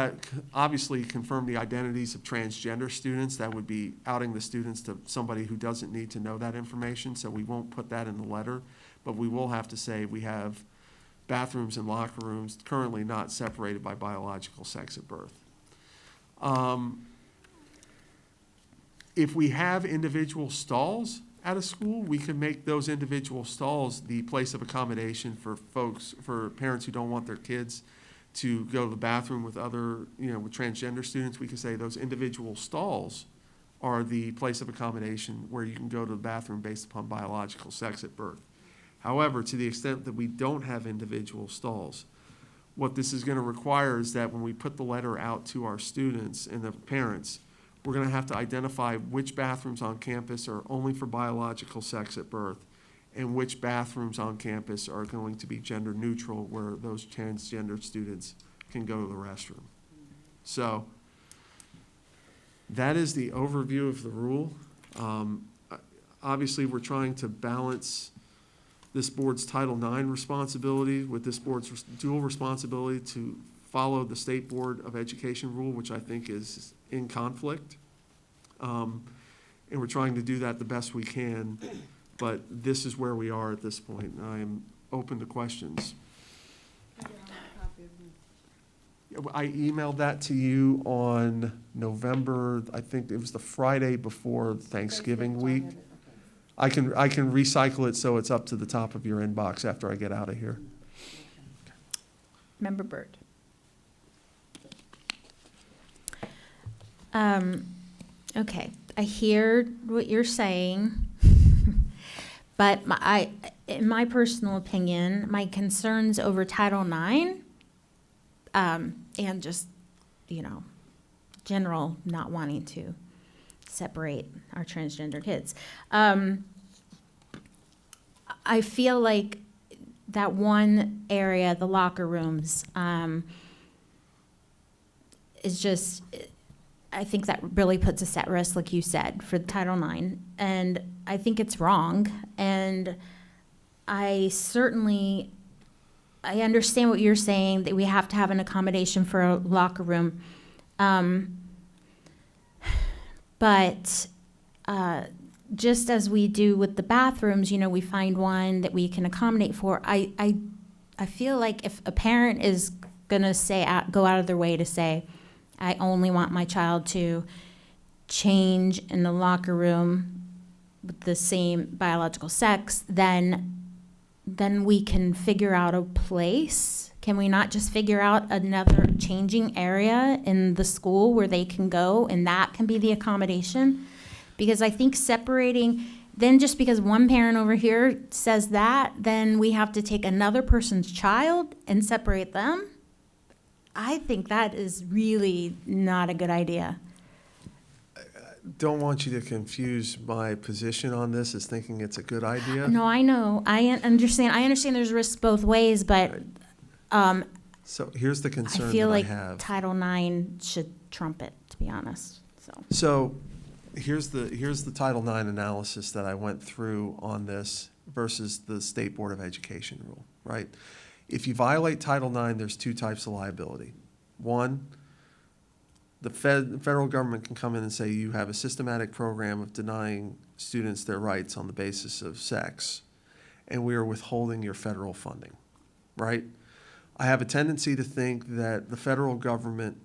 S4: obviously confirm the identities of transgender students. That would be outing the students to somebody who doesn't need to know that information, so we won't put that in the letter. But we will have to say we have bathrooms and locker rooms currently not separated by biological sex at birth. If we have individual stalls at a school, we can make those individual stalls the place of accommodation for parents who don't want their kids to go to the bathroom with with transgender students. We can say those individual stalls are the place of accommodation where you can go to the bathroom based upon biological sex at birth. However, to the extent that we don't have individual stalls, what this is going to require is that when we put the letter out to our students and the parents, we're going to have to identify which bathrooms on campus are only for biological sex at birth and which bathrooms on campus are going to be gender neutral where those transgender students can go to the restroom. So that is the overview of the rule. Obviously, we're trying to balance this board's Title IX responsibility with this board's dual responsibility to follow the State Board of Education rule, which I think is in conflict. And we're trying to do that the best we can, but this is where we are at this point. I am open to questions. I emailed that to you on November, I think it was the Friday before Thanksgiving week. I can recycle it so it's up to the top of your inbox after I get out of here.
S1: Member Byrd.
S5: Okay, I hear what you're saying, but in my personal opinion, my concerns over Title IX, and just, general not wanting to separate our transgender kids. I feel like that one area, the locker rooms, is just, I think that really puts us at risk, like you said, for Title IX. And I think it's wrong. And I understand what you're saying, that we have to have an accommodation for a locker room. But just as we do with the bathrooms, we find one that we can accommodate for. I feel like if a parent is gonna go out of their way to say, I only want my child to change in the locker room with the same biological sex, then we can figure out a place. Can we not just figure out another changing area in the school where they can go, and that can be the accommodation? Because I think separating, then just because one parent over here says that, then we have to take another person's child and separate them. I think that is really not a good idea.
S4: Don't want you to confuse my position on this as thinking it's a good idea.
S5: No, I know. I understand there's risks both ways, but
S4: So here's the
S5: I
S4: concern
S5: feel
S4: that
S5: like
S4: I have.
S5: Title IX should trump it, to be honest.
S4: So here's the Title IX analysis that I went through on this versus the State Board of Education rule, right? If you violate Title IX, there's two types of liability. One, the federal government can come in and say you have a systematic program of denying students their rights on the basis of sex, and we are withholding your federal funding, right? I have a tendency to think that the federal government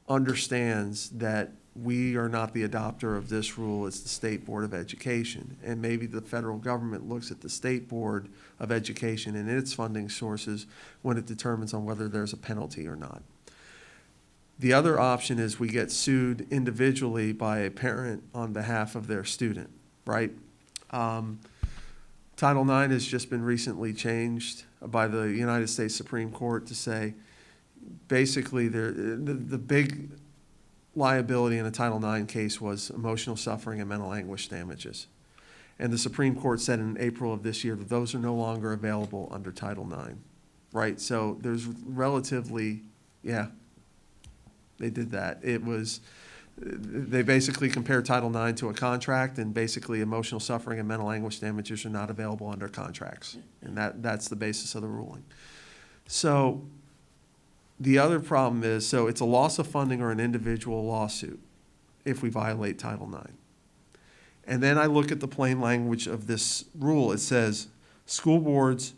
S4: understands that we are not the adopter of this rule, it's the State Board of Education. And maybe the federal government looks at the State Board of Education and its funding sources when it determines on whether there's a penalty or not. The other option is we get sued individually by a parent on behalf of their student, right? Title IX has just been recently changed by the United States Supreme Court to say basically the big liability in a Title IX case was emotional suffering and mental anguish damages. And the Supreme Court said in April of this year that those are no longer available under Title IX, right? So there's relatively, they did that. They basically compared Title IX to a contract, and basically emotional suffering and mental anguish damages are not available under contracts. And that's the basis of the ruling. So the other problem is, so it's a loss of funding or an individual lawsuit if we violate Title IX. And then I look at the plain language of this rule. It says, school boards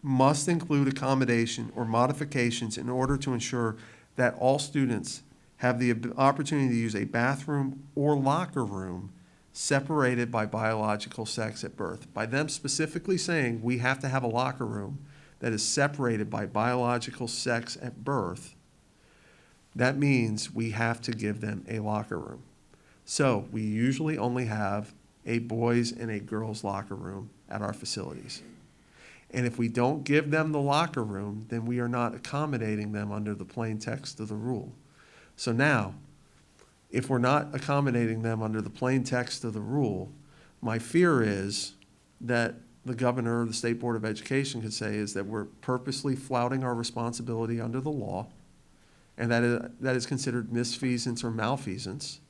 S4: must include accommodation or modifications in order to ensure that all students have the opportunity to use a bathroom or locker room separated by biological sex at birth. By them specifically saying we have to have a locker room that is separated by biological sex at birth, that means we have to give them a locker room. So we usually only have a boys and a girls locker room at our facilities. And if we don't give them the locker room, then we are not accommodating them under the plain text of the rule. So now, if we're not accommodating them under the plain text of the rule, my fear is that the governor or the State Board of Education could say is that we're purposely flouting our responsibility under the law, and that is considered misfeasance or malfeasance,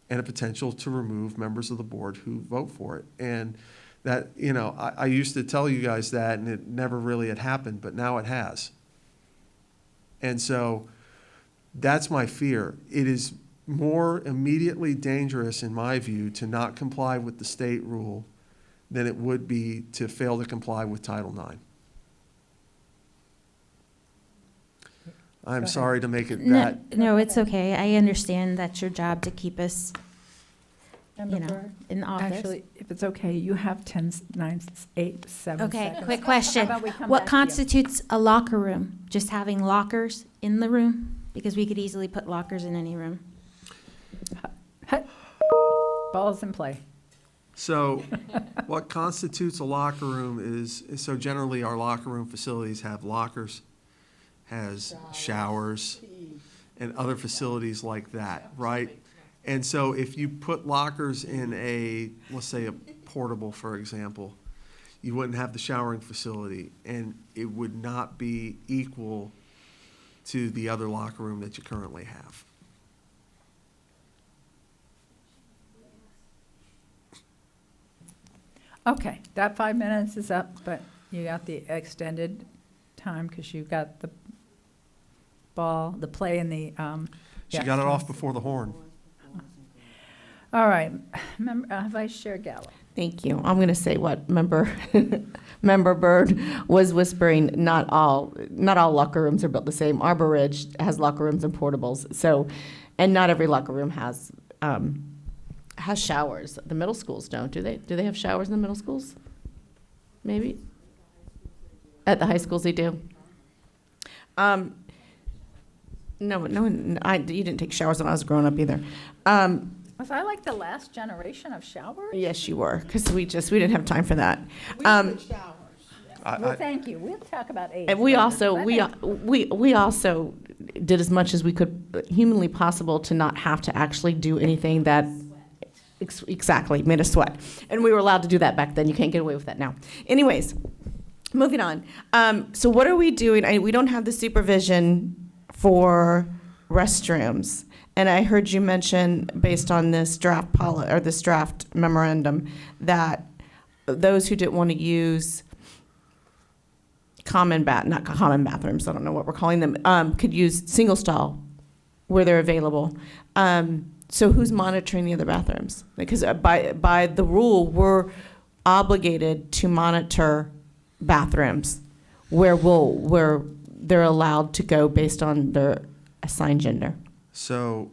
S4: and a potential to remove members of the board who vote for it. And that, I used to tell you guys that, and it never really had happened, but now it has. And so that's my fear. It is more immediately dangerous, in my view, to not comply with the state rule than it would be to fail to comply with Title IX. I'm sorry to make it that.
S5: No, it's okay. I understand that's your job to keep us, in office.
S1: Actually, if it's okay, you have 10, 9, 8, 7
S5: Okay,
S1: seconds.
S5: quick question.
S1: How about we come
S5: What
S1: back to you?
S5: constitutes a locker room? Just having lockers in the room? Because we could easily put lockers in any room.
S1: Ball's in play.
S4: So what constitutes a locker room is so generally our locker room facilities have lockers, has showers, and other facilities like that, right? And so if you put lockers in let's say a portable, for example, you wouldn't have the showering facility, and it would not be equal to the other locker room that you currently have.
S1: Okay, that 5 minutes is up, but you got the extended time because you got the ball, the play in the.
S4: She
S1: yeah.
S4: got it off before the horn.
S1: All right, Vice Chair Gallo.
S6: Thank you. I'm going to say what member Byrd was whispering. Not all locker rooms are built the same. Arbor Ridge has locker rooms and portables. So, and not every locker room has showers. The middle schools don't, do they? Do they have showers in the middle schools? Maybe. At the high schools, they do. No, you didn't take showers when I was growing up either.
S1: Was I like the last generation of showers?
S6: Yes, you were, because we didn't have time for that.
S1: Well, thank you. We'll talk about age.
S6: And we
S1: later.
S6: also we also did as much as we could humanly possible to not have to actually do anything that exactly made us sweat, and we were allowed to do that back then. You can't get away with that now. Anyways, moving on. So what are we doing? We don't have the supervision for restrooms. And I heard you mention, based on this draft this draft memorandum, that those who didn't want to use not common bathrooms, I don't know what we're calling them, could use single stall where they're available. So who's monitoring the other bathrooms? Because by the rule, we're obligated to monitor bathrooms where they're allowed to go based on their assigned gender.
S4: So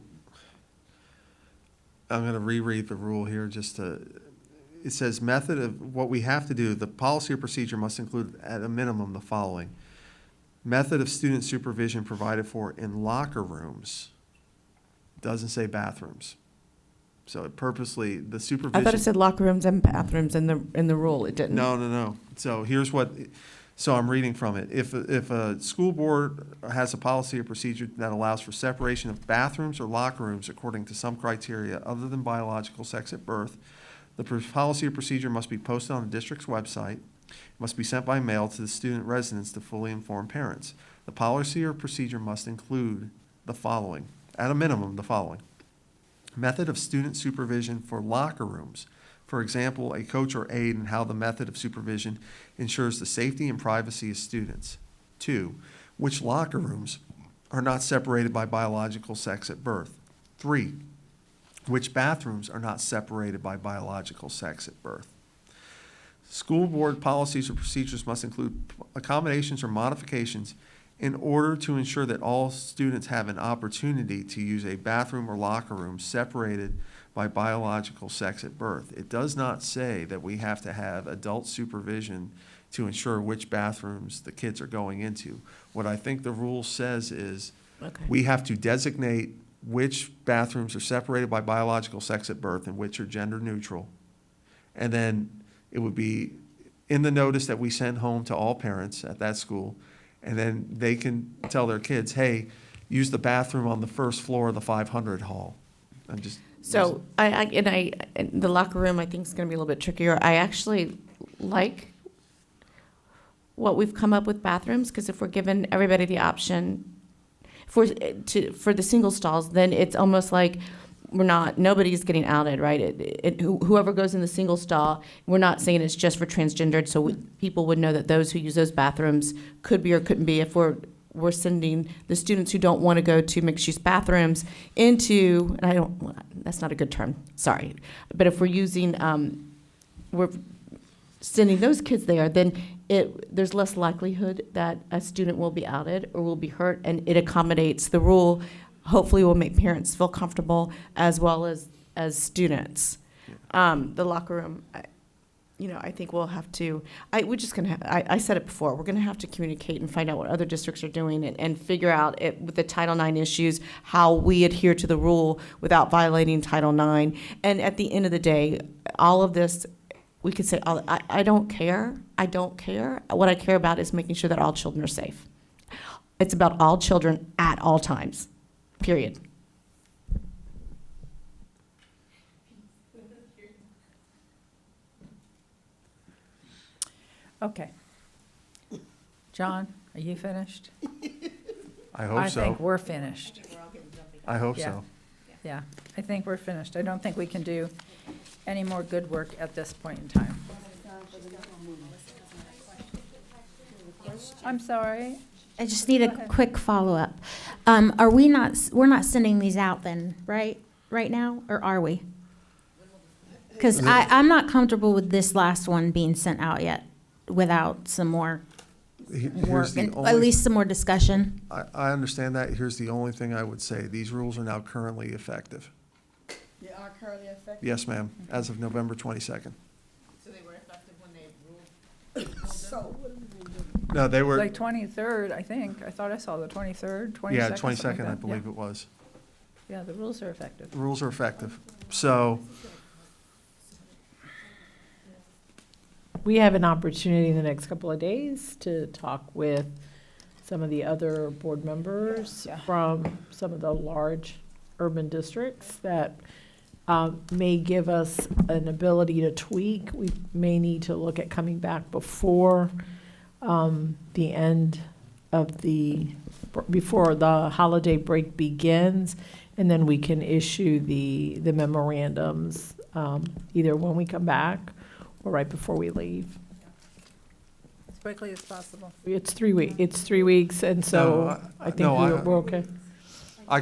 S4: I'm going to reread the rule here it says method of what we have to do, the policy or procedure must include at a minimum the following. Method of student supervision provided for in locker rooms. Doesn't say bathrooms. So it purposely, the supervision.
S6: I thought it said locker rooms and bathrooms in the rule. It didn't.
S4: No. So here's what. So I'm reading from it. If a school board has a policy or procedure that allows for separation of bathrooms or locker rooms according to some criteria other than biological sex at birth, the policy or procedure must be posted on the district's website, must be sent by mail to the student residents to fully inform parents. The policy or procedure must include the following, at a minimum, the following. Method of student supervision for locker rooms. For example, a coach or aide in how the method of supervision ensures the safety and privacy of students. 2, which locker rooms are not separated by biological sex at birth. 3, which bathrooms are not separated by biological sex at birth. School board policies or procedures must include accommodations or modifications in order to ensure that all students have an opportunity to use a bathroom or locker room separated by biological sex at birth. It does not say that we have to have adult supervision to ensure which bathrooms the kids are going into. What I think the rule says is we have to designate which bathrooms are separated by biological sex at birth and which are gender neutral. And then it would be in the notice that we send home to all parents at that school, and then they can tell their kids, hey, use the bathroom on the first floor of the 500 hall.
S6: So the locker room I think is going to be a little bit trickier. I actually like what we've come up with bathrooms, because if we're giving everybody the option for the single stalls, then it's almost like nobody's getting outed, right? Whoever goes in the single stall, we're not saying it's just for transgendered, so people would know that those who use those bathrooms could be or couldn't be. If we're sending the students who don't want to go to mixed-use bathrooms into, and that's not a good term, sorry, but if we're using, we're sending those kids there, then there's less likelihood that a student will be outed or will be hurt, and it accommodates the rule. Hopefully will make parents feel comfortable as well as students. The locker room, I think we'll have to, we're just going to I said it before, we're going to have to communicate and find out what other districts are doing and figure out with the Title IX issues, how we adhere to the rule without violating Title IX. And at the end of the day, all of this, we could say, I don't care. I don't care. What I care about is making sure that all children are safe. It's about all children at all times, period.
S1: Okay. John, are you finished?
S4: I hope so.
S1: I think we're finished.
S4: I hope
S1: Yeah.
S4: so.
S1: Yeah, I think we're finished. I don't think we can do any more good work at this point in time. I'm sorry.
S5: I just need
S1: Go
S5: a
S1: ahead.
S5: quick follow-up. We're not sending these out then, right? Right now, or are we? Because I'm not comfortable with this last one being sent out yet without some more
S4: Here's
S5: work,
S4: the
S5: and at
S4: only-
S5: least some more discussion.
S4: I understand that. Here's the only thing I would say. These rules are now currently effective.
S9: They are currently effective?
S4: Yes, ma'am, as of November 22nd.
S3: So they were effective when they ruled?
S9: So,
S4: No, they were,
S1: Like 23rd, I think. I thought I saw the 23rd, 22nd.
S4: yeah,
S1: something
S4: 22nd, I
S1: like that.
S4: believe it was.
S1: Yeah, the rules are effective.
S4: The rules are effective. So,
S3: We have an opportunity in the next couple of days to talk with some of the other board members
S1: Yeah.
S3: from some of the large urban districts that may give us an ability to tweak. We may need to look at coming back before the end of before the holiday break begins, and then we can issue the memorandums either when we come back or right before we leave.
S1: As quickly as possible.
S3: It's 3 weeks. It's 3 weeks, and so
S4: No,
S3: I think
S4: no,
S3: we're okay.
S4: I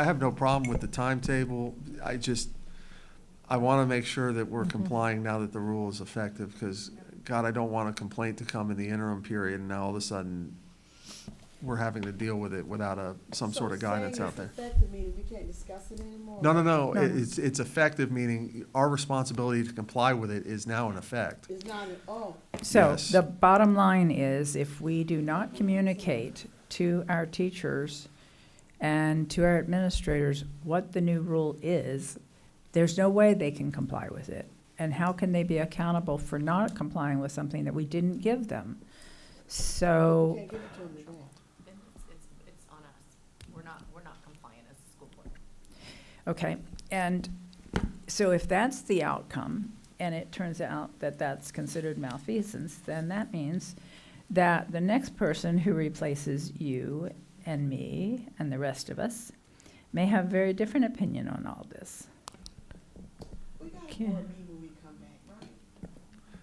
S4: have no problem with the timetable. I want to make sure that we're complying now that the rule is effective, because, God, I don't want a complaint to come in the interim period, and now all of a sudden, we're having to deal with it without some sort of guidance out there.
S9: Effective meaning we can't discuss it anymore?
S4: No. It's effective, meaning our responsibility to comply with it is now in effect.
S9: It's not at all.
S1: So
S4: Yes.
S1: the bottom line is, if we do not communicate to our teachers and to our administrators what the new rule is, there's no way they can comply with it. And how can they be accountable for not complying with something that we didn't give them? So,
S9: Can't give it to them today.
S11: It's on us. We're not compliant as a school board.
S1: okay, and so if that's the outcome, and it turns out that that's considered malfeasance, then that means that the next person who replaces you and me and the rest of us may have a very different opinion on all this.
S9: We got a
S3: Okay.
S9: board meeting when we come back, right?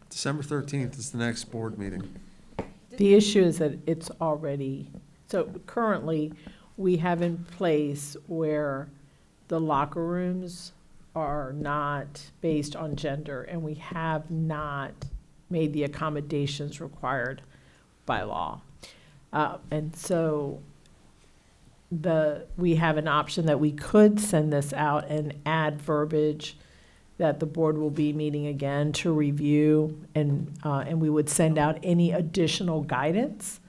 S4: December 13th is the next board meeting.
S3: The issue is that it's already, so currently, we have in place where the locker rooms are not based on gender, and we have not made the accommodations required by law. And so we have an option that we could send this out and add verbiage that the board will be meeting again to review, and we would send out any additional guidance.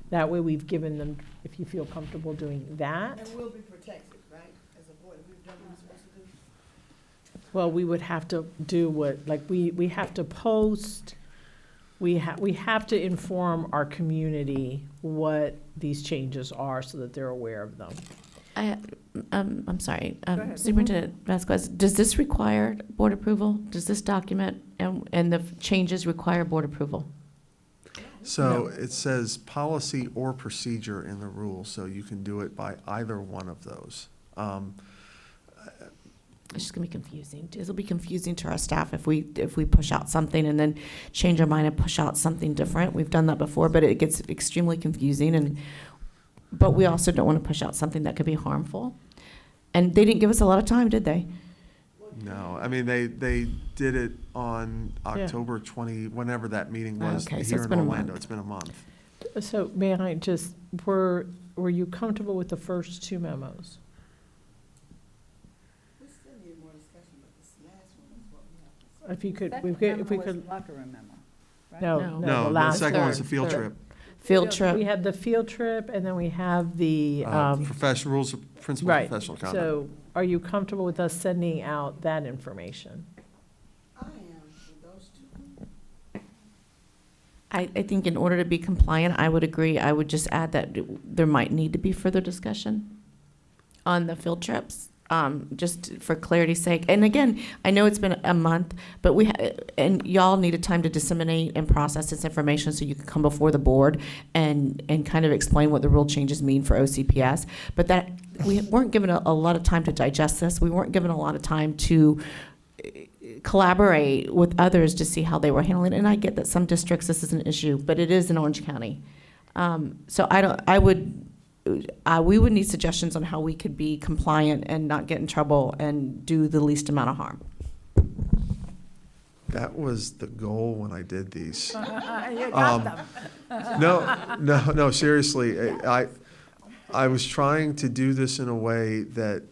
S3: That way, we've given them, if you feel comfortable doing that.
S9: And we'll be protected, right, as a board, if we've done what we're supposed to do?
S3: Well, we would have to do we have to post, we have to inform our community what these changes are so that they're aware of them.
S6: I'm sorry,
S1: ahead.
S6: Superintendent Vasquez, does this require board approval? Does this document and the changes require board approval?
S4: So it says policy or procedure in the rule, so you can do it by either one of those.
S6: It's just gonna be confusing. It'll be confusing to our staff if we push out something and then change our mind and push out something different. We've done that before, but it gets extremely confusing, but we also don't want to push out something that could be harmful. And they didn't give us a lot of time, did they?
S4: No, I mean, they did it on October 20, whenever that meeting was
S6: Okay, so
S4: here
S6: it's
S4: in
S6: been a
S4: Orlando.
S6: month.
S4: It's been a month.
S3: So may I just, were you comfortable with the first two memos?
S9: We still need more discussion, but this last one is what we have to say.
S3: If we could,
S1: Locker room memo, right?
S3: no,
S6: No.
S3: no,
S4: No,
S3: the
S4: the
S3: last
S4: second one's a
S3: one.
S4: field
S6: Third.
S4: trip.
S6: Field
S3: We
S6: trip.
S3: have the field trip, and then we have the,
S4: Professional rules of principal
S3: right.
S4: professional conduct.
S3: So are you comfortable with us sending out that information?
S9: I am with those two.
S6: I think in order to be compliant, I would agree. I would just add that there might need to be further discussion on the field trips, just for clarity's sake. And again, I know it's been a month, but and y'all needed time to disseminate and process this information so you can come before the board and kind of explain what the rule changes mean for OCPS. But that, we weren't given a lot of time to digest this. We weren't given a lot of time to collaborate with others to see how they were handling it. And I get that some districts, this is an issue, but it is in Orange County. So we would need suggestions on how we could be compliant and not get in trouble and do the least amount of harm.
S4: That was the goal when I did these.
S1: You got them.
S4: No, seriously. I was trying to do this in a way that,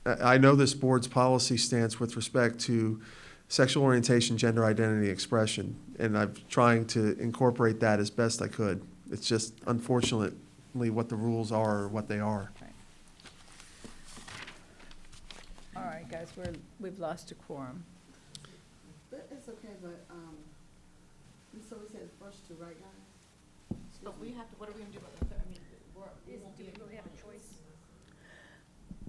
S4: I know this board's policy stance with respect to sexual orientation, gender identity, expression, and I'm trying to incorporate that as best I could. It's just unfortunately what the rules are or what they are.
S1: All right, guys, we've lost a quorum.
S9: But it's okay, but, so we said first two, right, guys?
S6: But we have to, what are we going to do about the third? I mean,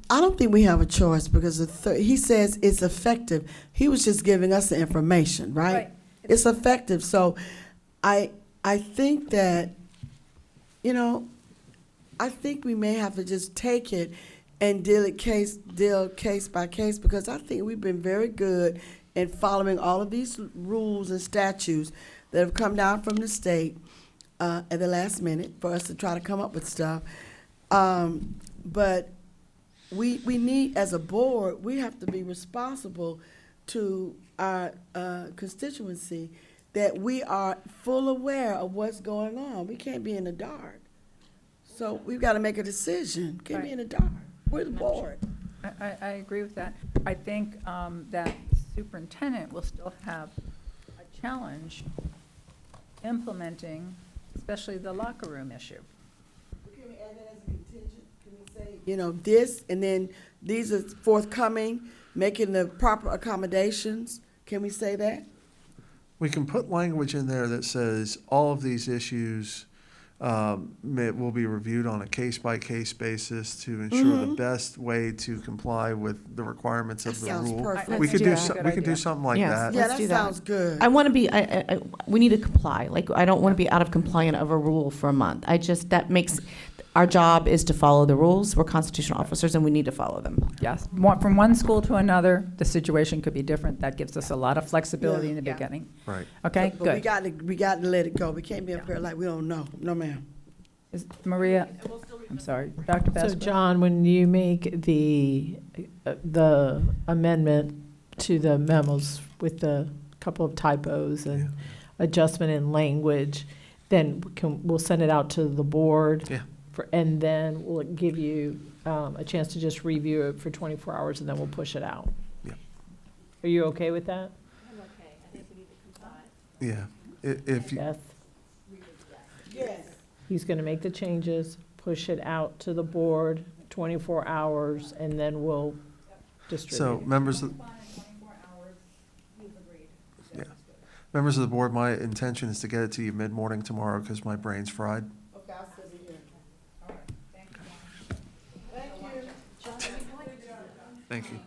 S9: I don't think we have a choice because he says it's effective. He was just giving us the information, right?
S1: Right.
S9: It's effective. So I think that, I think we may have to just take it and deal case by case, because I think we've been very good in following all of these rules and statutes that have come down from the state at the last minute for us to try to come up with stuff. But we need, as a board, we have to be responsible to our constituency that we are full aware of what's going on. We can't be in the dark. So we've got to make a decision. Can't be in the dark. We're the board.
S1: I agree with that. I think that superintendent will still have a challenge implementing, especially the locker room issue.
S9: Can we add that as a contingent? Can we say, this, and then these are forthcoming, making the proper accommodations? Can we say that?
S4: We can put language in there that says all of these issues will be reviewed on a case-by-case basis to ensure the best way to comply with the requirements of the
S9: sounds
S4: rule.
S9: perfect.
S4: We could
S1: Let's
S4: do
S1: do that.
S4: we could do something like
S6: Yes.
S4: that.
S9: Yeah,
S6: Let's
S9: that
S6: do that.
S9: sounds good.
S6: I want to be, we need to comply. Like, I don't want to be out of compliant of a rule for a month. That makes, our job is to follow the rules. We're constitutional officers and we need to follow them.
S1: Yes, from one school to another, the situation could be different. That gives us a lot of flexibility in the beginning.
S4: Right.
S1: Okay,
S9: But we
S1: good.
S9: got to let it go. We can't be up here like we don't know. No, ma'am.
S1: Maria, I'm sorry, Dr.
S3: So
S1: Vasquez?
S3: John, when you make the amendment to the memos with the couple of typos and adjustment in language, then we'll send it out to the board.
S4: Yeah.
S3: And then we'll give you a chance to just review it for 24 hours, and then we'll push it out.
S4: Yeah.
S3: Are you okay with that?
S11: I'm okay. I think we need to comply.
S4: Yeah. If you,
S3: Beth?
S9: Yes.
S3: He's going to make the changes, push it out to the board, 24 hours, and then we'll distribute
S4: so
S3: it.
S4: members of the board, my intention is to get it to you mid-morning tomorrow because my brain's fried.
S9: Okay, I'll send it here. All right. Thank you.
S4: Thank you.